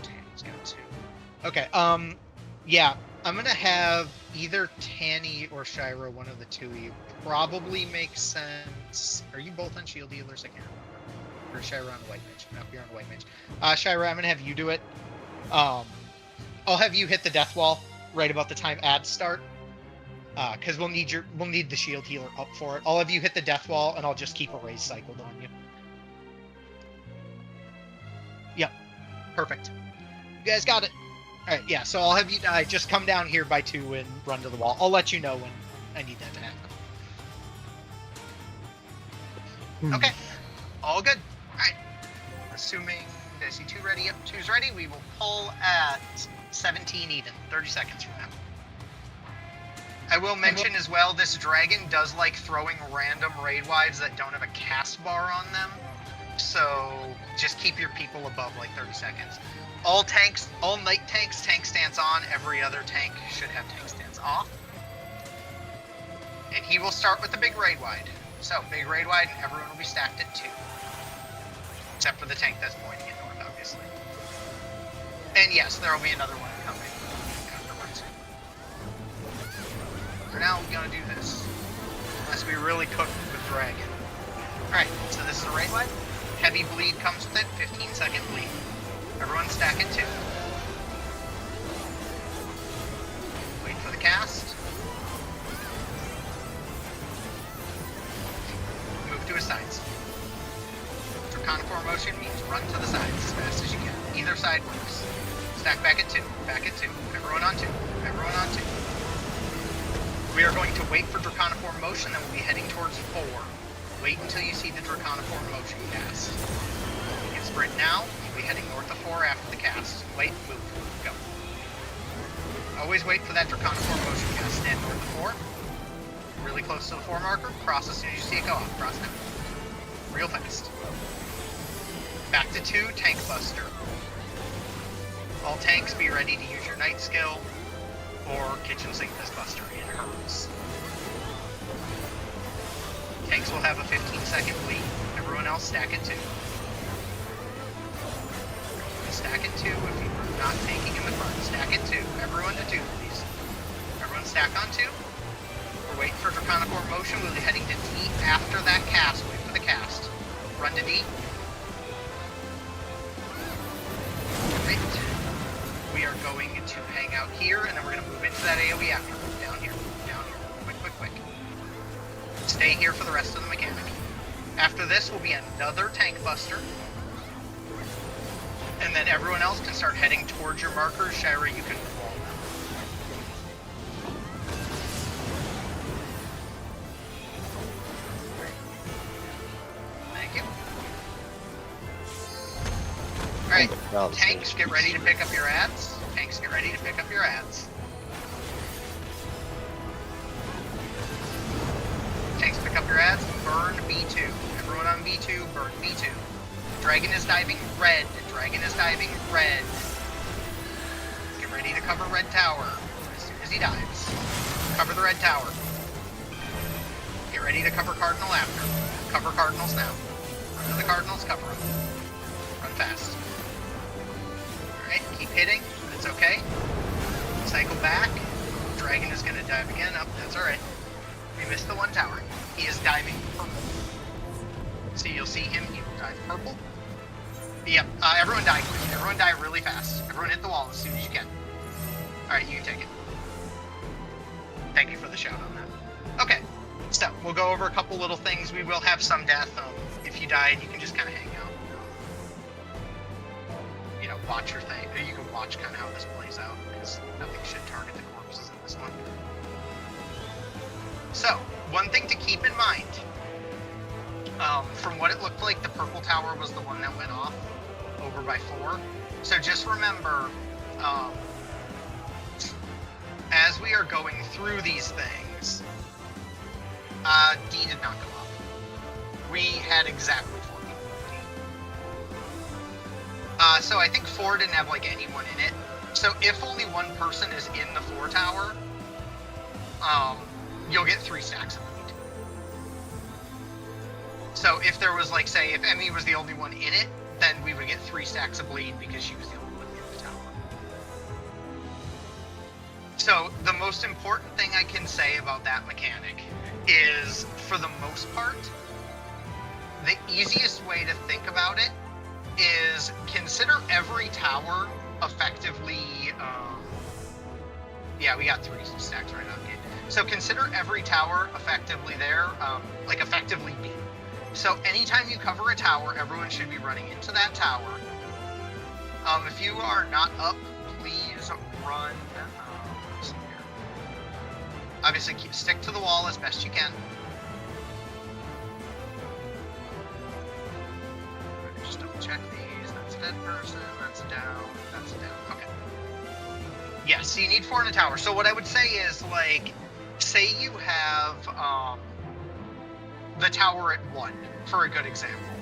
Tanny's got 2. Okay, yeah, I'm gonna have either Tanny or Shira, one of the two of you. Probably makes sense. Are you both on shield healers? I can't remember. Or Shira on a white mage? No, you're on a white mage. Shira, I'm gonna have you do it. I'll have you hit the death wall right about the time ads start. Because we'll need the shield healer up for it. I'll have you hit the death wall, and I'll just keep a raise cycled on you. Yep, perfect. You guys got it. All right, yeah. So I'll have you just come down here by 2 and run to the wall. I'll let you know when I need that to happen. Okay, all good. All right. Assuming I see 2 ready. Yep, 2's ready. We will pull at 17 even. 30 seconds from now. I will mention as well, this dragon does like throwing random raid wives that don't have a cast bar on them. So just keep your people above like 30 seconds. All tanks, all knight tanks, tank stance on. Every other tank should have tank stance off. And he will start with the big raid wide. So big raid wide, and everyone will be stacked at 2. Except for the tank that's pointing it north, obviously. And yes, there will be another one coming afterwards. For now, we're gonna do this. Unless we really cook with dragon. Alright, so this is a raid wide. Heavy bleed comes with it, 15-second bleed. Everyone stack at 2. Wait for the cast. Move to his sides. Draconiform motion means run to the sides as fast as you can. Either side works. Stack back at 2. Back at 2. Everyone on 2. Everyone on 2. We are going to wait for Draconiform motion, then we'll be heading towards 4. Wait until you see the Draconiform motion cast. You can sprint now, you be heading north of 4 after the cast. Wait, move, go. Always wait for that Draconic Form motion cast. Stand north of 4. Really close to the 4 marker. Cross as soon as you see it go off. Cross now. Real fast. Back to 2, Tank Buster. All tanks be ready to use your Knight skill or Kitchen Sink this Buster. It hurts. Tanks will have a 15-second bleed. Everyone else stack at 2. Stack at 2 if you're not tanking in the front. Stack at 2. Everyone to 2, please. Everyone stack on 2. We're waiting for Draconic Form motion. We'll be heading to D after that cast. Wait for the cast. Run to D. Right. We are going to hang out here, and then we're going to move into that AoE after. Down here. Down here. Quick, quick, quick. Stay here for the rest of the mechanic. After this will be another Tank Buster. And then everyone else can start heading towards your markers. Shira, you can wall them. Thank you. Alright, tanks, get ready to pick up your ads. Tanks, get ready to pick up your ads. Tanks, pick up your ads. Burn B2. Everyone on B2, burn B2. Dragon is diving red. Dragon is diving red. Get ready to cover red tower as soon as he dives. Cover the red tower. Get ready to cover Cardinal after. Cover Cardinals now. Run to the Cardinals, cover them. Run fast. Alright, keep hitting. That's okay. Cycle back. Dragon is going to dive again. Oh, that's alright. We missed the 1 tower. He is diving purple. So you'll see him, he will dive purple. Yep, everyone die quick. Everyone die really fast. Everyone hit the wall as soon as you can. Alright, you can take it. Thank you for the shout on that. Okay, so we'll go over a couple little things. We will have some death. If you died, you can just kind of hang out. You know, watch your thing. You can watch kind of how this plays out, because nothing should target the corpses in this one. So, one thing to keep in mind. From what it looked like, the purple tower was the one that went off over by 4. So just remember, as we are going through these things, D did not go off. We had exactly 4 people in D. So I think 4 didn't have like anyone in it. So if only one person is in the 4 tower, you'll get 3 stacks of bleed. So if there was, like, say, if Emmy was the only one in it, then we would get 3 stacks of bleed because she was the only one in the tower. So the most important thing I can say about that mechanic is, for the most part, the easiest way to think about it is consider every tower effectively, yeah, we got 3 stacks right out. So consider every tower effectively there, like effectively B. So anytime you cover a tower, everyone should be running into that tower. If you are not up, please run. Let's see here. Obviously, stick to the wall as best you can. Just double check these. That's a dead person. That's a down. That's a down. Okay. Yes, so you need 4 in a tower. So what I would say is, like, say you have the tower at 1, for a good example.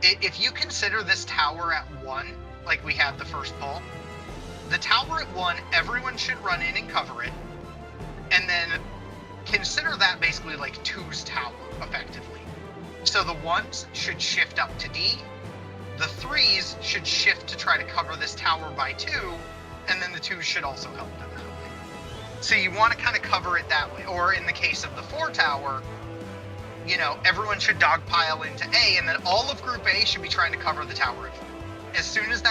If you consider this tower at 1, like we had the first pull, the tower at 1, everyone should run in and cover it, and then consider that basically like 2's tower, effectively. So the 1s should shift up to D, the 3s should shift to try to cover this tower by 2, and then the 2s should also help them that way. So you want to kind of cover it that way. Or in the case of the 4 tower, you know, everyone should dogpile into A, and then all of Group A should be trying to cover the tower at 4. As soon as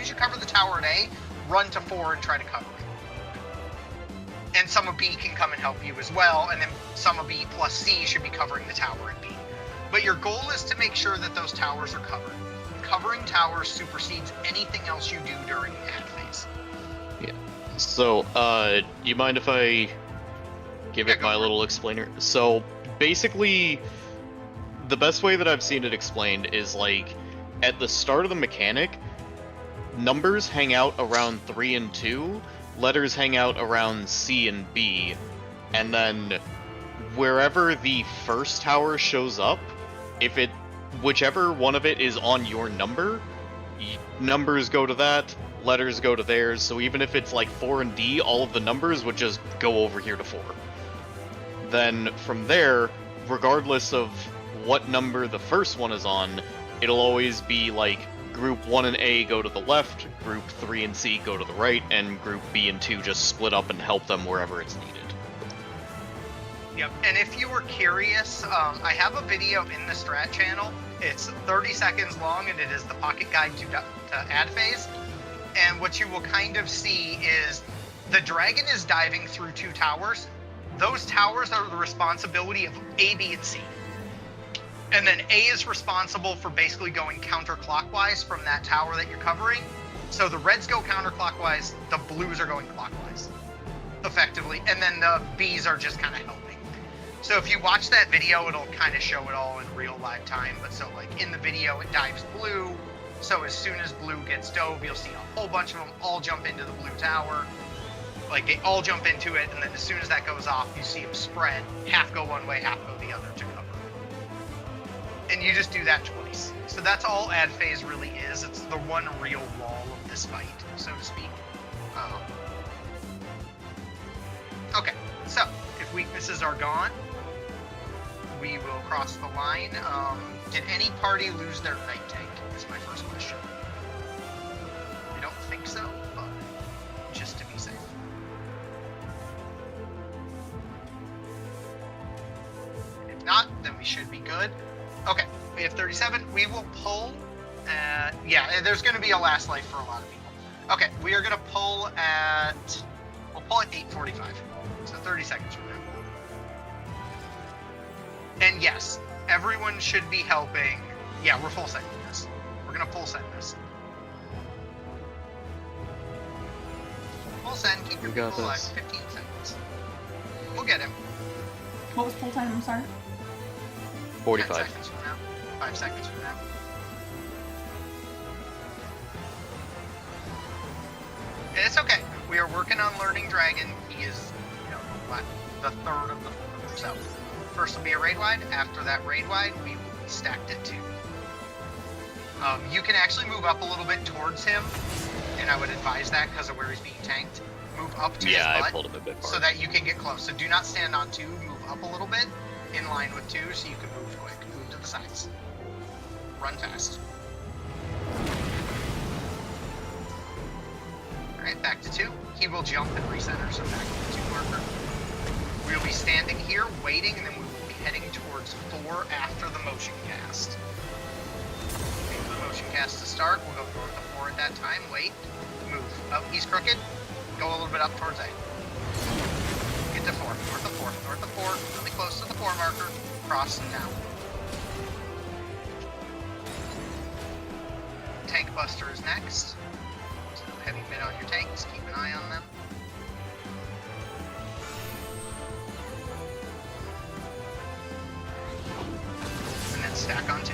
you cover the tower at A, run to 4 and try to cover it. And some of B can come and help you as well, and then some of B plus C should be covering the tower at B. But your goal is to make sure that those towers are covered. Covering towers supersedes anything else you do during ad phase.
Yeah. So, you mind if I give it my little explainer? So, basically, the best way that I've seen it explained is, like, at the start of the mechanic, numbers hang out around 3 and 2, letters hang out around C and B, and then wherever the first tower shows up, whichever one of it is on your number, numbers go to that, letters go to theirs, so even if it's like 4 and D, all of the numbers would just go over here to 4. Then from there, regardless of what number the first one is on, it'll always be like group 1 and A go to the left, group 3 and C go to the right, and group B and 2 just split up and help them wherever it's needed.
Yep, and if you were curious, I have a video in the strat channel. It's 30 seconds long, and it is the pocket guide to ad phase. And what you will kind of see is the dragon is diving through 2 towers. Those towers are the responsibility of A, B, and C. And then A is responsible for basically going counterclockwise from that tower that you're covering. So the reds go counterclockwise, the blues are going clockwise, effectively. And then the Bs are just kind of helping. So if you watch that video, it'll kind of show it all in real live time. But so like in the video, it dives blue. So as soon as blue gets dove, you'll see a whole bunch of them all jump into the blue tower. Like they all jump into it, and then as soon as that goes off, you see them spread. Half go one way, half go the other to cover. And you just do that twice. So that's all ad phase really is. It's the one real wall of this fight, so to speak. Okay, so if weaknesses are gone, we will cross the line. Did any party lose their night tank? Is my first question. I don't think so, but just to be safe. If not, then we should be good. Okay, we have 37. We will pull. Yeah, there's going to be a last life for a lot of people. Okay, we are going to pull at. We'll pull at 8:45. So 30 seconds from now. And yes, everyone should be helping. Yeah, we're full sending this. We're going to full send this. Full send, keep your people alive. 15 seconds. We'll get him.
What was full time? I'm sorry.
45.
10 seconds from now. 5 seconds from now. And it's okay. We are working on learning Dragon. He is, the third of the 4. So, first will be a raid wide. After that raid wide, we will be stacked at 2. You can actually move up a little bit towards him, and I would advise that because of where he's being tanked. Move up to his butt,
I pulled him a bit far.
so that you can get close. So do not stand on 2. Move up a little bit, in line with 2, so you can move quick. Move to the sides. Run fast. Alright, back to 2. He will jump and recenter, so back to the 2 marker. We'll be standing here, waiting, and then we will be heading towards 4 after the motion cast. Wait for the motion cast to start. We'll go north of 4 at that time. Wait. Move. Oh, he's crooked. Go a little bit up towards A. Get to 4. North of 4. North of 4. Really close to the 4 marker. Cross now. Tank Buster is next. So heavy mid on your tanks. Keep an eye on them. And then stack on 2.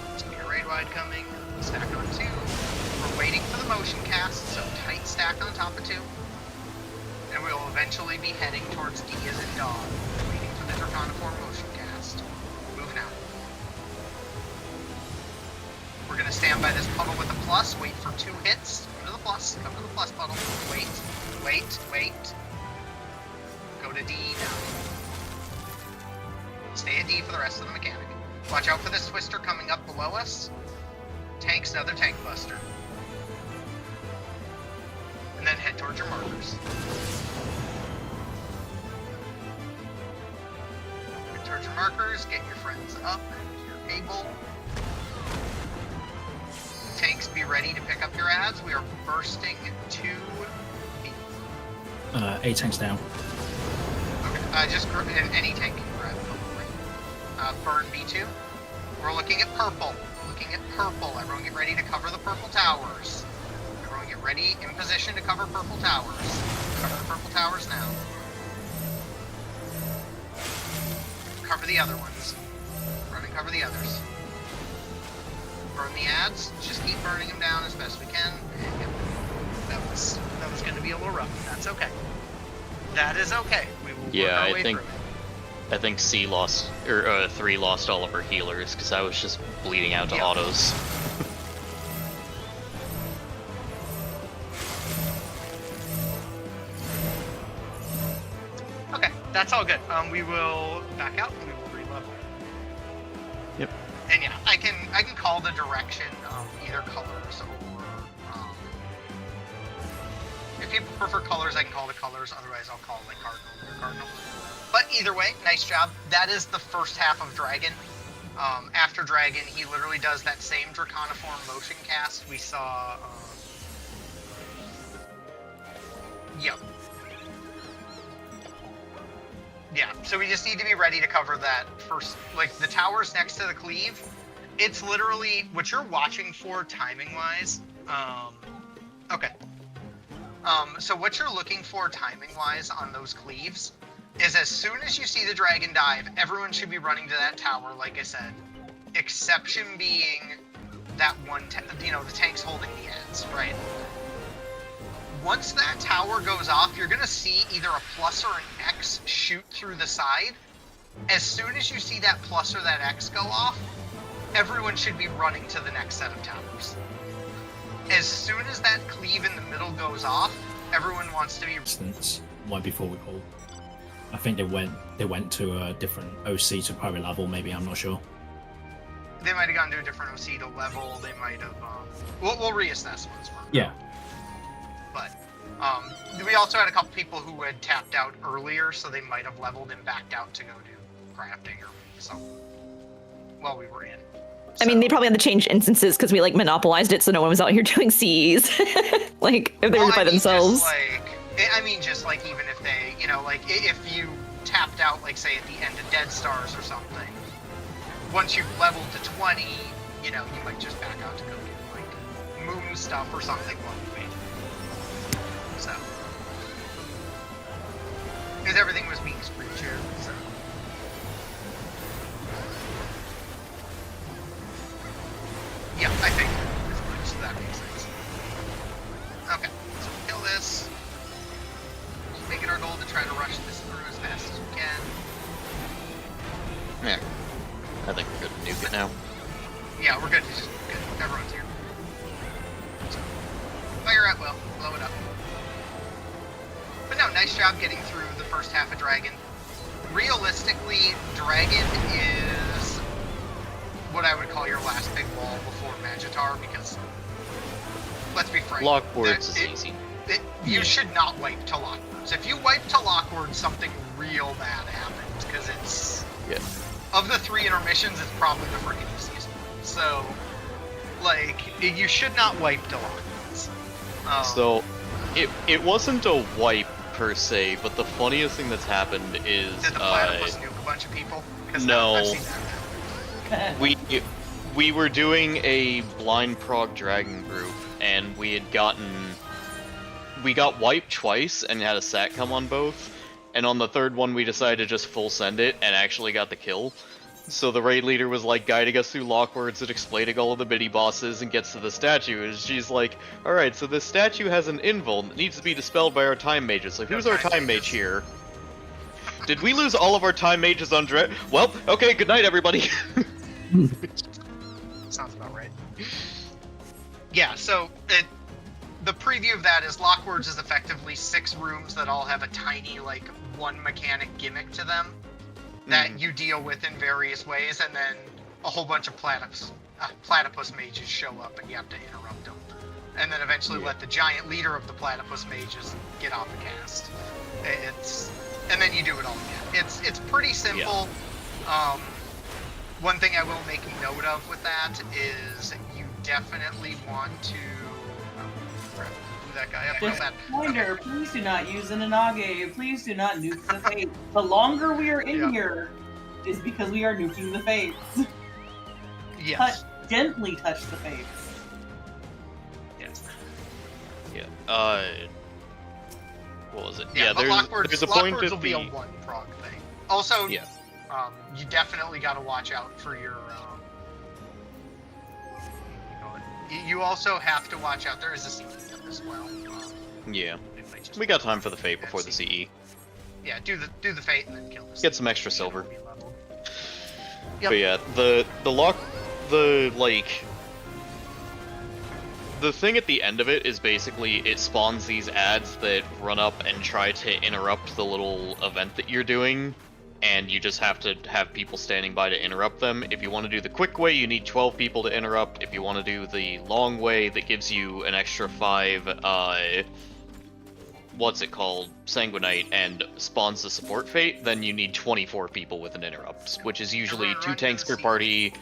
There's gonna be a raid wide coming. Stack on 2. We're waiting for the motion cast, so tight stack on top of 2. And we will eventually be heading towards D as in dog. Waiting for the Draconiform motion cast. Move now. We're gonna stand by this puddle with a plus, wait for 2 hits. Come to the plus, puddle. Wait. Go to D now. Stay at D for the rest of the mechanic. Watch out for this twister coming up below us. Tanks, another tank buster. And then head towards your markers. Head towards your markers, get your friends up if you're able. Tanks, be ready to pick up your ads. We are bursting to B.
8 tanks down.
Okay, just any tank can grab probably. Burn B2. We're looking at purple. Everyone get ready to cover the purple towers. Everyone get ready in position to cover purple towers. Cover the purple towers now. Cover the other ones. Run and cover the others. burn the ads. Just keep burning them down as best we can. Yep. That was going to be a little rough. That's okay. That is okay. We will work our way through it.
I think C lost, or 3 lost all of her healers, because I was just bleeding out to autos.
Okay, that's all good. We will back out and we will re-level.
Yep.
And yeah, I can call the direction of either colors or if people prefer colors, I can call the colors. Otherwise, I'll call like cardinal or cardinal. But either way, nice job. That is the first half of Dragon. After Dragon, he literally does that same Draconiform motion cast we saw. Yep. Yeah, so we just need to be ready to cover that first, like the towers next to the cleave. It's literally what you're watching for timing-wise. Okay. So what you're looking for timing-wise on those cleaves is as soon as you see the dragon dive, everyone should be running to that tower, like I said. Exception being that one, the tanks holding the ends, right? Once that tower goes off, you're gonna see either a plus or an X shoot through the side. As soon as you see that plus or that X go off, everyone should be running to the next set of towers. As soon as that cleave in the middle goes off, everyone wants to be...
Right before we hold. I think they went to a different OC to private level, maybe, I'm not sure.
They might have gone to a different OC to level, they might have... We'll reassess once we're...
Yeah.
But, we also had a couple people who had tapped out earlier, so they might have leveled and backed out to go do crafting or so while we were in.
I mean, they probably had to change instances because we like monopolized it, so no one was out here doing CEs. Like if they were by themselves.
Just like even if they, like if you tapped out, like say at the end of Dead Stars or something, once you've leveled to 20, you might just back out to go do like moon stuff or something while you wait. So, because everything was being screen shared, so. Yeah, I think so that makes sense. Okay, so we kill this. Just make it our goal to try to rush this through as fast as we can.
Yeah, I think we're good to nuke it now.
Yeah, we're good. Just good. Everyone's here. So, fire at will. Blow it up. But no, nice job getting through the first half of Dragon. Realistically, Dragon is what I would call your last big wall before Magitar, because let's be frank,
Lockwards is easy.
You should not wipe to Lockwards. If you wipe to Lockwards, something real bad happens, because it's of the 3 intermissions, it's probably the freaking easiest one. So, like, you should not wipe to Lockwards.
So, it wasn't a wipe per se, but the funniest thing that's happened is
did the platypus nuke a bunch of people?
No.
I've seen that happen.
We were doing a blind prog dragon group, and we got wiped twice and had a sat come on both, and on the third one we decided to just full send it and actually got the kill. So the raid leader was like guiding us through Lockwards and explaining all of the mini bosses and gets to the statue, and she's like, alright, so this statue has an invul that needs to be dispelled by our time mages, so who's our time mage here? Did we lose all of our time mages on Dread? Well, okay, good night everybody!
Sounds about right. Yeah, so the preview of that is Lockwards is effectively 6 rooms that all have a tiny, like, one mechanic gimmick to them that you deal with in various ways, and then a whole bunch of platypus mages show up and you have to interrupt them. And then eventually let the giant leader of the platypus mages get off the cast. And then you do it all again. It's pretty simple. Yeah. One thing I will make note of with that is you definitely want to... that guy up.
Reminder, please do not use an Inage. Please do not nuke the Fates. The longer we are in here is because we are nuking the Fates.
Yes.
Gently touch the Fates.
Yes.
Yeah. What was it?
Yeah,
there's a point
Lockwards
at
will be a 1 prog thing. Also,
yeah.
You definitely got to watch out for your You also have to watch out. There is a CE as well.
Yeah.
It might just
We got time for the Fate before the
CE.
CE.
Yeah, do the Fate and then kill the
Get
CE.
some extra silver.
It'll be leveled.
But yeah, the thing at the end of it is basically it spawns these ads that run up and try to interrupt the little event that you're doing, and you just have to have people standing by to interrupt them. If you want to do the quick way, you need 12 people to interrupt. If you want to do the long way that gives you an extra 5, what's it called, Sanguinite, and spawns the support Fate, then you need 24 people with an interrupt, which is usually 2 tanks per party,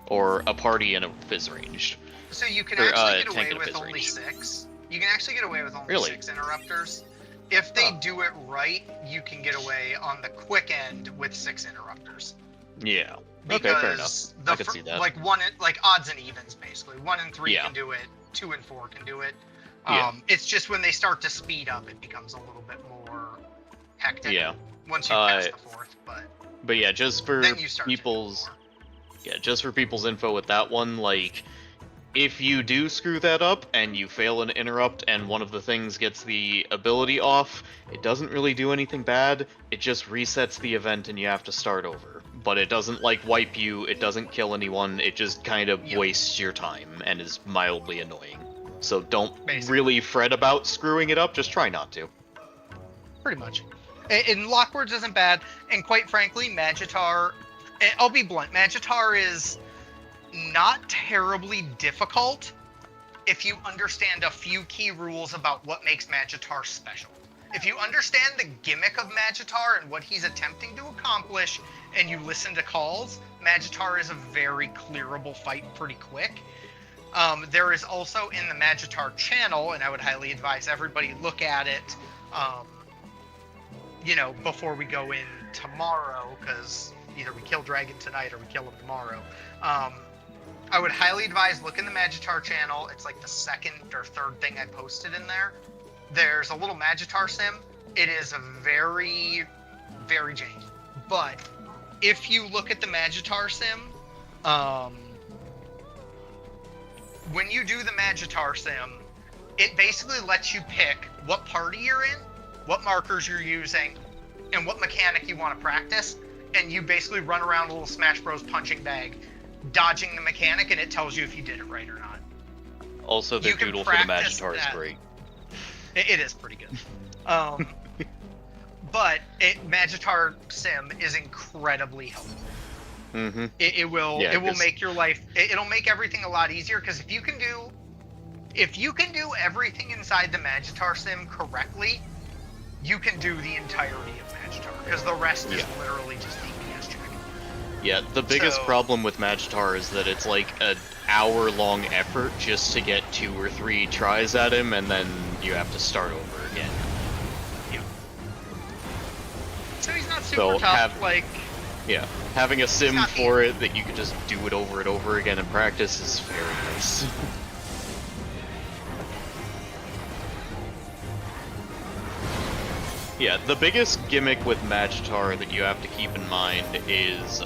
or a party and a Fizz ranged.
So you can
Or,
actually get
tank
away
and a
with
Fizz
only
range.
6. You can actually get away with only
Really?
6 interrupters. If they
Huh.
do it right, you can get away on the quick end with 6 interrupters.
Yeah.
Because
Okay, fair enough.
the
I can see that.
like like odds and evens basically. 1 and 3
Yeah.
can do it. 2 and 4 can do it.
Yeah.
It's just when they start to speed up, it becomes a little bit more hectic.
Yeah.
Once you pass the 4th,
But yeah, just for
then you start to do
people's
more.
yeah, just for people's info with that one, like if you do screw that up and you fail an interrupt and one of the things gets the ability off, it doesn't really do anything bad. It just resets the event and you have to start over. But it doesn't like wipe you, it doesn't kill anyone, it just kind of
Yep.
wastes your time and is mildly annoying. So don't
Basically.
really fret about screwing it up, just try not to.
Pretty much. And Lockwords isn't bad, and quite frankly, Magitar, I'll be blunt, Magitar is not terribly difficult if you understand a few key rules about what makes Magitar special. If you understand the gimmick of Magitar and what he's attempting to accomplish, and you listen to calls, Magitar is a very clearable fight pretty quick. There is also in the Magitar channel, and I would highly advise everybody look at it, before we go in tomorrow, because either we kill Dragon tonight or we kill him tomorrow. I would highly advise look in the Magitar channel. It's like the 2nd or 3rd thing I posted in there. There's a little Magitar sim. It is a very, very janky. But if you look at the Magitar sim, when you do the Magitar sim, it basically lets you pick what party you're in, what markers you're using, and what mechanic you want to practice. And you basically run around a little Smash Bros. Punching bag, dodging the mechanic, and it tells you if you did it right or not.
Also, their
You can
doodle for the
practice
Magitar is
that.
great.
It is pretty good. But Magitar Sim is incredibly helpful.
Mm-hmm.
It will
Yeah, 'cause-
make your life. It'll make everything a lot easier because if you can do everything inside the Magitar Sim correctly, you can do the entirety of Magitar because the rest is literally just DPS check.
Yeah, the biggest
So-
problem with Magitar is that it's like an hour-long effort just to get 2 or 3 tries at him, and then you have to start over again.
So he's not super
So
tough.
Yeah, having a sim
not
for it that you can just do it over and over again in practice is very nice. Yeah, the biggest gimmick with Magitar that you have to keep in mind is,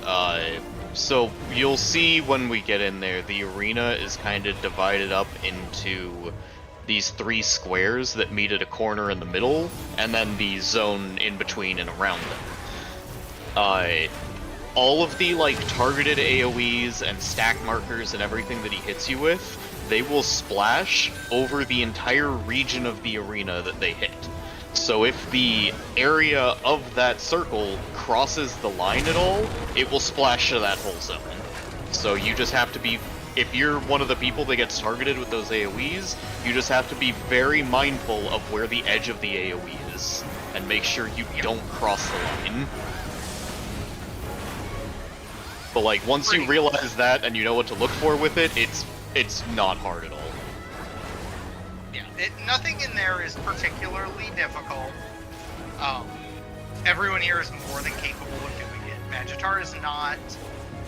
so you'll see when we get in there, the arena is kind of divided up into these 3 squares that meet at a corner in the middle, and then the zone in between and around them. All of the, targeted AoEs and stack markers and everything that he hits you with, they will splash over the entire region of the arena that they hit. So if the area of that circle crosses the line at all, it will splash to that whole zone. So you just have to be, if you're one of the people that gets targeted with those AoEs, you just have to be very mindful of where the edge of the AoE is, and make sure you don't cross the line. But once you realize that and you know what to look for with it, it's not hard at all.
Yeah, nothing in there is particularly difficult. Everyone here is more than capable of doing it. Magitar is not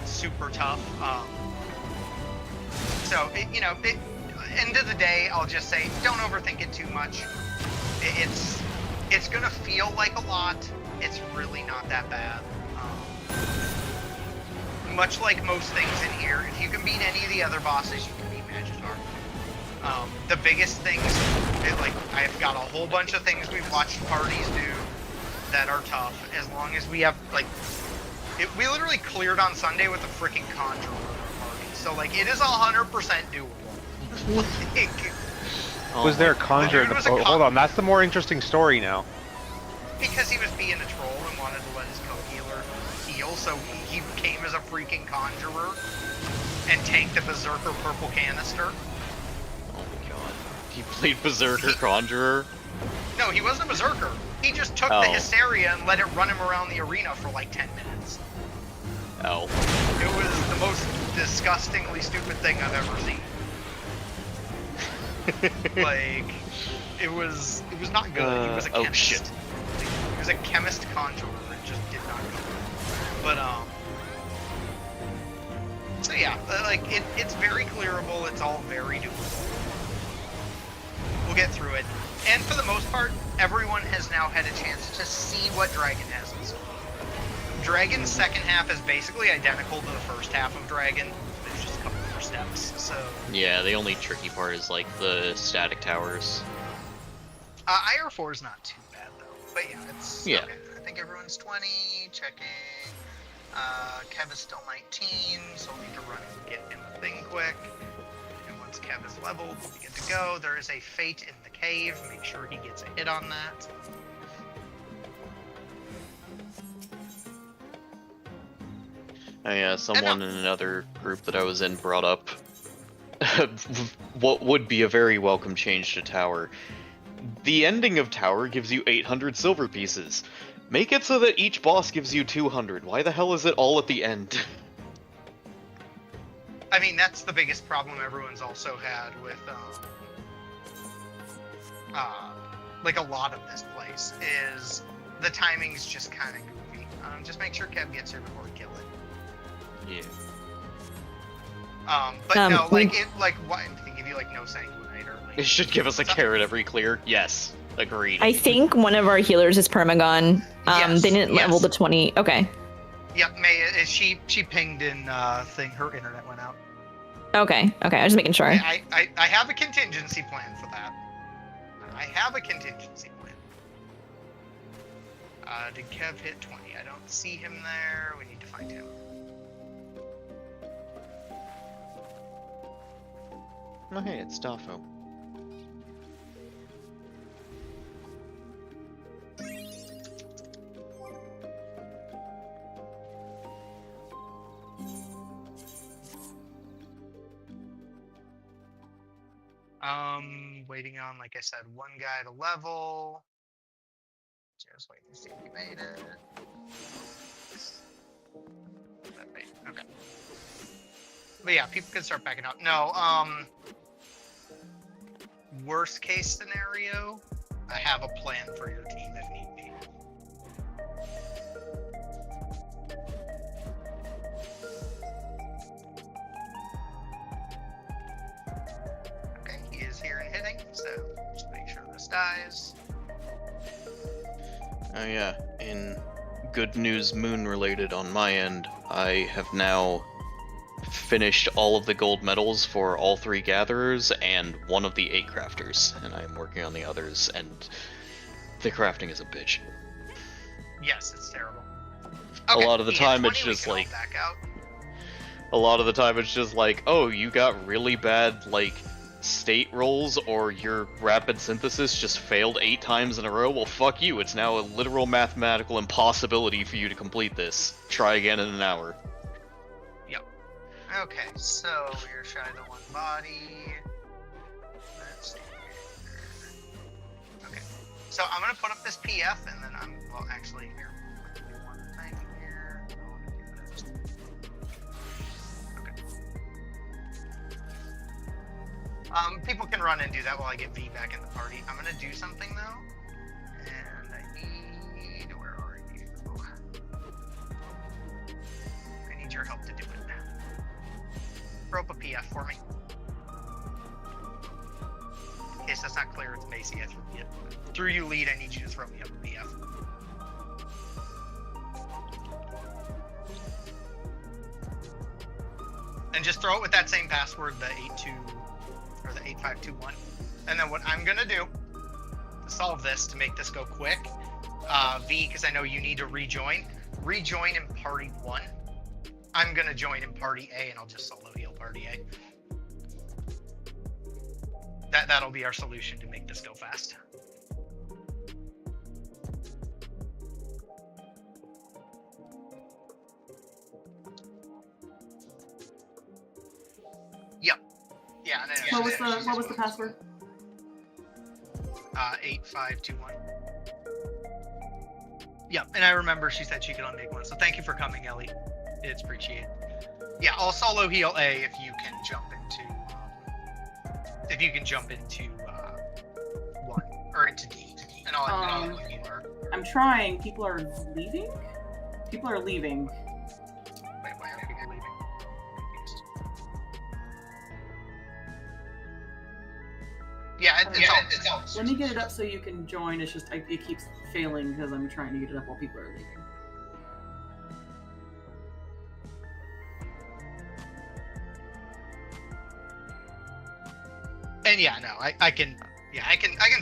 super tough. End of the day, I'll just say, don't overthink it too much. It's gonna feel like a lot. It's really not that bad. Much like most things in here, if you can beat any of the other bosses, you can beat Magitar. The biggest things, like, I've got a whole bunch of things we've watched parties do that are tough, as long as we have, like, we literally cleared on Sunday with a freaking Conjurer party, so, like, it is 100% doable. Like,
Was there a conjure in the... Oh, hold on, that's the more interesting story now.
because he was being a troll and wanted to let his co-healer heal, so he came as a freaking Conjurer and tanked a Berserker purple canister.
Oh my god. He played Berserker Conjurer?
No, he wasn't a Berserker. He just took the Hysteria and let it run him around the arena for like 10 minutes.
Oh.
It was the most disgustingly stupid thing I've ever seen. Like, it was not good. He was a chemist.
Oh shit.
He was a chemist Conjurer. It just did not go well. But, so yeah, like, it's very clearable. It's all very doable. We'll get through it. And for the most part, everyone has now had a chance to see what Dragon has in store. Dragon's second half is basically identical to the first half of Dragon. There's just a couple more steps, so...
Yeah, the only tricky part is, like, the static towers.
IR4 is not too bad, though. But yeah, it's...
Yeah.
Okay. I think everyone's 20, checking. Kev is still 19, so we'll need to run and get him a thing quick. And once Kev is leveled, we'll be good to go. There is a Fate in the cave. Make sure he gets a hit on that.
Oh yeah, someone in another group that I was in brought up what would be a very welcome change to Tower. The ending of Tower gives you 800 silver pieces. Make it so that each boss gives you 200. Why the hell is it all at the end?
I mean, that's the biggest problem everyone's also had with, like, a lot of this place, is the timing's just kind of goofy. Just make sure Kev gets here before we kill it.
Yeah.
But no, like, what, to give you, like, no sanguinite or, like...
It should give us a carrot every clear. Yes. Agreed.
I think one of our healers is Permagon.
Yes,
They didn't level the 20. Okay.
Yep, May, she pinged in, thing, her internet went out.
Okay. I was just making sure.
I have a contingency plan for that. I have a contingency plan. Did Kev hit 20? I don't see him there. We need to find him.
Oh hey, it's Dafo.
Waiting on, like I said, one guy to level. Just waiting to see if he made it. Okay. But yeah, people can start backing out. No, worst case scenario, I have a plan for your team if need be. Okay, he is here and hitting, so just make sure this dies.
Oh yeah, in good news moon related on my end, I have now finished all of the gold medals for all 3 gatherers and one of the 8 crafters, and I am working on the others, and the crafting is a bitch.
Yes, it's terrible.
Okay, a lot of the time it's just like oh, you got really bad like state rolls, or your rapid synthesis just failed 8 times in a row. Well, fuck you, it's now a literal mathematical impossibility for you to complete this. Try again in an hour.
Okay, so we're shy of the one body. Let's see here. Okay, so I'm gonna put up this PF, and then well, actually, here, I'm gonna do one thing here. I want to do this. Okay. People can run and do that while I get V back in the party. I'm gonna do something though, and I need. Where are you? I need your help to do it. Throw up a PF for me. In case that's not clear, it's Macy. I through you lead, I need you to throw me up a PF. And just throw it with that same password, the 82 or the 8 8521. And then what I'm gonna do to solve this, to make this go quick, V, because I know you need to rejoin in party 1. I'm gonna join in party A, and I'll just solo heal party A. That'll be our solution to make this go fast. Yep. Yeah. No,
What was the password?
8521. Yep, and I remember she said she could only make one, so thank you for coming, Ellie. It's appreciated. Yeah, I'll solo heal A if you can jump into 1 or into D, and I'll let you are.
I'm trying. People are leaving. People are leaving.
Wait, why are people leaving? Yeah, it's all.
Let me get it up so you can join. It's just it keeps failing because I'm trying to get it up while people are leaving.
And yeah, no, I can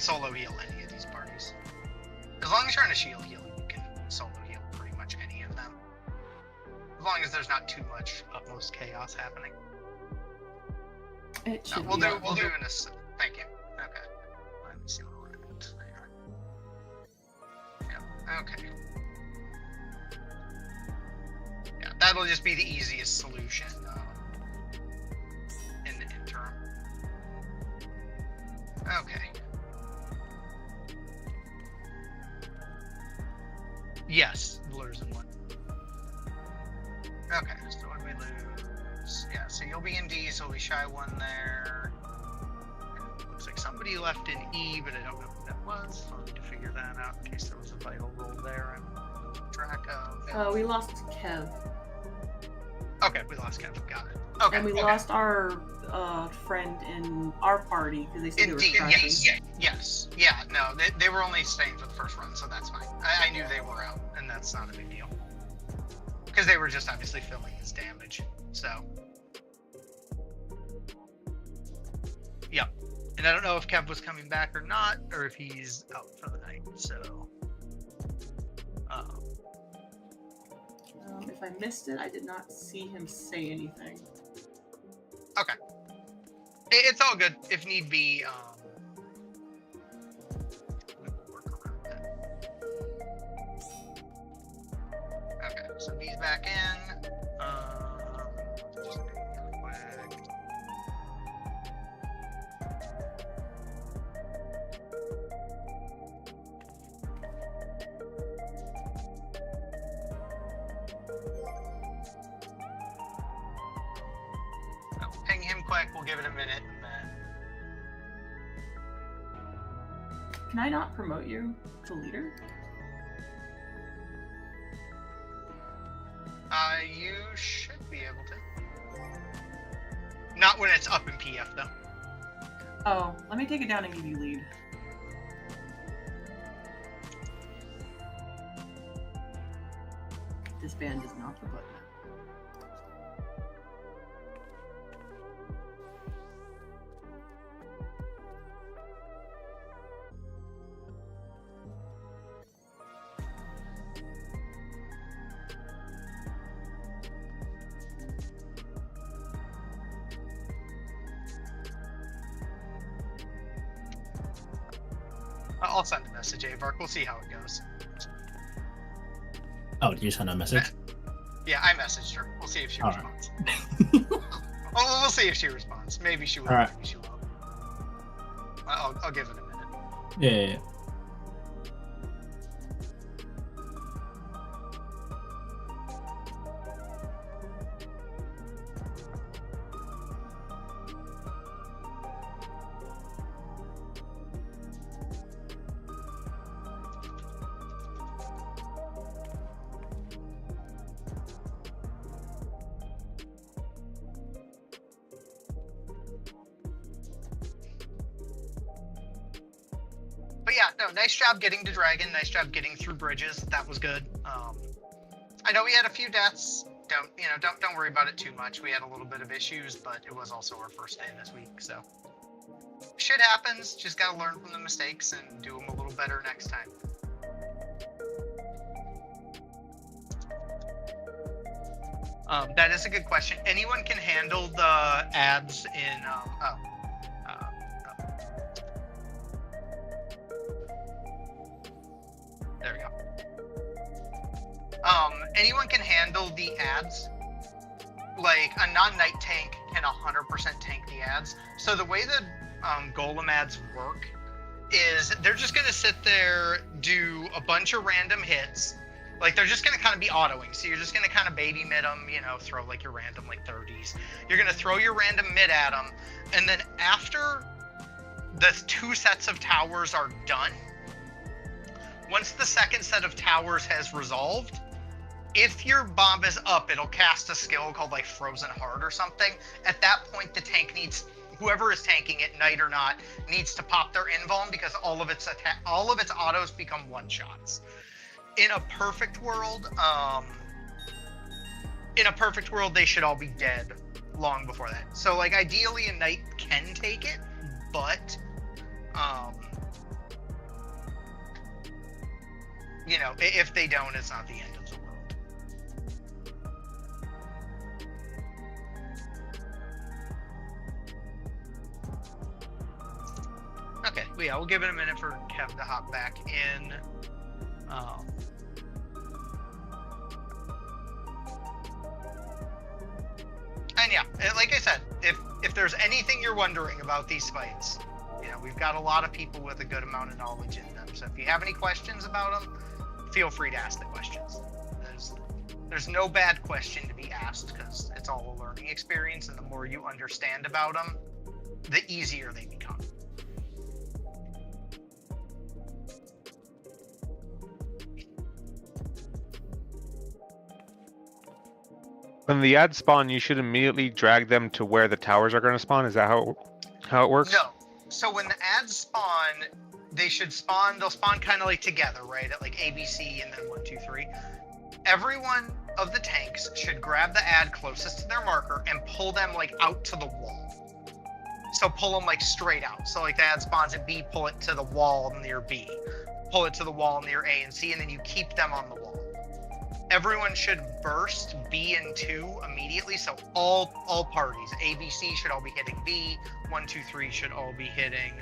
solo heal any of these parties. As long as you're in a shield heal, you can solo heal pretty much any of them. As long as there's not too much utmost chaos happening.
It should
We'll do in a. Thank you. Okay. Let me see what we're at there. Yeah. Okay. Yeah, that'll just be the easiest solution in the interim. Okay. Yes, blurs in 1. Okay, so what do we lose? Yeah, so you'll be in D, so we'll be shy 1 there. Looks like somebody left in E, but I don't know who that was. So I'll need to figure that out in case there was a vital roll there I'm losing track of.
We lost Kev.
Okay, we lost Kev. Got it. Okay.
And we lost our friend in our party because they said
Indeed,
they were crashing.
yes. Yeah, no, they were only staying for the first run, so that's fine. I knew they were out, and that's not a big deal. Because they were just obviously filling his damage, so. Yep. And I don't know if Kev was coming back or not, or if he's out for the night, so.
If I missed it, I did not see him say anything.
Okay. It's all good. If need be, we will work around that. Okay, so he's back in. Just do it real quick. Ping him quick, we'll give it a minute, and then...
Can I not promote you to leader?
You should be able to. Not when it's up in PF, though.
Oh, let me take it down and give you lead. This band is not the button.
I'll send a message, Avark. We'll see how it goes.
Oh, did you send a message?
Yeah, I messaged her. We'll see if she responds. We'll see if she responds. Maybe she will, maybe she won't. I'll give it a minute.
Yeah.
But yeah, no, nice job getting to Dragon. Nice job getting through bridges. That was good. I know we had a few deaths. Don't worry about it too much. We had a little bit of issues, but it was also our first day this week, so shit happens. Just gotta learn from the mistakes and do them a little better next time. That is a good question. Anyone can handle the ads in. There we go. Anyone can handle the ads. Like a non-knight tank can 100% tank the ads. So the way the golem ads work is they're just gonna sit there, do a bunch of random hits. Like they're just gonna kind of be autoing. So you're just gonna kind of baby mid them, you know, throw like your random like 30s. You're gonna throw your random mid at them, and then after the 2 sets of towers are done, once the second set of towers has resolved, if your bomb is up, it'll cast a skill called like Frozen Heart or something. At that point, the tank needs, whoever is tanking it, knight or not, needs to pop their invuln because all of its autos become one shots. In a perfect world, they should all be dead long before that. So like ideally a knight can take it, but you know, if they don't, it's not the end of the world. Okay, well, yeah, we'll give it a minute for Kev to hop back in. And yeah, like I said, if there's anything you're wondering about these fights, you know, we've got a lot of people with a good amount of knowledge in them. So if you have any questions about them, feel free to ask the questions. There's no bad question to be asked because it's all a learning experience, and the more you understand about them, the easier they become.
When the ads spawn, you should immediately drag them to where the towers are going to spawn. Is that how it works?
No. So when the ads spawn, they'll spawn kind of like together, right? At like ABC and then 1, 2, 3. Everyone of the tanks should grab the ad closest to their marker and pull them like out to the wall. So pull them like straight out. So like the ad spawns at B, pull it to the wall near B. Pull it to the wall near A and C, and then you keep them on the wall. Everyone should burst B and 2 immediately, so all parties, A, B, C should all be hitting B, 1, 2, 3 should all be hitting,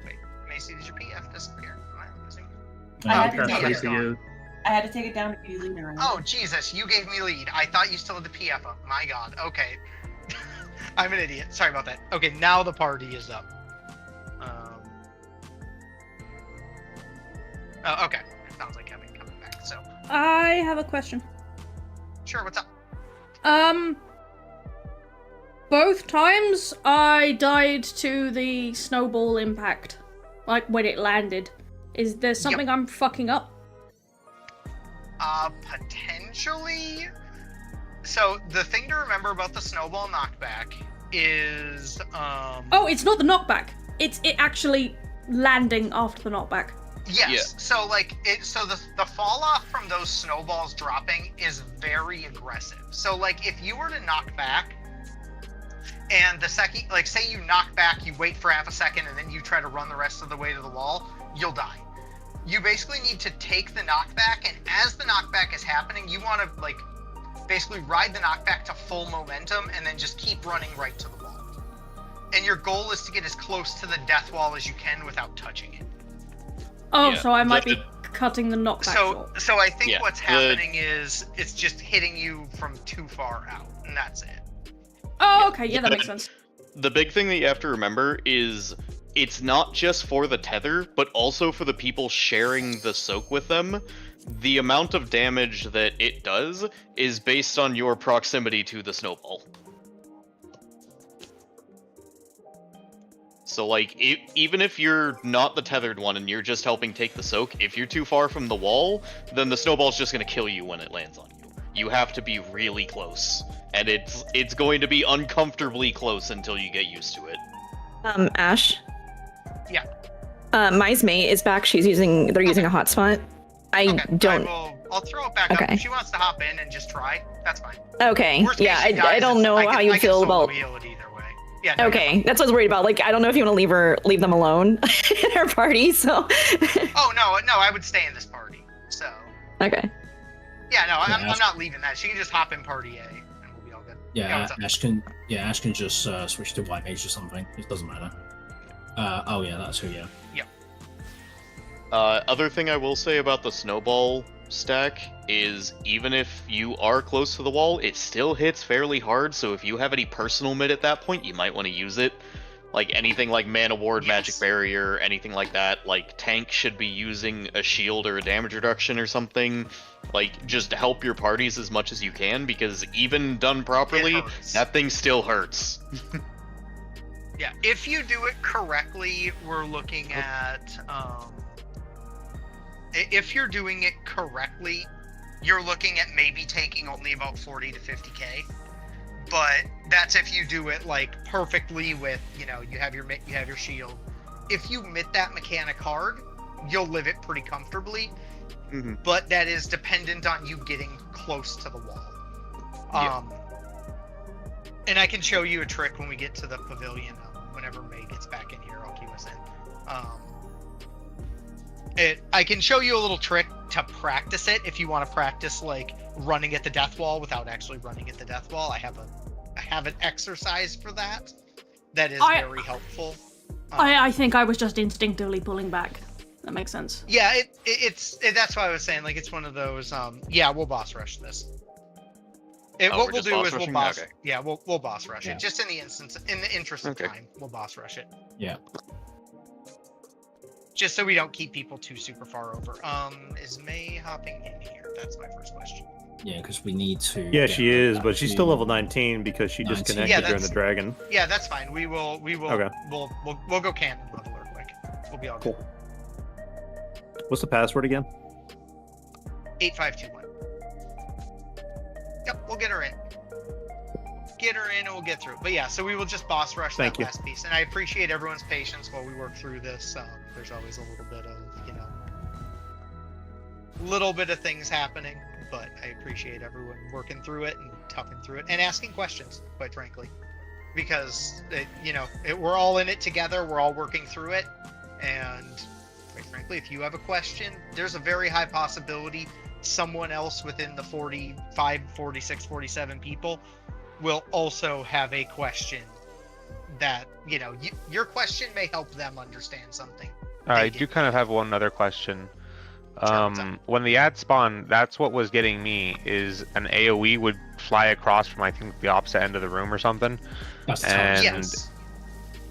wait, Macy, did your PF disappear? Am I losing?
I had to
That's
take
Lacey is.
I had to take it down to you leader.
Oh, Jesus, you gave me lead. I thought you still had the PF up. My God, okay. I'm an idiot, sorry about that. Okay, now the party is up. Oh, okay, sounds like Kevin coming back, so.
I have a question.
Sure, what's up?
Both times I died to the snowball impact, like when it landed. Is there something I'm fucking up?
Potentially. So the thing to remember about the snowball knockback is
Oh, it's not the knockback. It's it actually landing after the knockback.
Yes.
Yeah.
So like the fall off from those snowballs dropping is very aggressive. So like if you were to knock back and the second, like say you knock back, you wait for half a second and then you try to run the rest of the way to the wall, you'll die. You basically need to take the knockback, and as the knockback is happening, you want to like basically ride the knockback to full momentum and then just keep running right to the wall. And your goal is to get as close to the death wall as you can without touching it.
Oh,
Yeah,
so I might be cutting the knockback short.
So I think
Yeah,
what's happening is it's just hitting you from too far out, and that's it.
Oh, okay, yeah, that makes sense.
The big thing that you have to remember is it's not just for the tether, but also for the people sharing the soak with them. The amount of damage that it does is based on your proximity to the snowball. So like, even if you're not the tethered one and you're just helping take the soak, if you're too far from the wall, then the snowball's just going to kill you when it lands on you. You have to be really close, and it's going to be uncomfortably close until you get used to it.
Ash.
Yeah.
Mai's mate is back. They're using a hotspot.
I'll throw it back up.
Okay.
If she wants to hop in and just try, that's fine.
Okay.
Worst case
Yeah,
she dies,
I don't know how you feel
solo
about.
wheel it either way. Yeah. No,
Okay, that's what I was worried about. Like, I don't know if you want to leave them alone in our party. So.
Oh no, I would stay in this party. So.
Okay.
Yeah, no,
Yeah,
I'm not leaving that. She can just hop in party A, and we'll be all good.
Yeah, Ash can just switch to white mage or something. It doesn't matter. Oh yeah, that's who. Yeah.
Other thing I will say about the snowball stack is even if you are close to the wall, it still hits fairly hard, so if you have any personal mid at that point, you might want to use it. Like anything like Mana Ward, Magic Barrier, anything like that, like tank should be using a shield or a damage reduction or something. Like, just help your parties as much as you can, because even done properly, that thing still hurts.
Yeah, if you do it correctly, we're looking at, if you're doing it correctly, you're looking at maybe taking only about 40 to 50k. But that's if you do it like perfectly with, you have your shield. If you mit that mechanic hard, you'll live it pretty comfortably.
Mm-hmm.
But that is dependent on you getting close to the wall. And I can show you a trick when we get to the pavilion. Whenever May gets back in here, I'll cue us in. I can show you a little trick to practice it if you want to practice like running at the death wall without actually running at the death wall. I have an exercise for that. That is very helpful.
I think I was just instinctively pulling back. That makes sense.
Yeah, it's that's why I was saying, like, it's one of those. Yeah, we'll boss rush this. What we'll do is we'll boss. Okay. Yeah, we'll boss rush it. Just in the interest of time, we'll boss rush it.
Yeah.
Just so we don't keep people too super far over. Is May hopping in here? That's my first question.
Yeah, because we need to.
Yeah, she is, but she's still level 19 because she disconnected during the dragon.
Yeah, that's fine. We will.
Okay.
We'll go canon level her quick. We'll be all
cool.
Good.
What's the password again?
8521. Yep, we'll get her in. Get her in and we'll get through it. But yeah, so we will just boss rush that last piece. And I appreciate everyone's patience while we work through this. There's always a little bit of, little bit of things happening. But I appreciate everyone working through it and toughing through it and asking questions, quite frankly. Because, we're all in it together. We're all working through it. And quite frankly, if you have a question, there's a very high possibility someone else within the 45, 46, 47 people will also have a question that, your question may help them understand something.
I do kind of have one other question. When the ad spawned, that's what was getting me, is an AoE would fly across from, I think, the opposite end of the room or something. And
yes.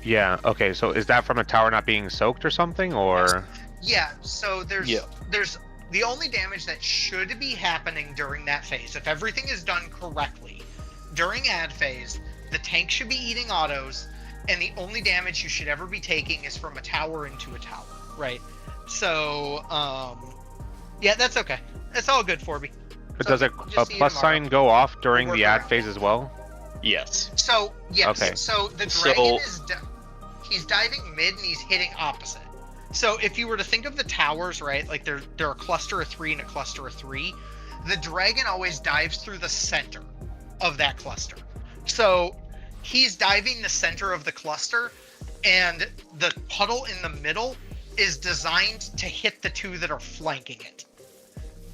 Yeah, okay, so is that from a tower not being soaked or something, or?
Yeah, so there's the only damage that should be happening during that phase, if everything is done correctly, during ad phase, the tank should be eating autos, and the only damage you should ever be taking is from a tower into a tower, right? So, yeah, that's okay. That's all good for me.
But does a plus sign go off during the ad phase as well?
Yes.
So, yes.
Okay.
So the dragon he's diving mid and he's hitting opposite. So if you were to think of the towers, right, like they're a cluster of 3 and a cluster of 3, the dragon always dives through the center of that cluster. So he's diving the center of the cluster, and the puddle in the middle is designed to hit the 2 that are flanking it.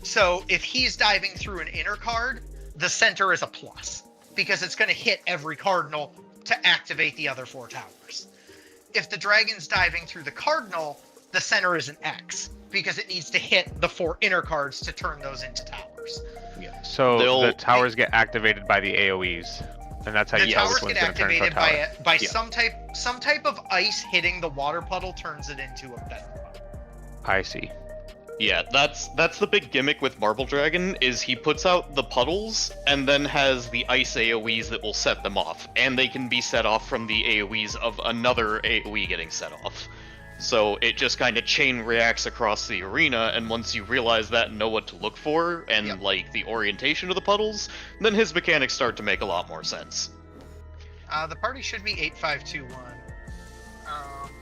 So if he's diving through an inner card, the center is a plus, because it's going to hit every cardinal to activate the other 4 towers. If the dragon's diving through the cardinal, the center is an X, because it needs to hit the 4 inner cards to turn those into towers.
Yeah. So the towers get activated by the AoEs, and that's how you tell which one's going to turn into a tower.
By some type of ice hitting the water puddle turns it into a bedrock.
I see.
Yeah, that's the big gimmick with Marble Dragon, is he puts out the puddles and then has the ice AoEs that will set them off, and they can be set off from the AoEs of another AoE getting set off. So it just kind of chain reacts across the arena, and once you realize that and know what to look for, and like the orientation of the puddles, then his mechanics start to make a lot more sense.
The party should be 8521.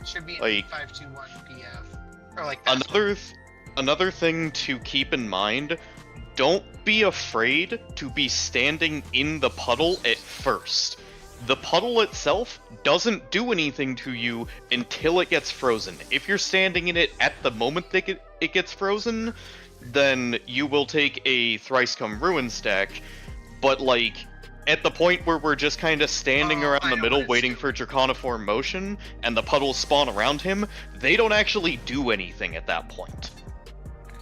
Should be an 8521 PF. Or like
Another thing to keep in mind, don't be afraid to be standing in the puddle at first. the puddle itself doesn't do anything to you until it gets frozen. If you're standing in it at the moment that it gets frozen, then you will take a Thrice Come Ruin stack, but like, at the point where we're just kind of standing around the middle waiting for Draconiform motion, and the puddles spawn around him, they don't actually do anything at that point.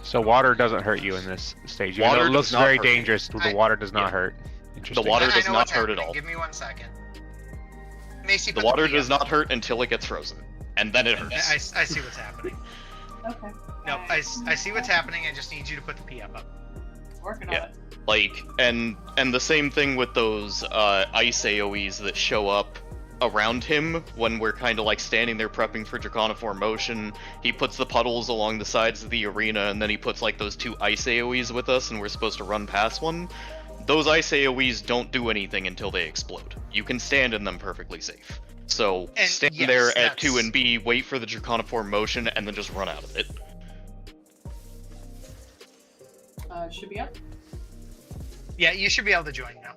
So water doesn't hurt you in this stage.
Water
It looks
does not
very
hurt me.
dangerous, the water does not hurt. Interesting.
The water
I
does
know
not
what's
hurt at
happening.
all.
Give me 1 second. Macy,
The
put
water
P
does
up.
not hurt until it gets frozen, and then it hurts.
I see what's happening.
Okay.
No, I see what's happening. I just need you to put the PF up.
Working
Yeah.
on it.
Like, and the same thing with those ice AoEs that show up around him when we're kind of like standing there prepping for Draconiform motion. He puts the puddles along the sides of the arena, and then he puts like those 2 ice AoEs with us, and we're supposed to run past one. Those ice AoEs don't do anything until they explode. You can stand in them perfectly safe. So
And
stand
yes,
there at
that's-
2 and B, wait for the Draconiform motion, and then just run out of it.
Should be up.
Yeah, you should be able to join now.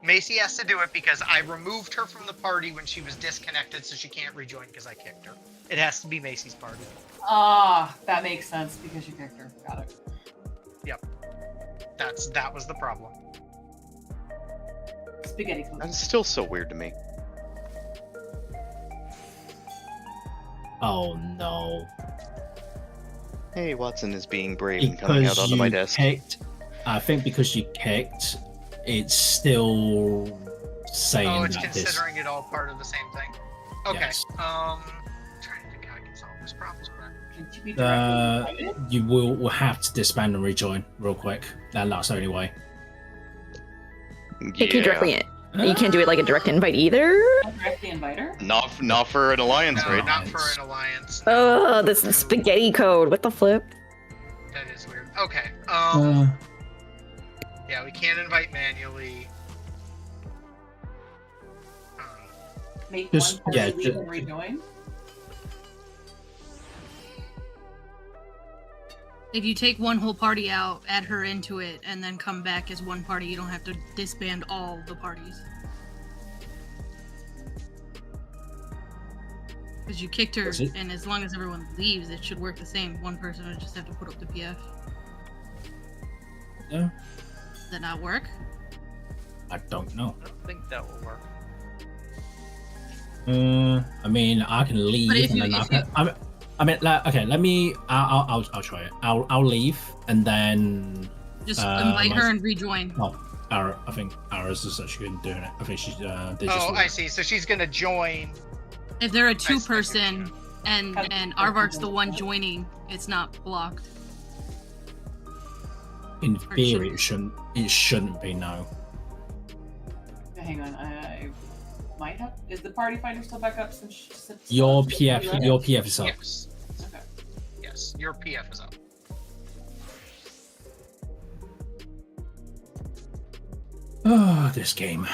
Macy has to do it because I removed her from the party when she was disconnected, so she can't rejoin because I kicked her. It has to be Macy's party.
Ah, that makes sense because you picked her. Got it.
Yep. That was the problem.
Spaghetti code.
That's still so weird to me.
Oh no.
Hey, Watson is being brave and coming out
Because
onto my
you
desk.
kicked, I think because you kicked, it's still saying
Oh, it's
that this.
considering it all part of the same thing. Okay.
Yes.
Trying to think how I can solve this problem.
Can you be directly invited?
You will have to disband and rejoin real quick. That's the only way.
You can directly in. You can't do it like a direct invite either.
Directly invite her?
Not for an alliance
No,
raid.
not for an alliance.
Oh, this is spaghetti code. What the flip?
That is weird. Okay. Yeah, we can't invite manually.
Make
Just-
one party
yeah,
leave
ju-
and rejoin?
If you take one whole party out, add her into it, and then come back as one party, you don't have to disband all the parties. Because you kicked her,
Is it?
and as long as everyone leaves, it should work the same. One person would just have to put up the PF.
Yeah.
Does that not work?
I don't know.
I don't think that will work.
I mean, I can leave,
But if
and
you-
then
if you-
I mean, like, okay. Let me. I'll try it. I'll leave, and then.
Just invite
my-
her and rejoin.
Oh, Ara, I think Ara's is actually doing it. I think she's. They just
Oh, I see. So she's gonna join.
If they're a
I see.
two-person and Arvark's the one joining, it's not blocked.
In
Or
theory,
should-
it shouldn't be no.
Hang on, I might have. Is the party finder still back up since
Your
since-
PF is up.
Yes.
Okay.
Yes. Your PF is up.
Oh, this game.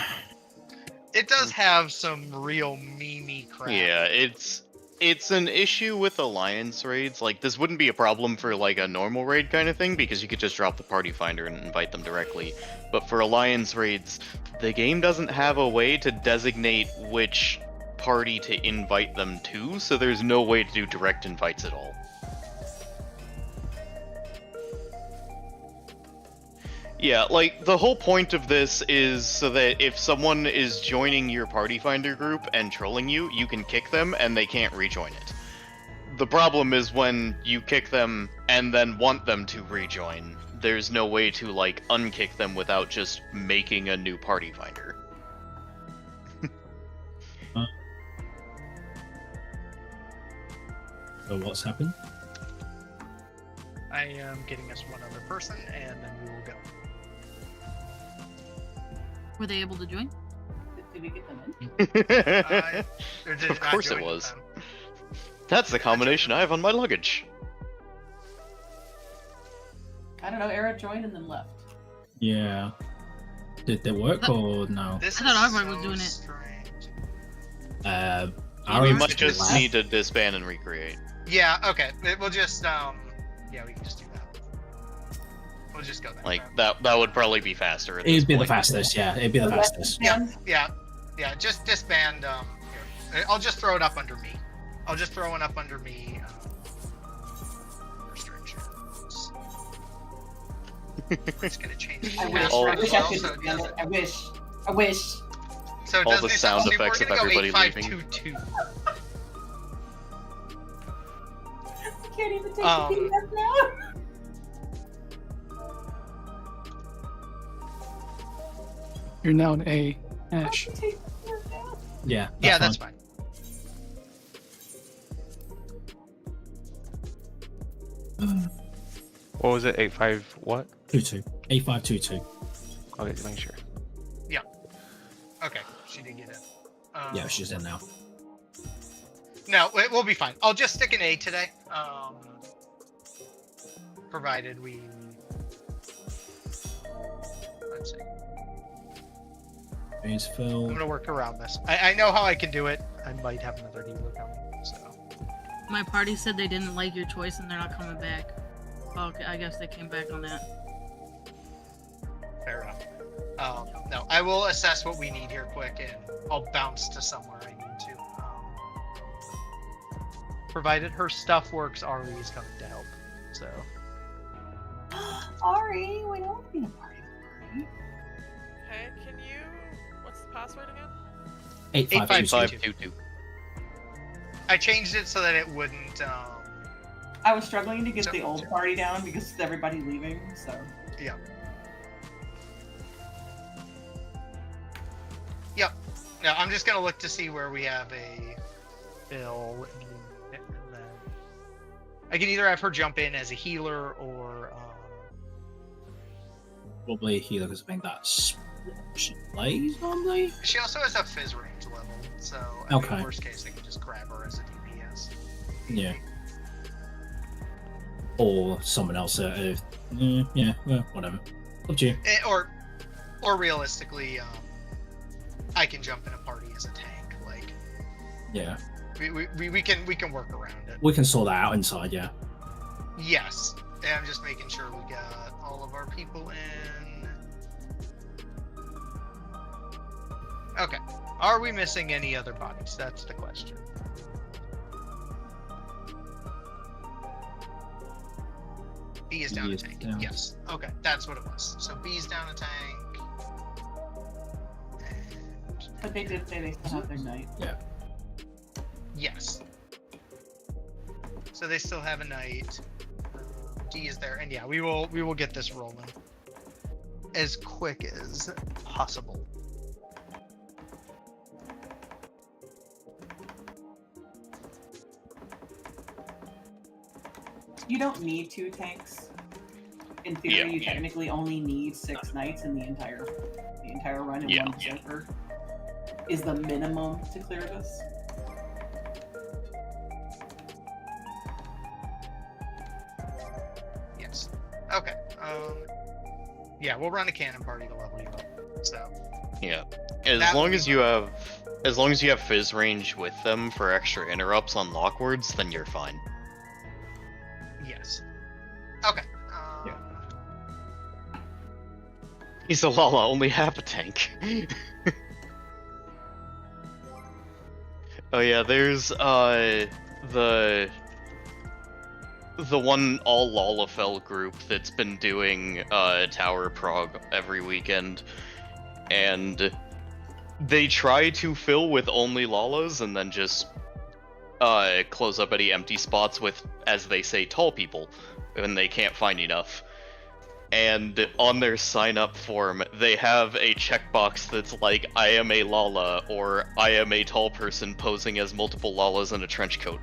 It does have some real memey crap.
Yeah, it's an issue with alliance raids. Like, this wouldn't be a problem for like a normal raid kind of thing because you could just drop the party finder and invite them directly. But for alliance raids, the game doesn't have a way to designate which party to invite them to, so there's no way to do direct invites at all. Yeah, like, the whole point of this is so that if someone is joining your party finder group and trolling you, you can kick them and they can't rejoin it. The problem is when you kick them and then want them to rejoin, there's no way to, like, unkick them without just making a new party finder.
So what's happened?
I am getting us one other person, and then we will go.
Were they able to join?
Did we get them in?
Or did
Of
not
course it
join
was.
them.
That's the combination I have on my luggage.
I don't know. Era joined and then left.
Yeah. Did they work or no?
This
I thought
is
Arvar was
so
doing it.
strange.
Ara
We
was
might just
left.
need to disband and recreate.
Yeah. Okay. We'll just yeah, we can just do that. We'll just go that
Like,
route.
that would probably be faster at this
It'd be the
point.
fastest, yeah. It'd be the fastest.
Yeah. Yeah. Yeah, just disband. Here. I'll just throw it up under me. I'll just throw it up under me. Restrictions. It's gonna change.
I wish.
All-
I wish I
well,
could
so
disband
does
it. I wish. I wish.
So it
all
does
the
do
sound
something.
effects
We're
of
gonna go
everybody
8522.
I can't even take the PDF now.
You're now an A, Ash.
Yeah.
Yeah, that's fine.
What was it? 85 what?
22. 8522.
Okay, to make sure.
Okay, she did get it.
Yeah, she's in now.
No, we'll be fine. I'll just stick an A today. Provided we. Let's see.
Is
I'm
Phil.
gonna work around this. I know how I can do it. I might have another healer coming, so.
My party said they didn't like your choice and they're not coming back. Okay, I guess they came back on that.
Fair enough. No, I will assess what we need here quick, and I'll bounce to somewhere I need to. Provided her stuff works, Ari is coming to help. So.
Ari, we don't want to be a party.
Okay, can you... What's the password again?
8522.
I changed it so that it wouldn't.
I was struggling to get the old party down because everybody leaving, so.
Yeah. Yep. No, I'm just gonna look to see where we have a Bill, and then I can either have her jump in as a healer or.
Probably a healer because I think that's what she plays normally.
She also has a fizz range level, so I mean, worst case, they can just grab her as a DPS.
Yeah. Or someone else. Yeah, well, whatever. Up to you.
Or realistically, I can jump in a party as a tank. Like,
Yeah.
we can work around it.
We can sort that out inside, yeah.
Yes, and I'm just making sure we got all of our people in. Okay. Are we missing any other bodies? That's the question. B is down a tank.
Down.
Yes. Okay, that's what it was. So B's down a tank.
But they did say they still have their night.
Yeah.
Yes. So they still have a knight. D is there, and yeah, we will get this rolling as quick as possible.
You don't need 2 tanks. In theory, you technically only need 6 knights in the entire run, and 1 berserker is the minimum to clear this.
Yes. Okay. Yeah, we'll run a cannon party to level you up. So.
Yeah. As long as you have fizz range with them for extra interrupts on lockwards, then you're fine.
Yes. Okay.
He's a Lala, only half a tank. Oh yeah, there's the one all Lalafell group that's been doing Tower Prog every weekend, and they try to fill with only Lalas and then just close up any empty spots with, as they say, tall people when they can't find enough. And on their sign-up form, they have a checkbox that's like, I am a Lala, or I am a tall person posing as multiple Lalas in a trench coat.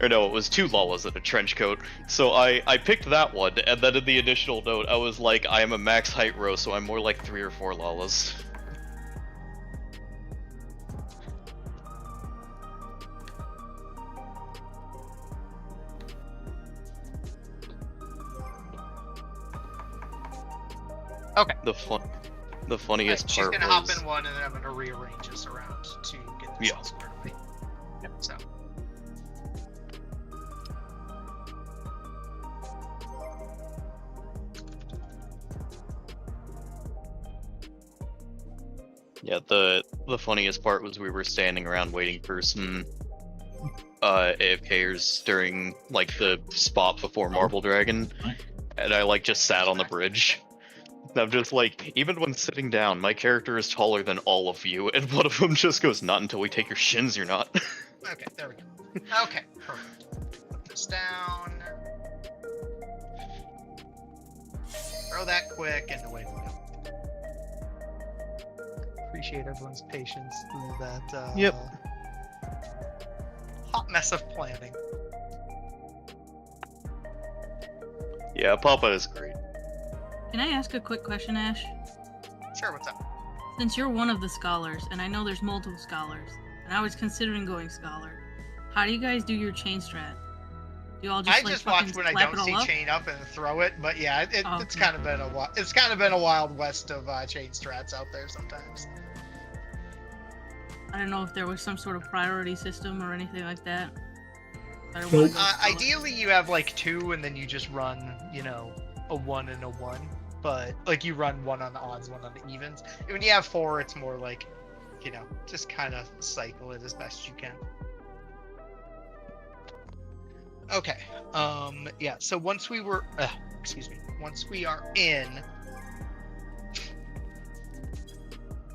Or no, it was 2 Lalas in a trench coat. So I picked that one, and then in the additional note, I was like, I am a max height row, so I'm more like 3 or 4 Lalas.
Okay.
The funniest
right, she's
part
gonna
was...
hop in one, and then I'm gonna rearrange this around to get this all squared away. Yep. So.
Yeah, the funniest part was we were standing around waiting for some AFKers during like the spot before Marble Dragon, and I like just sat on the bridge. And I'm just like, even when sitting down, my character is taller than all of you, and one of them just goes, "Not until we take your shins, you're not."
Okay, there we go. Okay, perfect. Put this down. Throw that quick and away we go. Appreciate everyone's patience through that.
Yep.
Hot mess of planning.
Yeah, Papa is great.
Can I ask a quick question, Ash?
Sure, what's up?
Since you're one of the scholars, and I know there's multiple scholars, and I was considering going scholar, how do you guys do your chain strat? Do you all just
I just watch when I don't see
up?
chain up and throw it, but yeah, it's kind of been a wild west of chain strats out there sometimes.
I don't know if there was some sort of priority system or anything like that.
Ideally, you have like 2, and then you just run, you know, a 1 and a 1. But like you run 1 on the odds, 1 on the evens. When you have 4, it's more like, you know, just kind of cycle it as best you can. Okay. Yeah. So once we are in.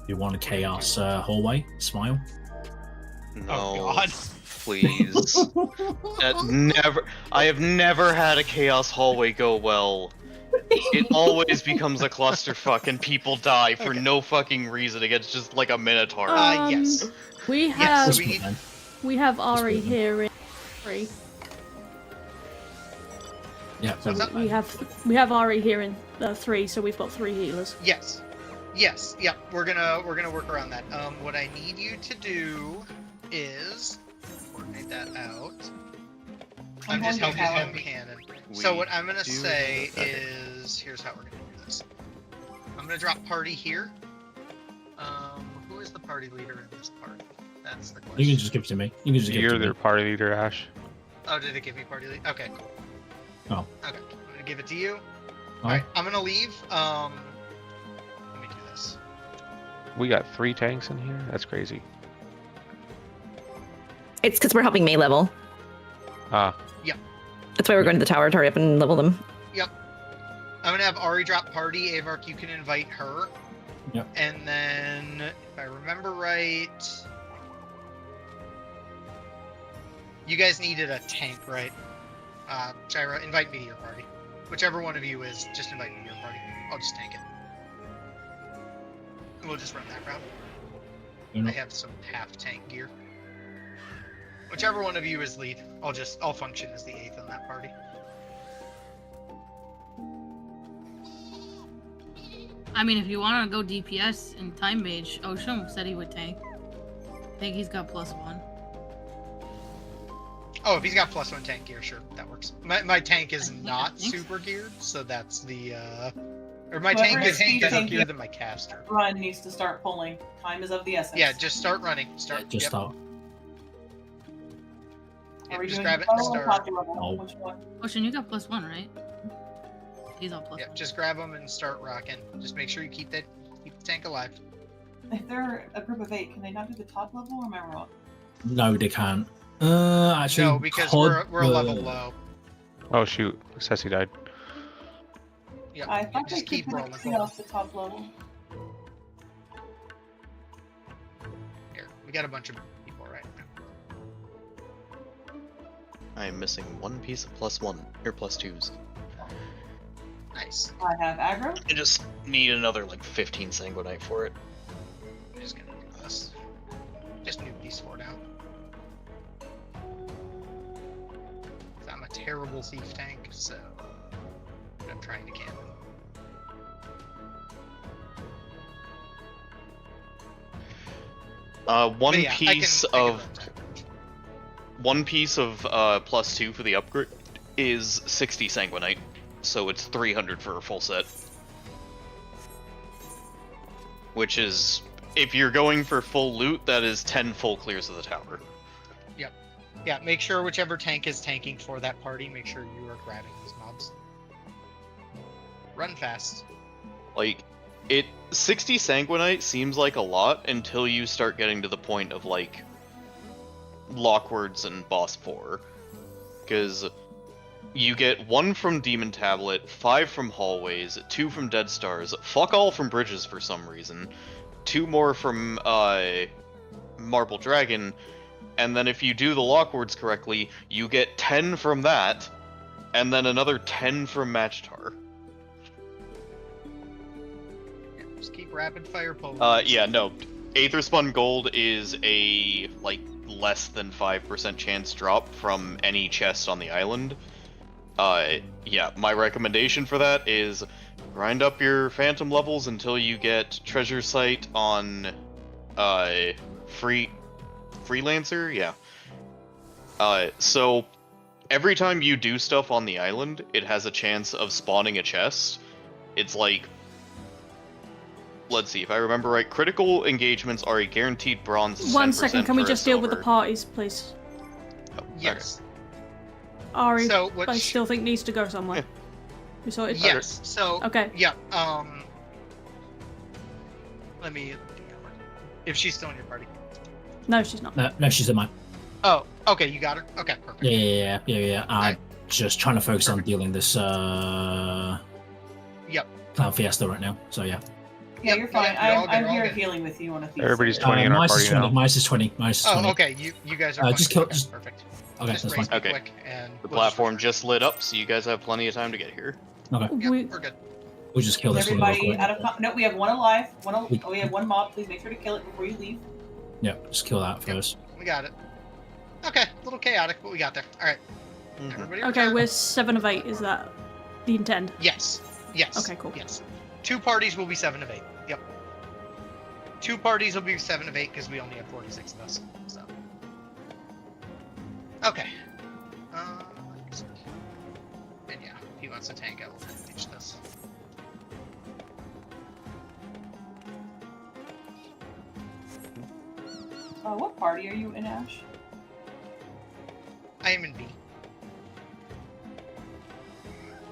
You want a chaos hallway? Smile.
No,
oh God.
Please. I have never had a chaos hallway go well. It always becomes a clusterfuck and people die for no fucking reason against just like a minotaur.
Yes.
We have
Yes,
we have Ari here in 3.
Yeah.
We have Ari here in 3, so we've got 3 healers.
Yes. Yes. Yep. We're gonna work around that. What I need you to do is coordinate that out. I'm just helping home cannon. So what I'm gonna say is, here's how we're gonna do this. I'm gonna drop party here. Who is the party leader in this party? That's the question.
You can just give it to me. You can just give it to
You're
me.
their party leader, Ash.
Oh, did it give me party lead? Okay, cool.
Oh.
Okay, I'm gonna give it to you.
Oh.
Alright, I'm gonna leave. Let me do this.
We got 3 tanks in here? That's crazy.
It's because we're helping May level.
Ah.
Yep.
That's why we're going to the tower to hurry up and level them.
Yep. I'm gonna have Ari drop party. Avark, you can invite her.
Yep.
And then, if I remember right, you guys needed a tank, right? Gyra, invite me to your party. Whichever one of you is, just invite me to your party. I'll just tank it. And we'll just run that route. I have some half tank gear. Whichever one of you is lead, I'll function as the 8th on that party.
I mean, if you want to go DPS in Time Mage, Osham said he would tank. I think he's got +1.
Oh, if he's got +1 tank gear, sure, that works. My tank is not super geared, so that's the or my tank is better geared than my caster.
Run needs to start pulling. Time is of the essence.
Yeah, just start running. Start.
Start.
Yeah,
Are we
just
doing
grab it and start.
Oh.
Which one?
Ocean, you got +1, right? He's all +1.
Yeah, just grab them and start rocking. Just make sure you keep the tank alive.
If they're a group of 8, can they not do the top level, or am I wrong?
No, they can't. Actually,
No, because we're a level low.
Oh shoot, Ceci died.
Yeah,
I thought
just
they
keep
could
rolling.
see off the top level.
Here, we got a bunch of people right now.
I am missing 1 piece of +1 or +2s.
Nice.
I have aggro.
I just need another like 15 sanguinite for it.
I'm just gonna do this. Just nuke these 4 down. I'm a terrible thief tank, so I'm trying to cannon.
One
But yeah,
piece
I can
of
run time.
+2 for the upgrade is 60 sanguinite, so it's 300 for a full set. Which is, if you're going for full loot, that is 10 full clears of the tower.
Yep. Yeah, make sure whichever tank is tanking for that party, make sure you are grabbing these mobs. Run fast.
Like, 60 Sanguinite seems like a lot until you start getting to the point of, like, Lockwards and Boss 4. Because you get 1 from Demon Tablet, 5 from Hallways, 2 from Dead Stars, fuck all from Bridges for some reason, 2 more from, Marble Dragon, and then if you do the Lockwards correctly, you get 10 from that, and then another 10 from Matchtar.
Just keep rapid fire pulling.
Yeah, no. Aetherspun Gold is a, like, less than 5% chance drop from any chest on the island. Yeah, my recommendation for that is grind up your Phantom levels until you get Treasure Sight on, Freelancer? Yeah. So, every time you do stuff on the island, it has a chance of spawning a chest. It's like, let's see, if I remember right, critical engagements are a guaranteed bronze.
1 second, can we just deal with the parties, please?
Oh,
yes.
Ari,
So,
I still think needs to go somewhere.
Yeah.
You sorted?
Yes. So.
Okay.
Yeah. Let me. If she's still in your party.
No, she's not.
No, she's in mine.
Oh, okay, you got her? Okay, perfect.
Yeah. I'm just trying to focus on dealing this,
Yep.
Cloud Fiesta right now, so yeah.
Yeah, you're fine.
Yeah,
I'm here healing with you on a feast.
Everybody's 20 in our party now.
Minus is 20.
Oh, okay, you guys are
just
fine.
kill. Just,
perfect.
Okay,
Just
that's
raise
fine.
me
Okay.
quick and
The
we'll
platform just lit up, so you guys have plenty of time to get here.
Okay.
Yep, we're good.
We'll just kill this one real
Everybody
quick.
out of no, we have one alive. We have one mob. Please make sure to kill it before you leave.
Yeah, just kill that first.
We got it. Okay, a little chaotic, but we got there. All right. Everybody
Okay,
return.
we're 7 of 8. Is that the intent?
Yes. Yes.
Okay, cool.
Yes. 2 parties will be 7 of 8. Yep. 2 parties will be 7 of 8 because we only have 46 of us. So. Okay. And yeah, if he wants to tank, I will finish this.
What party are you in, Ash?
I am in B.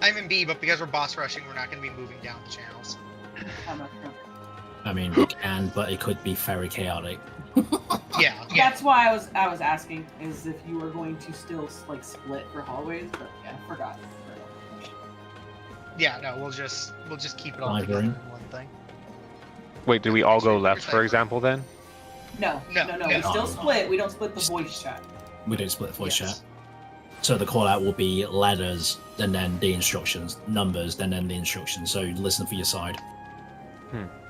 I'm in B, but because we're boss rushing, we're not going to be moving down the channels.
I'm not sure.
I mean, we can, but it could be very chaotic.
Yeah.
That's why I was asking, is if you were going to still like split for hallways, but yeah, I forgot.
Yeah, no, we'll just keep it all
Live
together in
room.
one thing.
Wait, do we all go left, for example, then?
No. We still split. We don't split the voice chat.
We don't split voice
Yes.
chat. So the call out will be letters, and then the instructions, numbers, and then the instructions. So listen for your side.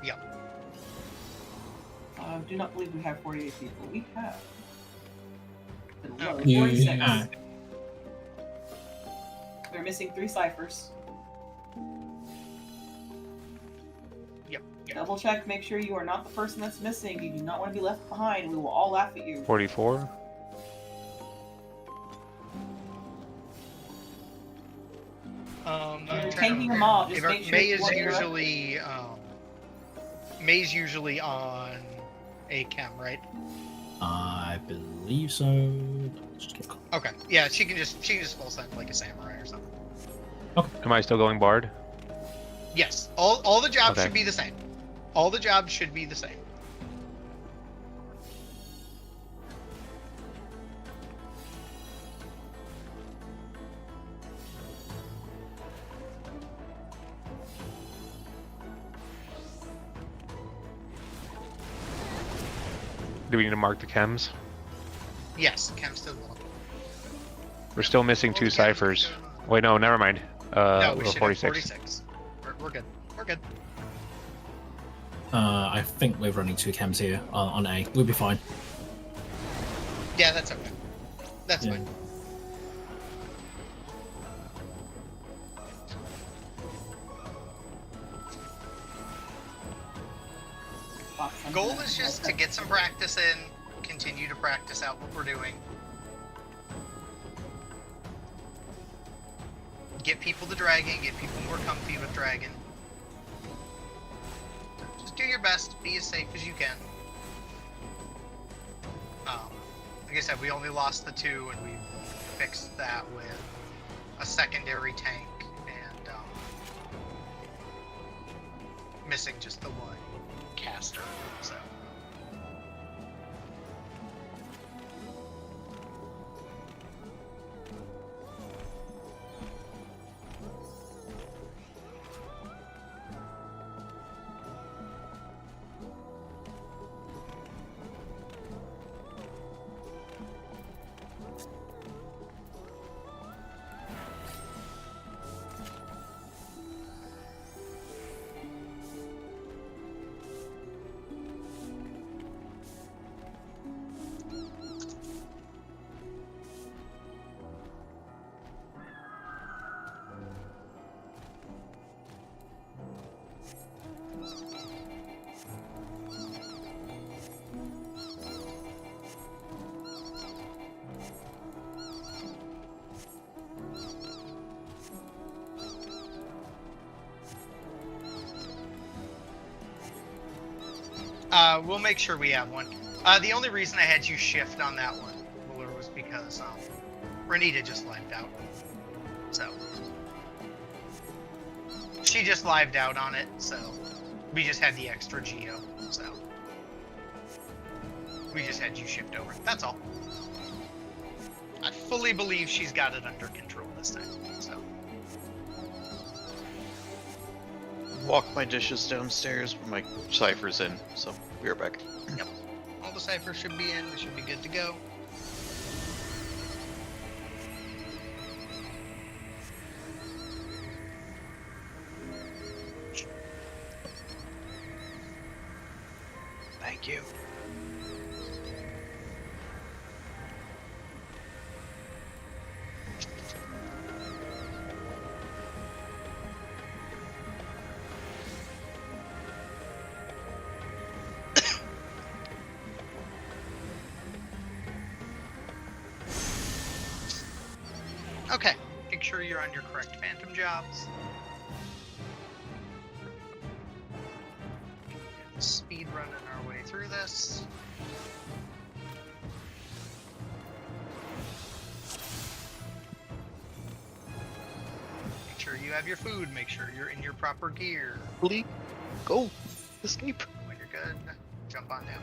Yep.
Do not believe we have 48 people. We have.
No.
46.
Yeah.
We're missing 3 ciphers.
Yep.
Double check, make sure you are not the person that's missing. You do not want to be left behind. We will all laugh at you.
44?
You're tanking a mob. Just make sure
May
you
is
want your-
usually May's usually on a chem, right?
I believe so. Just get
Okay. Yeah, she can just full send like a samurai or something.
Am I still going Bard?
Yes. All the jobs
Okay.
should be the same. All the jobs should be the same.
Do we need to mark the chems?
Yes, chem still will.
We're still missing 2 ciphers. Wait, no, never mind.
No, we
we're
should
46.
have 46. We're good. We're good.
I think we're running 2 chems here on A. We'll be fine.
Yeah, that's okay. That's
Yeah.
fine. Goal is just to get some practice in, continue to practice out what we're doing. Get people to dragon, get people more comfy with dragon. Just do your best, be as safe as you can. Like I said, we only lost the 2 and we fixed that with a secondary tank and missing just the one caster, so. We'll make sure we have one. The only reason I had you shift on that one, Muller, was because Renita just lived out. So she just lived out on it, so we just had the extra geo. So we just had you shift over. That's all. I fully believe she's got it under control this time. So
Walk my dishes downstairs, my cipher's in, so we are back.
yep, all the ciphers should be in. We should be good to go.
Thank you.
Okay, make sure you're on your correct phantom jobs. Speed running our way through this. Make sure you have your food, make sure you're in your proper gear.
Bleep. Go. Escape.
When you're good, jump on down.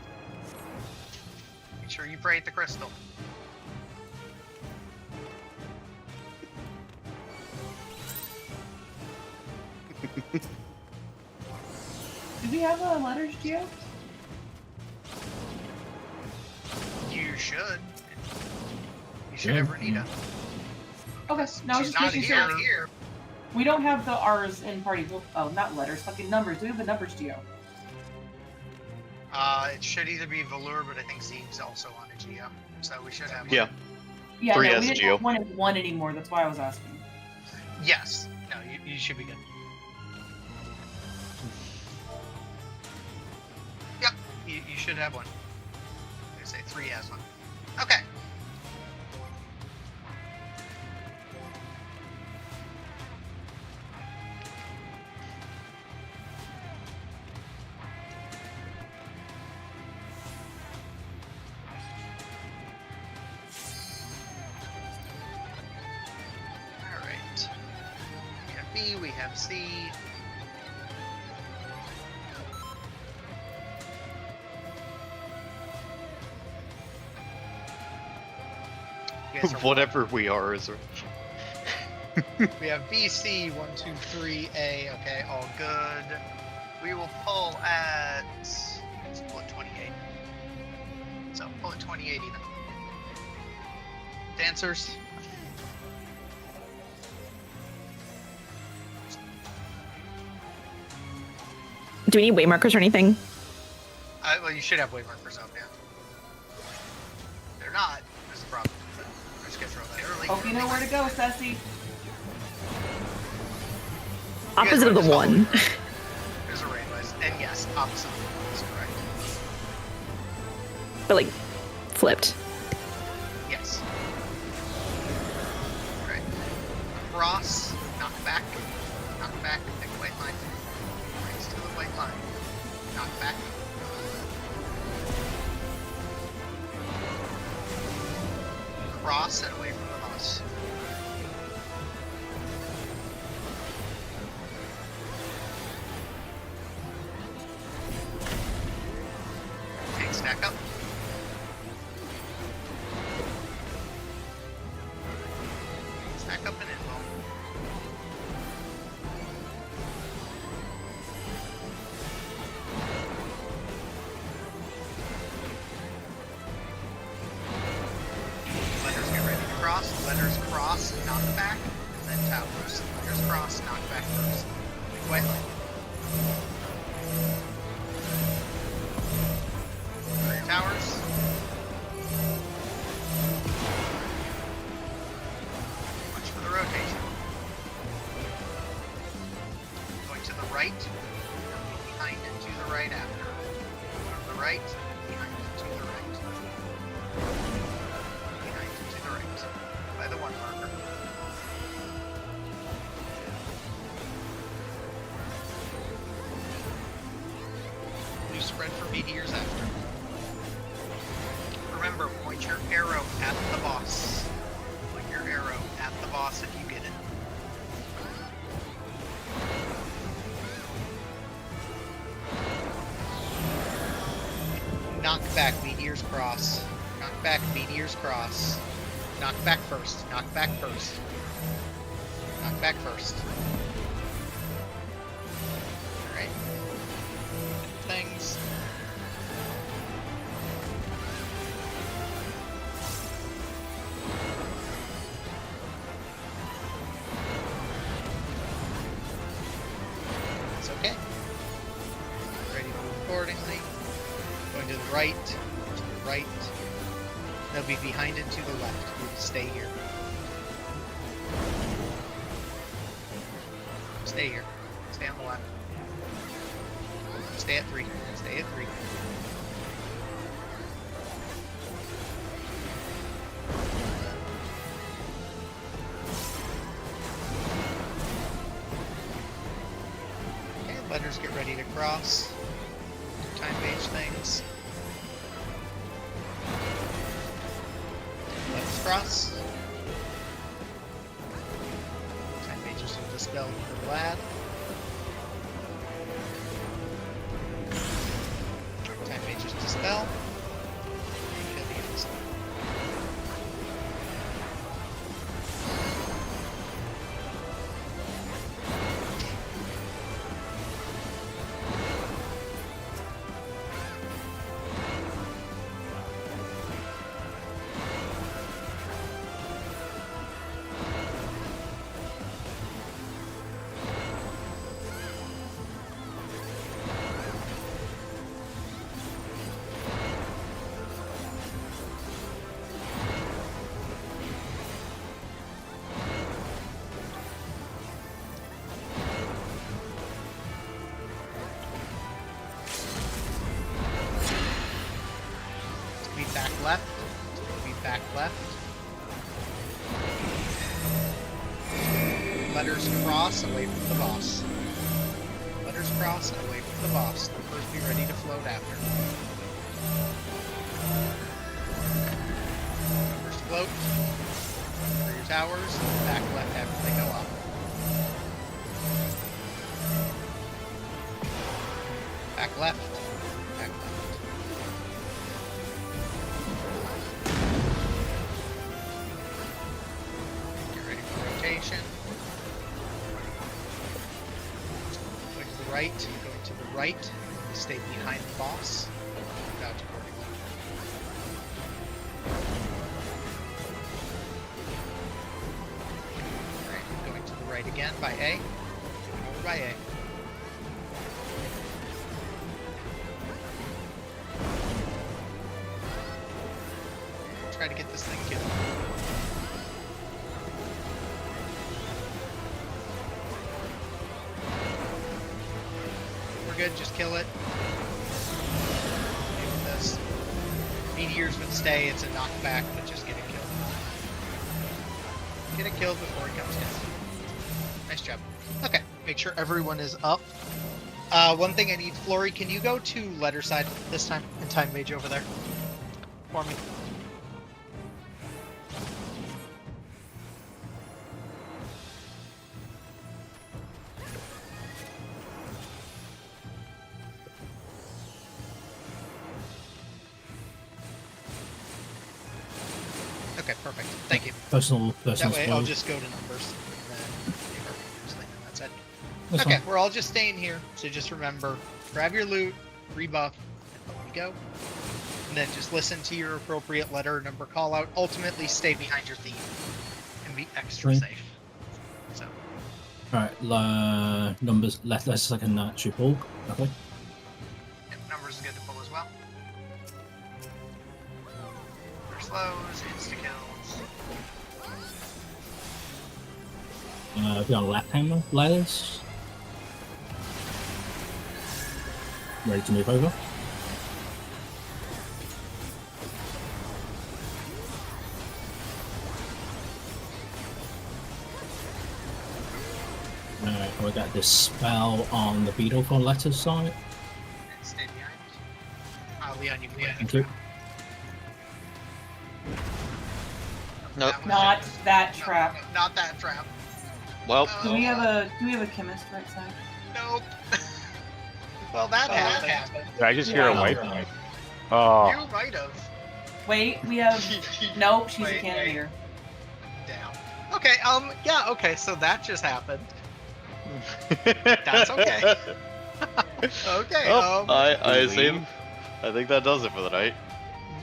Make sure you pray at the crystal.
Do we have letters, Gio?
You should. You should have Renita.
Okay, now
She's
just
not
making
here.
sure. We don't have the R's in party. Oh, not letters, fucking numbers. Do we have the numbers, Gio?
It should either be Velour, but I think Zeeb's also on a Geo. So we should have
Yeah.
one.
Yeah,
Three
no,
has
we
a
didn't
Geo.
have one in one anymore. That's why I was asking.
Yes. No, you should be good. Yep, you should have one. I say 3 has one. Okay. Alright. We have B, we have C. You guys are
Whatever we are is.
We have BC 1, 2, 3, A. Okay, all good. We will pull at. Let's pull at 28. So pull at 28 even. Dancers.
Do we need way markers or anything?
Well, you should have wave markers up, yeah. They're not. There's a problem. I'm just gonna throw that early.
Hope you know where to go, Sassy.
Opposite of the one.
There's a raid list. And yes, opposite of the one is correct.
But like, flipped.
Yes. Alright. Cross, knock back, pick white line. Raise to the white line. Knock back. Cross and away from the boss. back first. Quiet landing. For your towers. Watch for the rotation. Going to the right. Behind and to the right after. Going to the right. Behind and to the right. Behind and to the right. By the 1 marker. You spread for meteors after. Remember, point your arrow at the boss. Point your arrow at the boss if you get it. Knock back, meteors cross. Knock back, meteors cross. Knock back first. Knock back first. Knock back first. Alright. Things. It's okay. Ready to move accordingly. Going to the right. To the right. They'll be behind and to the left. We'll stay here. Stay here. Stay on the left. Stay at 3. Stay at 3. Okay, letters get ready to cross. Time page things. Let's cross. Time pages will dispel for the lad. Time pages dispel. Kill the enemies. Back left. Be back left. Letters cross away from the boss. Letters cross away from the boss. Numbers be ready to float after. Numbers float. For your towers. Back left after they go up. Back left. Back left. Rotation. Going to the right, going to the right. Stay behind the boss. Move out accordingly. Alright, going to the right again by A. Over by A. Try to get this thing killed. Good, just kill it. This. Meteors would stay, it's a knockback, but just get it killed. Get it killed before it comes down. Nice job. Okay, make sure everyone is up. One thing I need, Flory, can you go to letter side this time and time mage over there for me? Okay, perfect. Thank you.
Personal
That way,
spoil.
I'll just go to numbers. And then that's it.
That's
Okay,
fine.
we're all just staying here. So just remember, grab your loot, rebuff, and there we go. And then just listen to your appropriate letter or number call out. Ultimately, stay behind your theme and be extra
Right.
safe. So,
Alright, numbers, let's like a triple. Okay.
Yep, numbers are good to pull as well. For slows, insta-kills.
Be on left hand ladders. Ready to move over. Alright, we got this spell on the beetle for letters side.
Stay behind. Leon, you can
Thank you.
Nope.
Not that trap.
No, not that trap.
Well,
Do we have a chemist right side?
Nope. Well, that happened.
Did I just hear a
Yeah.
wipe? Oh.
You might have.
Wait, we have. Nope, she's a
Wait.
cannoneer.
Damn. Okay, yeah, okay, so that just happened. That's okay. Okay,
oh, I see. I think that does it for the night.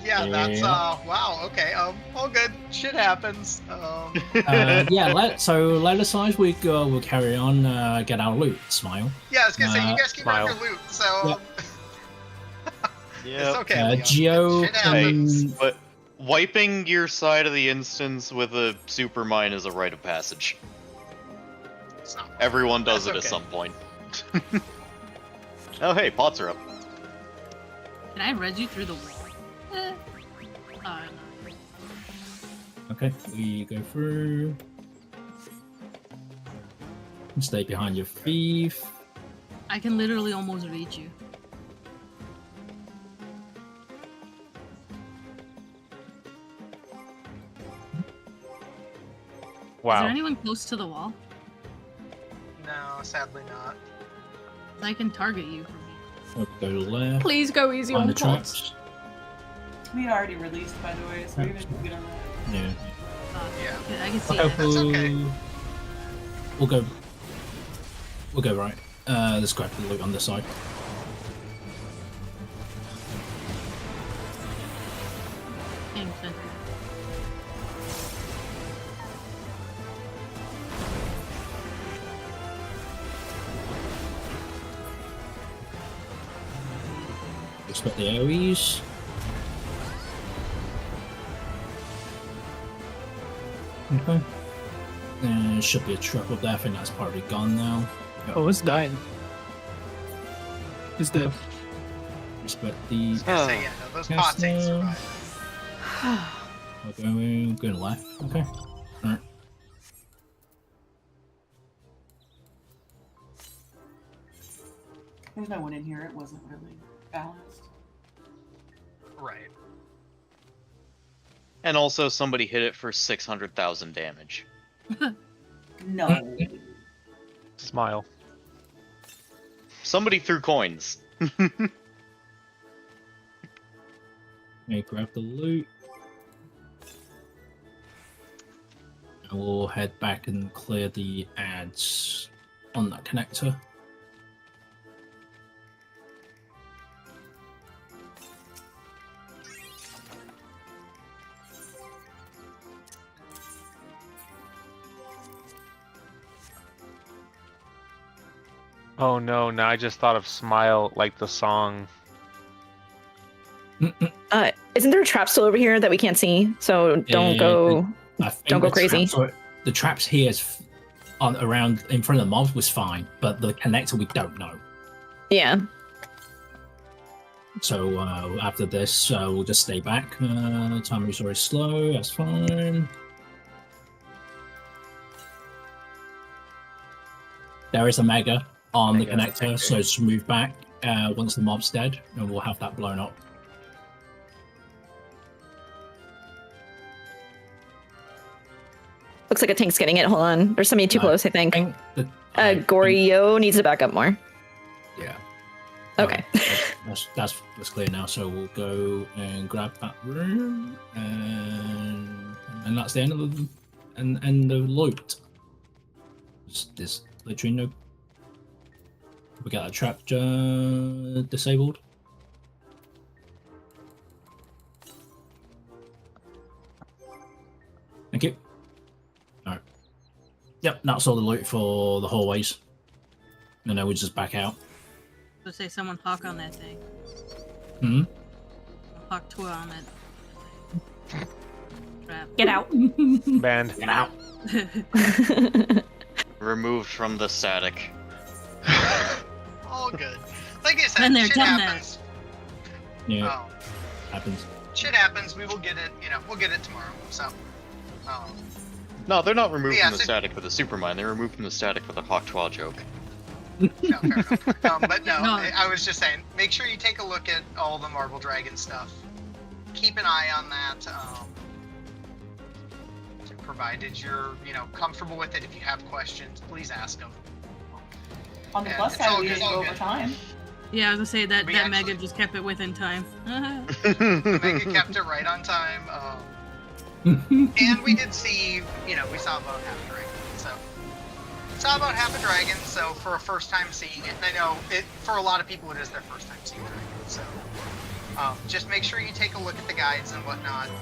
yeah, that's, wow, okay, all good. Shit happens.
Yeah, so later size we'll carry on, get our loot, smile.
Yeah, I was gonna say, you guys keep
Smile.
on your loot, so,
Yeah.
it's okay, Leon.
Geo
Shit happens.
But wiping your side of the instance with a super mine is a rite of passage.
It's not-
Everyone does
That's
it at
okay.
some point. Oh hey, pots are up.
Can I res you through the wall? No.
Okay, we go through. Stay behind your thief.
I can literally almost reach you. Is there
Wow.
anyone close to the wall?
No, sadly not.
I can target you from here.
We'll go left.
Please go easy
Find
on
the
pots.
traps.
We already released, by the way, so we should get on that.
Yeah.
Yeah.
I can see
Okay,
it.
That's okay.
We'll go right. Let's grab the loot on this side.
Hang on.
Just got the AoEs. Okay. Should be a trap up there. I think that's probably gone now.
Oh, it's dying. It's dead.
Respect these.
I was gonna say, yeah, no, those pots ain't surviving.
We're going left. Okay. Alright.
There's no one in here. It wasn't really balanced.
Right.
And also somebody hit it for 600,000 damage.
No.
Smile.
Somebody threw coins.
Okay, grab the loot. And we'll head back and clear the ads on that connector.
Oh no, now I just thought of Smile like the song.
Isn't there a trap still over here that we can't see? So don't go.
I think
Don't go
the
crazy.
The traps here on around in front of the mobs was fine, but the connector we don't know.
Yeah.
So after this, we'll just stay back. Time is very slow. That's fine. There is a mega on the connector, so just move back once the mob's dead, and we'll have that blown up.
Looks like a tank's getting it. Hold on. There's somebody too close, I think. Goryo needs to back up more.
Yeah.
Okay.
That's clear now. So we'll go and grab that room, and that's the end of the end of loot. There's literally no. We got that trap disabled. Thank you. Alright. Yep, that's all the loot for the hallways. And then we just back out.
So say someone hawk on that thing.
Hmm.
Hawk 2 on it. Trap.
Get out.
Banned.
Get out.
Removed from the static.
All good. Like I said,
Been there,
shit
done that.
happens.
Yeah, happens.
Shit happens. We will get it. We'll get it tomorrow. So.
No, they're not removed
Yeah,
from the static with a supermine. They're removed from the static with a Hawk 12 joke.
No, fair enough. But no,
No.
I was just saying, make sure you take a look at all the Marble Dragon stuff. Keep an eye on that. Provided you're, comfortable with it. If you have questions, please ask them.
On the
Yeah,
plus
it's
side,
all
we
good,
didn't
it's
go
all
over
good.
time.
Yeah, I was gonna say that
We
that
actually-
Mega just kept it within time.
Mega kept it right on time. And we did see, we saw about half a dragon. So, saw about half a dragon. So for a first time seeing it, and I know for a lot of people it is their first time seeing dragon. So, just make sure you take a look at the guides and whatnot. And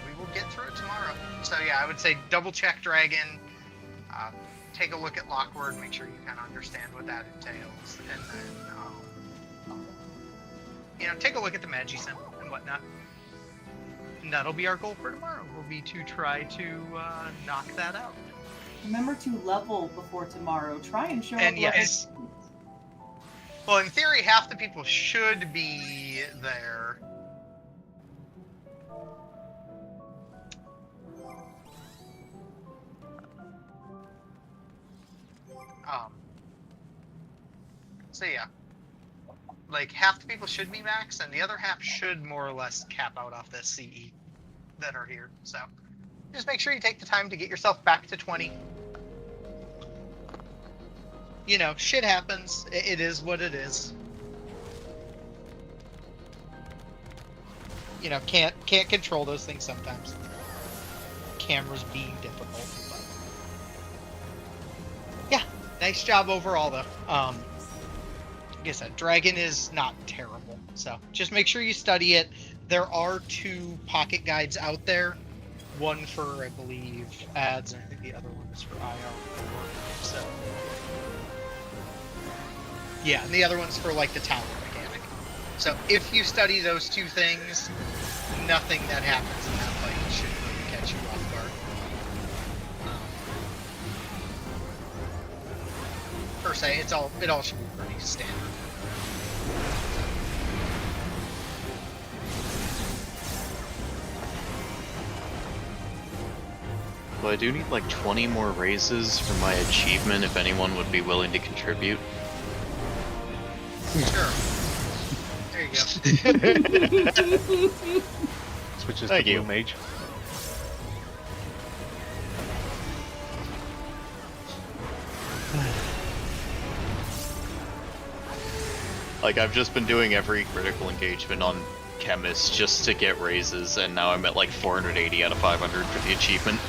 we will get through it tomorrow. So yeah, I would say double check dragon. Take a look at Lockwood. Make sure you kind of understand what that entails, and then take a look at the Magi symbol and whatnot. And that'll be our goal for tomorrow. Will be to try to knock that out.
Remember to level before tomorrow. Try and show
And
up.
yes. Well, in theory, half the people should be there. So yeah. Like, half the people should be max, and the other half should more or less cap out off this CE that are here. So, just make sure you take the time to get yourself back to 20. Shit happens. It is what it is. Can't control those things sometimes. Cameras being difficult, but yeah, nice job overall though. Like I said, Dragon is not terrible, so just make sure you study it. There are 2 pocket guides out there. One for, I believe, ads, and I think the other one is for IR4. So, yeah, and the other one's for like the tower mechanic. So if you study those 2 things, nothing that happens in that fight should really catch you off guard. Per se, it all should be pretty standard.
Well, I do need like 20 more raises for my achievement if anyone would be willing to contribute.
Sure. There you go.
Switches
Thank
to
you.
Blue Mage.
Like, I've just been doing every critical engagement on Chemist just to get raises, and now I'm at like 480 out of 500 for the achievement.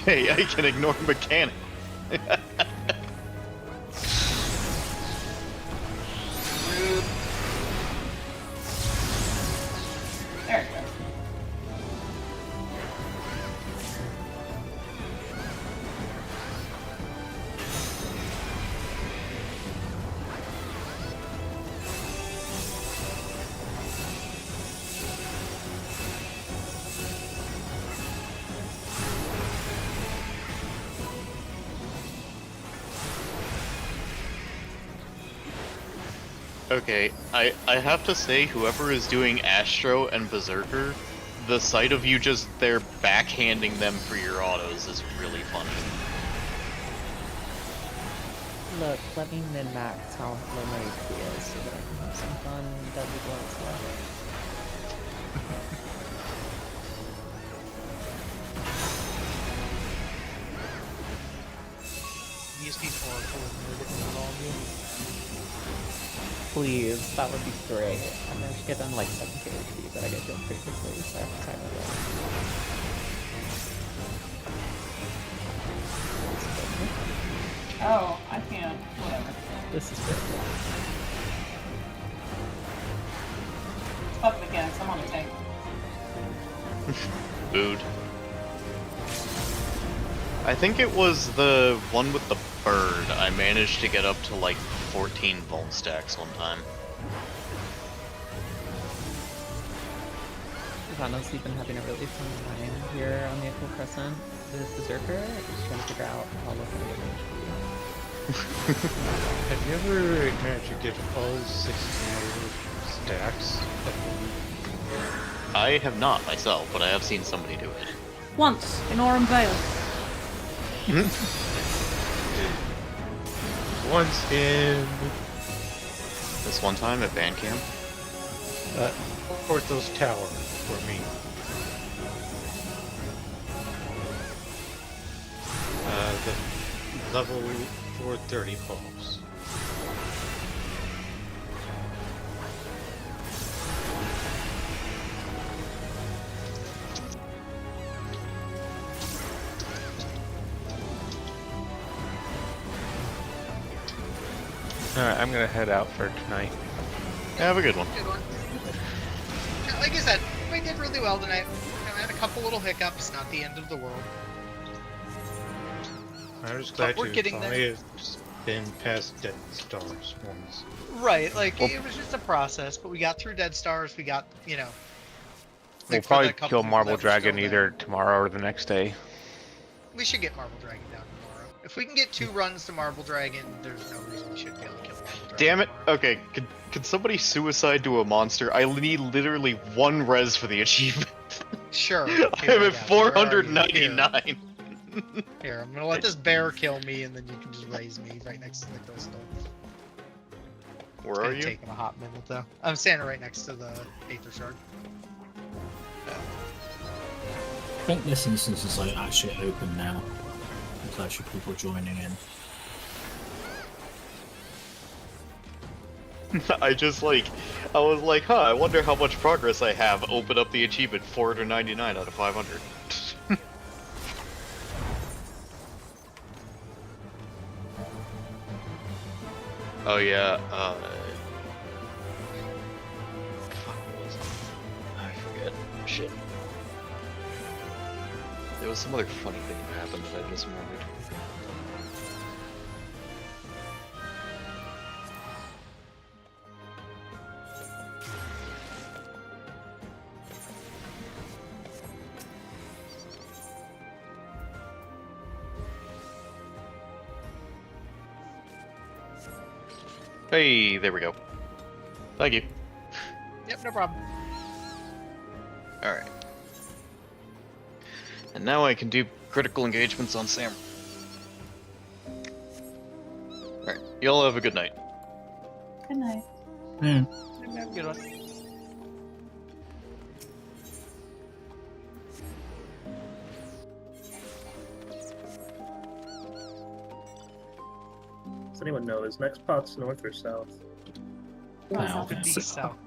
Hey, I can ignore mechanic.
There it goes.
Okay, I have to say, whoever is doing Astro and Berserker, the sight of you just there backhanding them for your autos is really funny.
Look, let me min-max how low my HP is so that I can have some fun deadly bullets left.
These people are full of negative volume.
please. That would be great. I managed to get down to like 7k HP, but I get healed pretty quickly, so I have to time it well.
Oh, I can't. Whatever.
This is good.
Fuck mechanics, I'm on the tank.
Booed. I think it was the one with the bird. I managed to get up to like 14 vault stacks one time.
I've honestly been having a really fun time here on the Echo Crescent with Berserker. I'm just trying to figure out how low can I get range for
Have you ever managed to get all 16 stacks?
I have not myself, but I have seen somebody do it.
Once in Aurum Vale.
Once in
This one time at band camp.
Porthos Tower for me. The level 430 pulse.
Alright, I'm gonna head out for tonight.
Have a good one.
Good one. Yeah, like I said, we did really well tonight. You know, I had a couple little hiccups, not the end of the world.
I'm just glad
we're
to
getting
finally have been past Dead Stars once.
Right, like, it was just a process, but we got through Dead Stars, we got, you know...
We'll
like, for the
probably
couple
kill
people
Marble
that were still
Dragon
there.
either tomorrow or the next day.
We should get Marble Dragon down tomorrow. If we can get 2 runs to Marble Dragon, there's no reason we shouldn't be able to kill Marble Dragon.
Damn it.
tomorrow.
Okay, could somebody suicide to a monster? I need literally 1 res for the achievement.
Sure.
I'm at 499.
Here, I'm gonna let this bear kill me, and then you can just raise me right next to the crystal.
Where
It's
are
gonna
you?
take him a hot minute, though. I'm standing right next to the Aether Shard.
I think this instance is like actually open now. There's actually people joining in.
I was like, huh, I wonder how much progress I have. Open up the achievement, 499 out of 500. Oh yeah, fuck, what was it? I forget. Shit. There was some other funny thing that happened that I just remembered. Hey, there we go. Thank you.
Yep, no problem.
Alright. And now I can do critical engagements on Sam. Alright, y'all have a good night.
Good night.
Yeah.
Have a good one.
Does anyone know, is next pot's north or south?
Wow.
Could be south.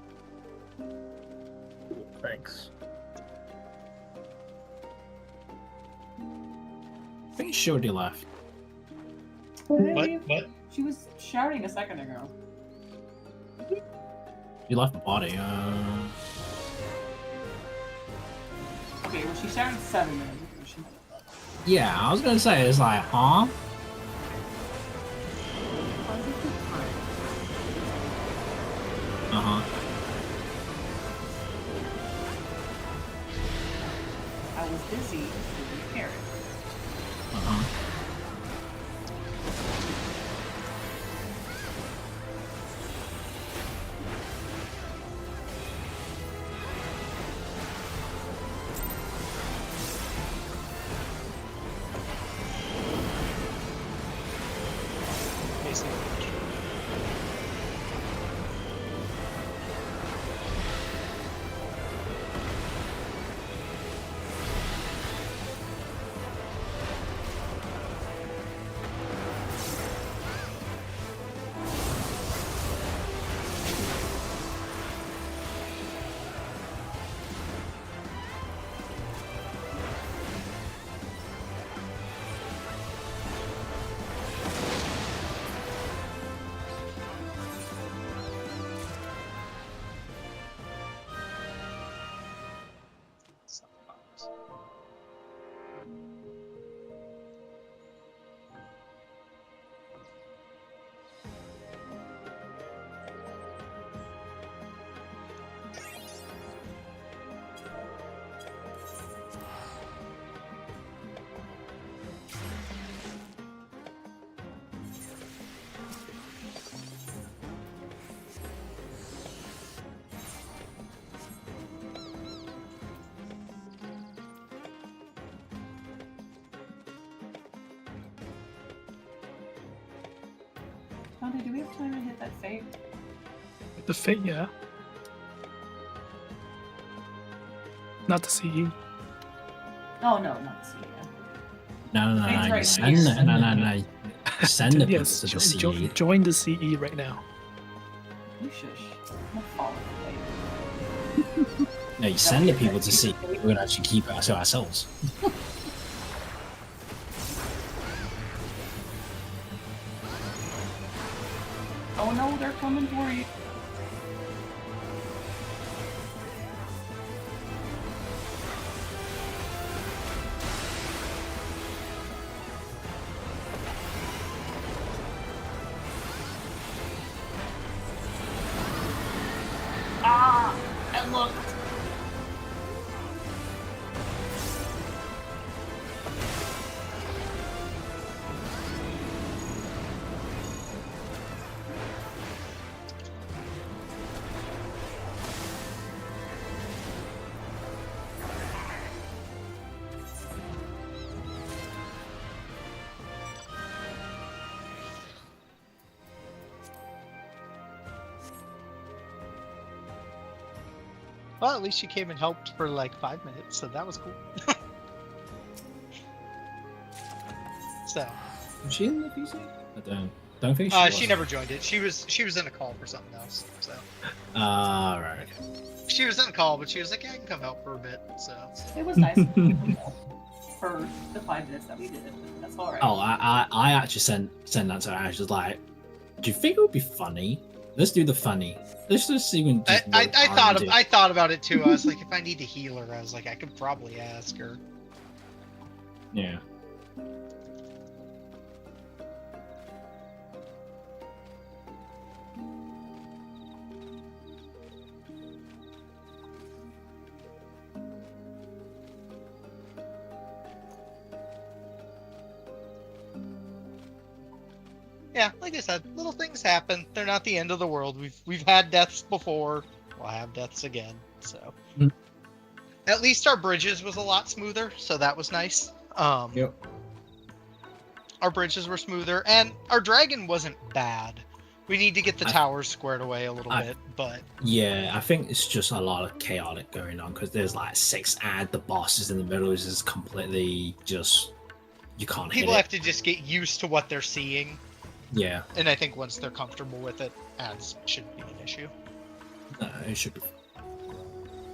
Cool, thanks.
I think she already left.
What?
She was shouting a second ago.
You left the body.
Okay, well she shouted 7 minutes ago. She might have left.
Yeah, I was gonna say, it's like, huh? Uh-huh.
I was busy doing carrot.
Uh-huh.
Dante, do we have time to hit that fate?
The Fate, yeah. Not the CE.
Oh no, not the CE.
No.
Fate's right
Send
here.
the, no. Send the people
Yes,
to the CE.
join the CE right now.
You shush. I'm following
No, you send the people to CE. We're gonna actually keep it to ourselves.
Oh no, they're coming for you. Ah! I looked.
Well, at least she came and helped for like 5 minutes, so that was cool. So.
Was she in the PC? I don't think she was.
She never joined it. She was in a call for something else. So.
Right.
She was in a call, but she was like, "Yeah, I can come help for a bit." So.
It was nice for the 5 minutes that we did it. But that's all right.
Oh, I actually sent that to her. I was just like, do you think it would be funny? Let's do the funny. Let's just see when.
I thought about it too. I was like, if I need to heal her, I was like, I could probably ask her.
Yeah.
Yeah, like I said, little things happen. They're not the end of the world. We've had deaths before. We'll have deaths again. So at least our bridges was a lot smoother, so that was nice.
Yep.
Our bridges were smoother, and our dragon wasn't bad. We need to get the towers squared away a little bit, but
yeah, I think it's just a lot of chaotic going on because there's like 6 add, the boss is in the middle, is just completely just you can't.
People
hit
have to just get used to what they're seeing.
Yeah.
And I think once they're comfortable with it, ads shouldn't be an issue.
No, it should be.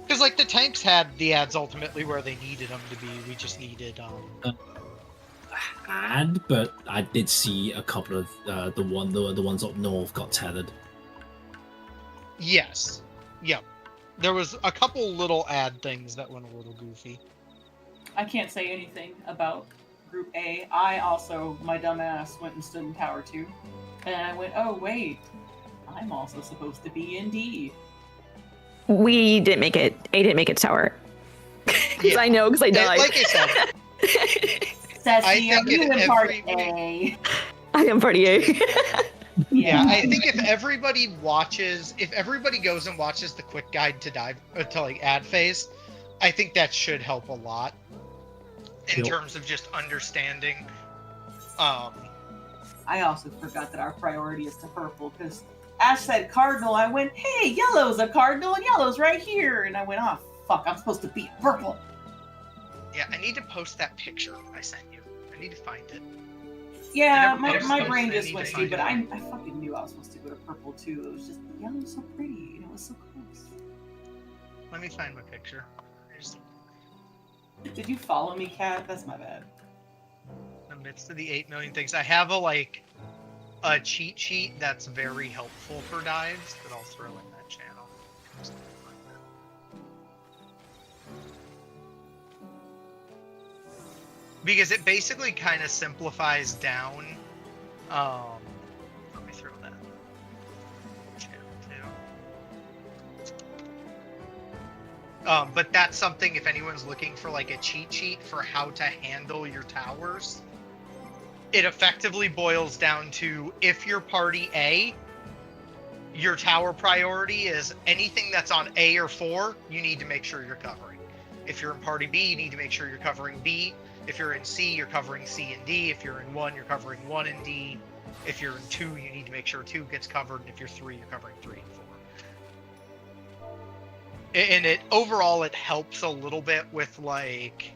Because like the tanks had the ads ultimately where they needed them to be. We just needed
but I did see a couple of the ones up north got tethered.
Yes. Yep. There was a couple little ad things that went a little goofy.
I can't say anything about Group A. I also, my dumb ass, went and stood in Tower 2. And I went, oh wait, I'm also supposed to be in D.
We didn't make it. A didn't make it tower. Because I know, because I died.
Like I said,
Sassy, are you in part A?
I am party A.
Yeah, I think if everybody goes and watches the quick guide to dive to like ad phase, I think that should help a lot in terms of just understanding.
I also forgot that our priority is to purple because Ash said cardinal. I went, hey, yellow's a cardinal and yellow's right here, and I went, oh fuck, I'm supposed to be purple.
Yeah, I need to post that picture I sent you. I need to find it.
Yeah, my brain just went to, but I fucking knew I was supposed to go to purple too. It was just yellow's so pretty and it was so close.
Let me find my picture.
Did you follow me, Kat? That's my bad.
In the midst of the 8 million things, I have a cheat sheet that's very helpful for dives that I'll throw in that channel. because it basically kind of simplifies down. Let me throw that. But that's something, if anyone's looking for like a cheat sheet for how to handle your towers, it effectively boils down to, if you're party A, your tower priority is anything that's on A or 4, you need to make sure you're covering. If you're in party B, you need to make sure you're covering B. If you're in C, you're covering C and D. If you're in 1, you're covering 1 and D. If you're in 2, you need to make sure 2 gets covered. And if you're 3, you're covering 3 and 4. And it overall, it helps a little bit with like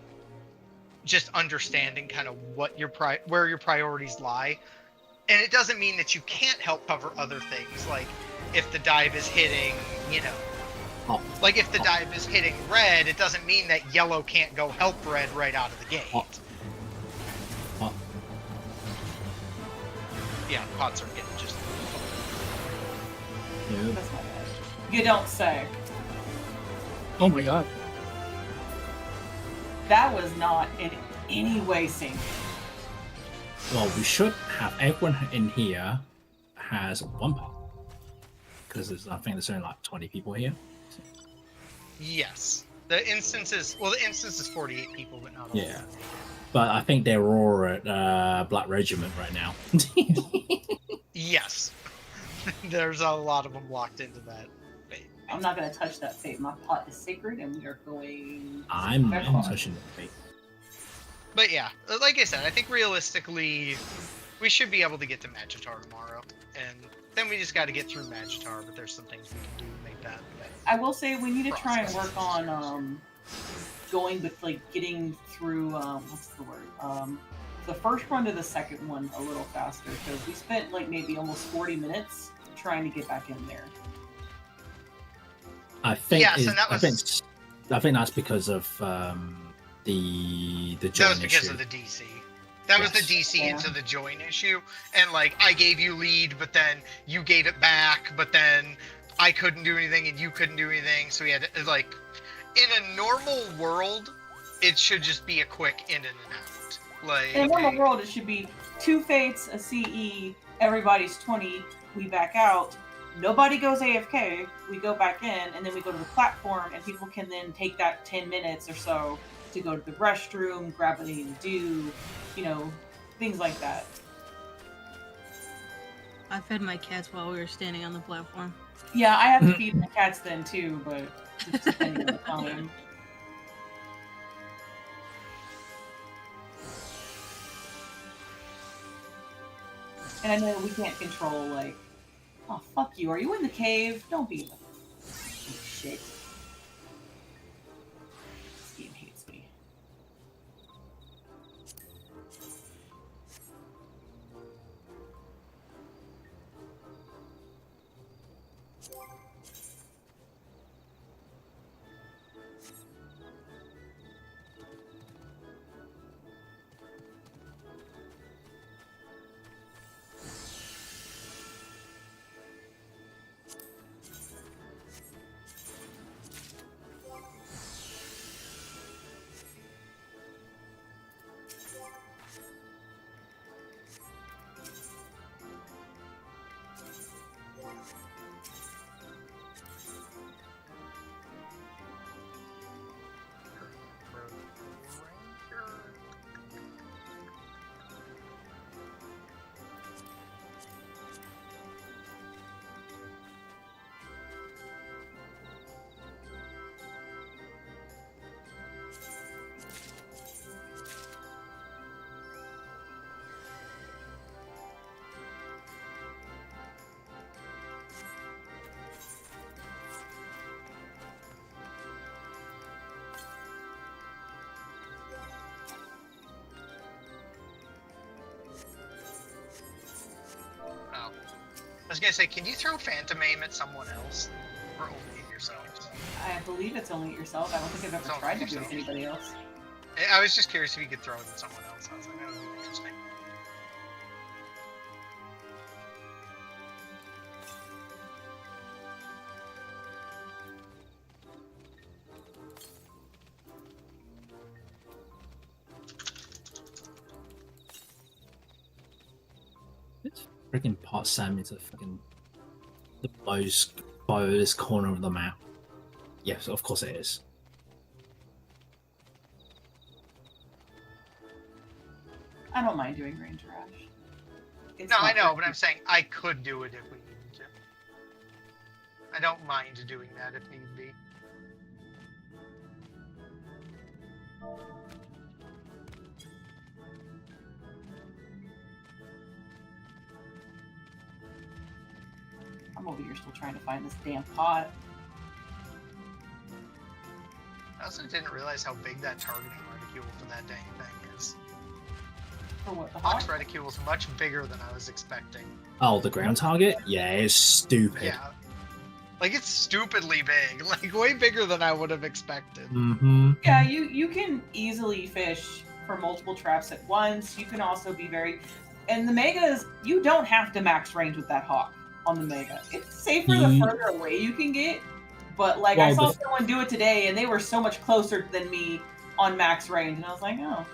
just understanding kind of what your where your priorities lie. And it doesn't mean that you can't help cover other things, like if the dive is hitting, you know, like if the dive is hitting red, it doesn't mean that yellow can't go help red right out of the gate. Yeah, pots are getting just.
Yeah.
That's my bad. You don't say.
Oh my god.
That was not in any way synced.
Well, we should have everyone in here has one pot. Because I think there's only like 20 people here.
Yes. The instance is 48 people, but not all.
Yeah. But I think they're all at Black Regiment right now.
Yes. There's a lot of them locked into that.
I'm not going to touch that fate. My pot is sacred, and we are going.
I'm touching the fate.
But yeah, like I said, I think realistically, we should be able to get to Magitar tomorrow, and then we just got to get through Magitar. But there's some things we can do to make that.
I will say we need to try and work on going with like getting through what's the word? The first run to the second one a little faster, because we spent like maybe almost 40 minutes trying to get back in there.
I think
Yes, and that was.
I think that's because of the join
That was because
issue.
of the DC. That was the DC into the join issue, and like I gave you lead, but then you gave it back, but then I couldn't do anything and you couldn't do anything, so we had to, like, in a normal world, it should just be a quick in and out. Like
in a normal world, it should be 2 fates, a CE, everybody's 20, we back out. Nobody goes AFK, we go back in, and then we go to the platform, and people can then take that 10 minutes or so to go to the restroom, grab what they need to do, you know, things like that.
I fed my cats while we were standing on the platform.
Yeah, I have to feed my cats then too, but it's depending on the time. And I know we can't control, like, oh, fuck you. Are you in the cave? Don't be in the shit. This game hates me.
I was gonna say, can you throw Phantom Aim at someone else? Or only at yourself?
I believe it's only at yourself. I don't think I've ever tried to do it with anybody else.
I was just curious if you could throw it at someone else. I was like, that would be interesting.
Freaking pot Sam into the lowest corner of the map. Yes, of course it is.
I don't mind doing range rash. It's
No, I
not
know,
worth
but I'm saying I could do it if we needed to. I don't mind doing that if need be.
I'm over here still trying to find this damn pot.
I also didn't realize how big that targeting reticule for that dang thing is.
For what, the
Fox
hawk?
reticule is much bigger than I was expecting.
Oh, the ground target? Yeah, it's stupid.
Yeah. Like, it's stupidly big. Like, way bigger than I would have expected.
Mm-hmm.
Yeah, you can easily fish for multiple traps at once. You can also be very... And the Megas, you don't have to max range with that hawk on the Mega. It's safer the further away you can get. But, like, I saw someone do it today, and they were so much closer than me on max range. And I was like, oh.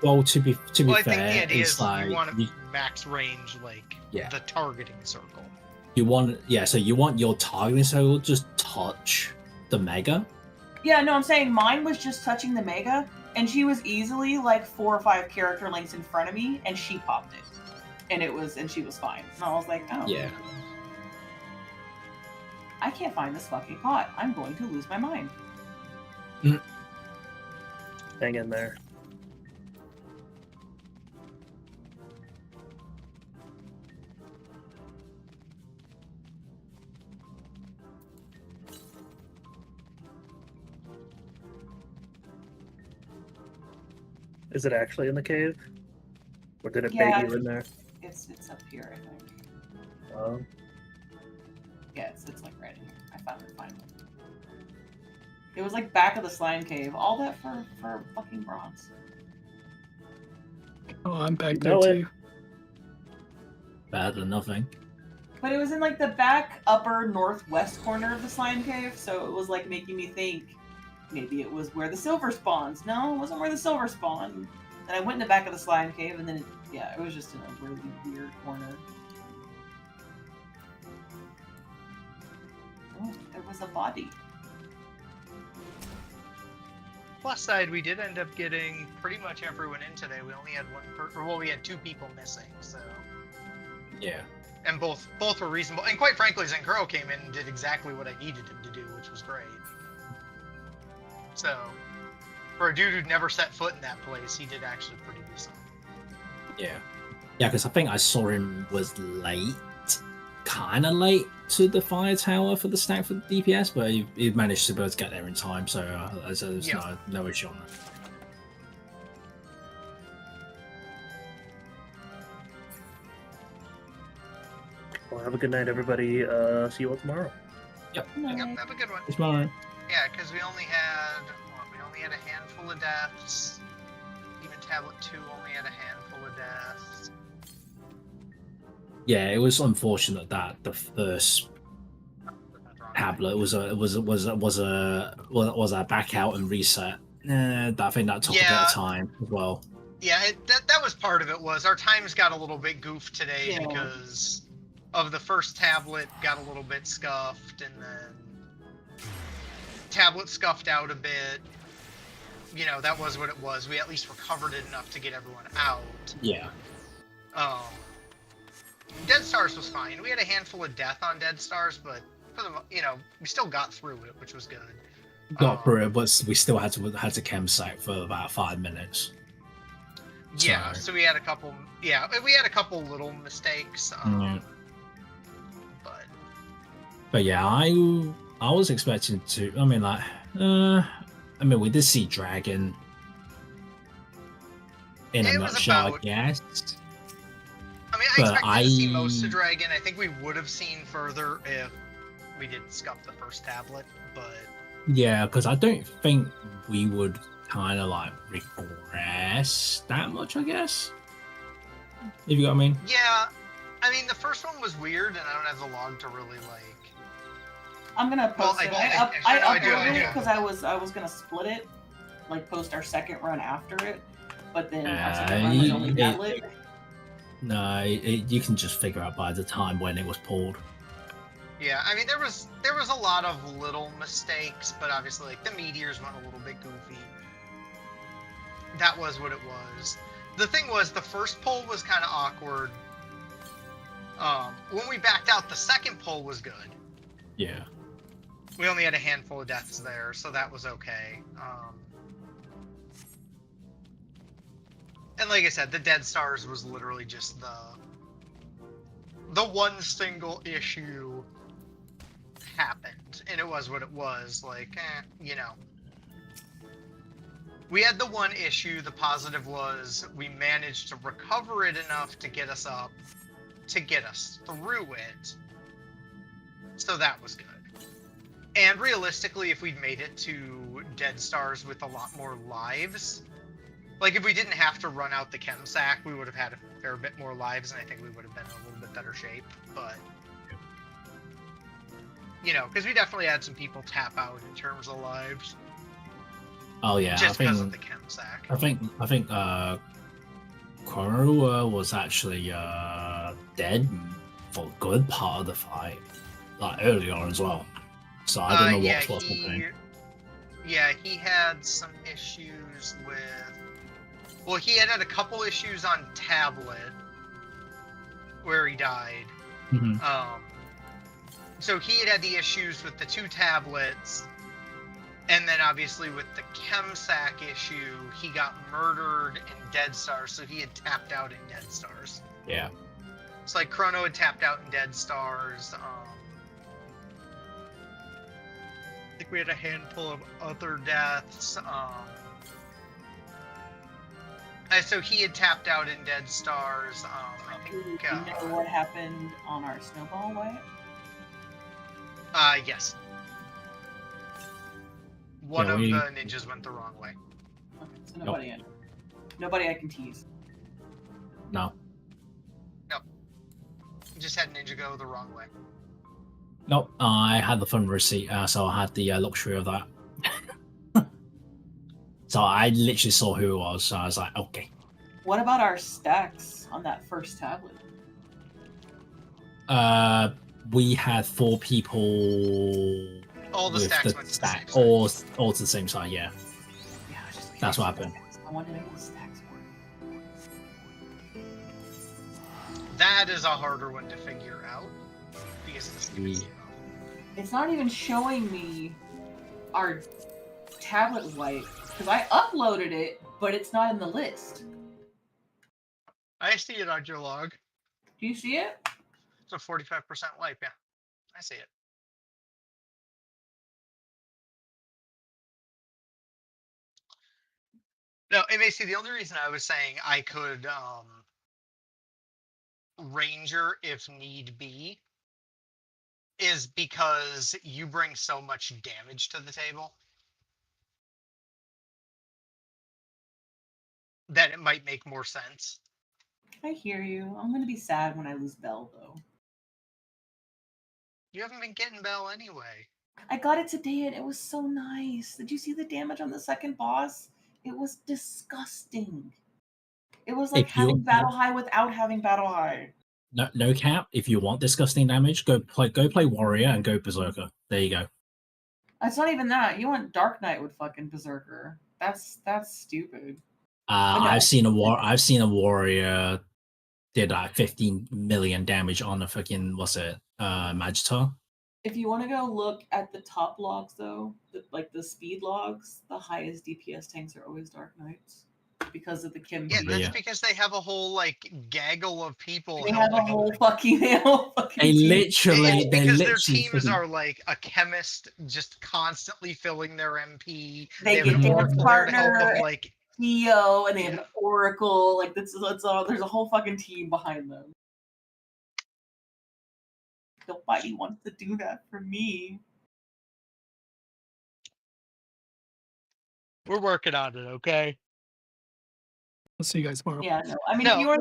Well, to be
I
fair,
think the idea
it's
is
like
you want to max range, like,
Yeah.
the targeting circle.
you want so you want your targeting circle just touch the Mega.
Yeah, no, I'm saying mine was just touching the Mega, and she was easily, like, 4 or 5 character lengths in front of me, and she popped it. And she was fine. And I was like, oh.
Yeah.
I can't find this fucking pot. I'm going to lose my mind.
Hang in there. Is it actually in the cave? Or did it bait you in there?
It's up here, I think.
Oh.
Yeah, it's like right in here. I found it finally. It was like back of the slime cave. All that for fucking bronze.
Oh, I'm back there too.
Better than nothing.
But it was in like the back upper northwest corner of the slime cave, so it was like making me think maybe it was where the silver spawns. No, it wasn't where the silver spawned. Then I went in the back of the slime cave, and then it was just in a really weird corner. Oh, there was a body.
Plus side, we did end up getting pretty much everyone in today. We only had we had 2 people missing, so.
Yeah.
And both were reasonable. And quite frankly, Zenkuro came in and did exactly what I needed him to do, which was great. So, for a dude who'd never set foot in that place, he did actually pretty decent.
Yeah. Yeah, because I think I saw him was late, kind of late to the fire tower for the stack for the DPS, but he managed to be able to get there in time, so there's no issue on that.
Well, have a good night, everybody. See you all tomorrow.
Yep.
Yep, have a good one.
Tomorrow.
Yeah, because we only had a handful of deaths. Even Tablet 2 only had a handful of deaths.
Yeah, it was unfortunate that the first tablet was a back out and reset. I think that took a bit of time as well.
Yeah, that was part of it. Was our times got a little bit goofed today because of the first tablet got a little bit scuffed, and then tablet scuffed out a bit. You know, that was what it was. We at least recovered it enough to get everyone out.
Yeah.
Dead Stars was fine. We had a handful of death on Dead Stars, but for the we still got through it, which was good.
Got through it, but we still had to chem site for about 5 minutes.
Yeah, so we had a couple. Yeah, we had a couple little mistakes.
But yeah, I was expecting to. I mean, we did see Dragon in a nutshell, I guess.
I mean, I expected to see most of Dragon. I think we would have seen further if we didn't scuff the first tablet, but...
Yeah, because I don't think we would kind of, like, regress that much, I guess? If you got what I mean?
Yeah, I mean, the first one was weird, and I don't have the log to really, like...
I'm gonna post it. I uploaded it because I was gonna split it, like post our second run after it, but then our second run was only tablet.
No, you can just figure out by the time when it was pulled.
Yeah, I mean there was a lot of little mistakes, but obviously like the meteors went a little bit goofy. That was what it was. The thing was, the first pull was kind of awkward. When we backed out, the second pull was good.
Yeah.
We only had a handful of deaths there, so that was okay. And like I said, the Dead Stars was literally just the one single issue happened, and it was what it was. Like, you know. We had the one issue. The positive was we managed to recover it enough to get us up, to get us through it. So that was good. And realistically, if we'd made it to Dead Stars with a lot more lives, like if we didn't have to run out the chem sack, we would have had a fair bit more lives, and I think we would have been in a little bit better shape. But, you know, because we definitely had some people tap out in terms of lives.
Oh yeah,
just because of the chem sack.
I think Korua was actually dead for a good part of the fight, like early on as well. So I don't know what's happening.
Yeah, he had some issues with. Well, he had a couple issues on tablet where he died.
Mm-hmm.
So he had the issues with the 2 tablets. And then obviously with the chemsack issue, he got murdered in Dead Stars, so he had tapped out in Dead Stars.
Yeah.
It's like Chrono had tapped out in Dead Stars. I think we had a handful of other deaths. So he had tapped out in Dead Stars. I think.
Do you know what happened on our snowball way?
Yes. One of the ninjas went the wrong way.
Okay, so nobody nobody I can tease.
No.
Nope. Just had ninja go the wrong way.
Nope. I had the fun receipt, so I had the luxury of that. So I literally saw who it was, so I was like, okay.
What about our stacks on that first tablet?
We had 4 people.
All the stacks went to the same
side. All to the same side, yeah.
Yeah, just like
that's what happened.
I wanted to know what the stacks were.
That is a harder one to figure out because
it's not even showing me our tablet wipe because I uploaded it, but it's not in the list.
I see it on your log.
Do you see it?
It's a 45% wipe, yeah. I see it. No, and Macy, the only reason I was saying I could Ranger if need be is because you bring so much damage to the table that it might make more sense.
I hear you. I'm gonna be sad when I lose Belle, though.
You haven't been getting Belle anyway.
I got it today and it was so nice. Did you see the damage on the second boss? It was disgusting. It was like having Battle High without having Battle High.
No cap. If you want disgusting damage, go play Warrior and go Berserker. There you go.
It's not even that. You want Dark Knight with fucking Berserker. That's stupid.
I've seen a Warrior did like 15 million damage on a fucking Magitar.
If you want to go look at the top logs, though, the speed logs, the highest DPS tanks are always Dark Knights because of the Kim.
Yeah, that's because they have a whole gaggle of people.
They have a whole fucking.
They literally.
Because their teams are like a chemist, just constantly filling their MP.
They
have
get
an
their
oracle
partner,
like
Theo, and they have an Oracle. Like that's all. There's a whole fucking team behind them. Nobody wants to do that for me.
We're working on it, okay?
I'll see you guys tomorrow.
Yeah, no. I mean, if you want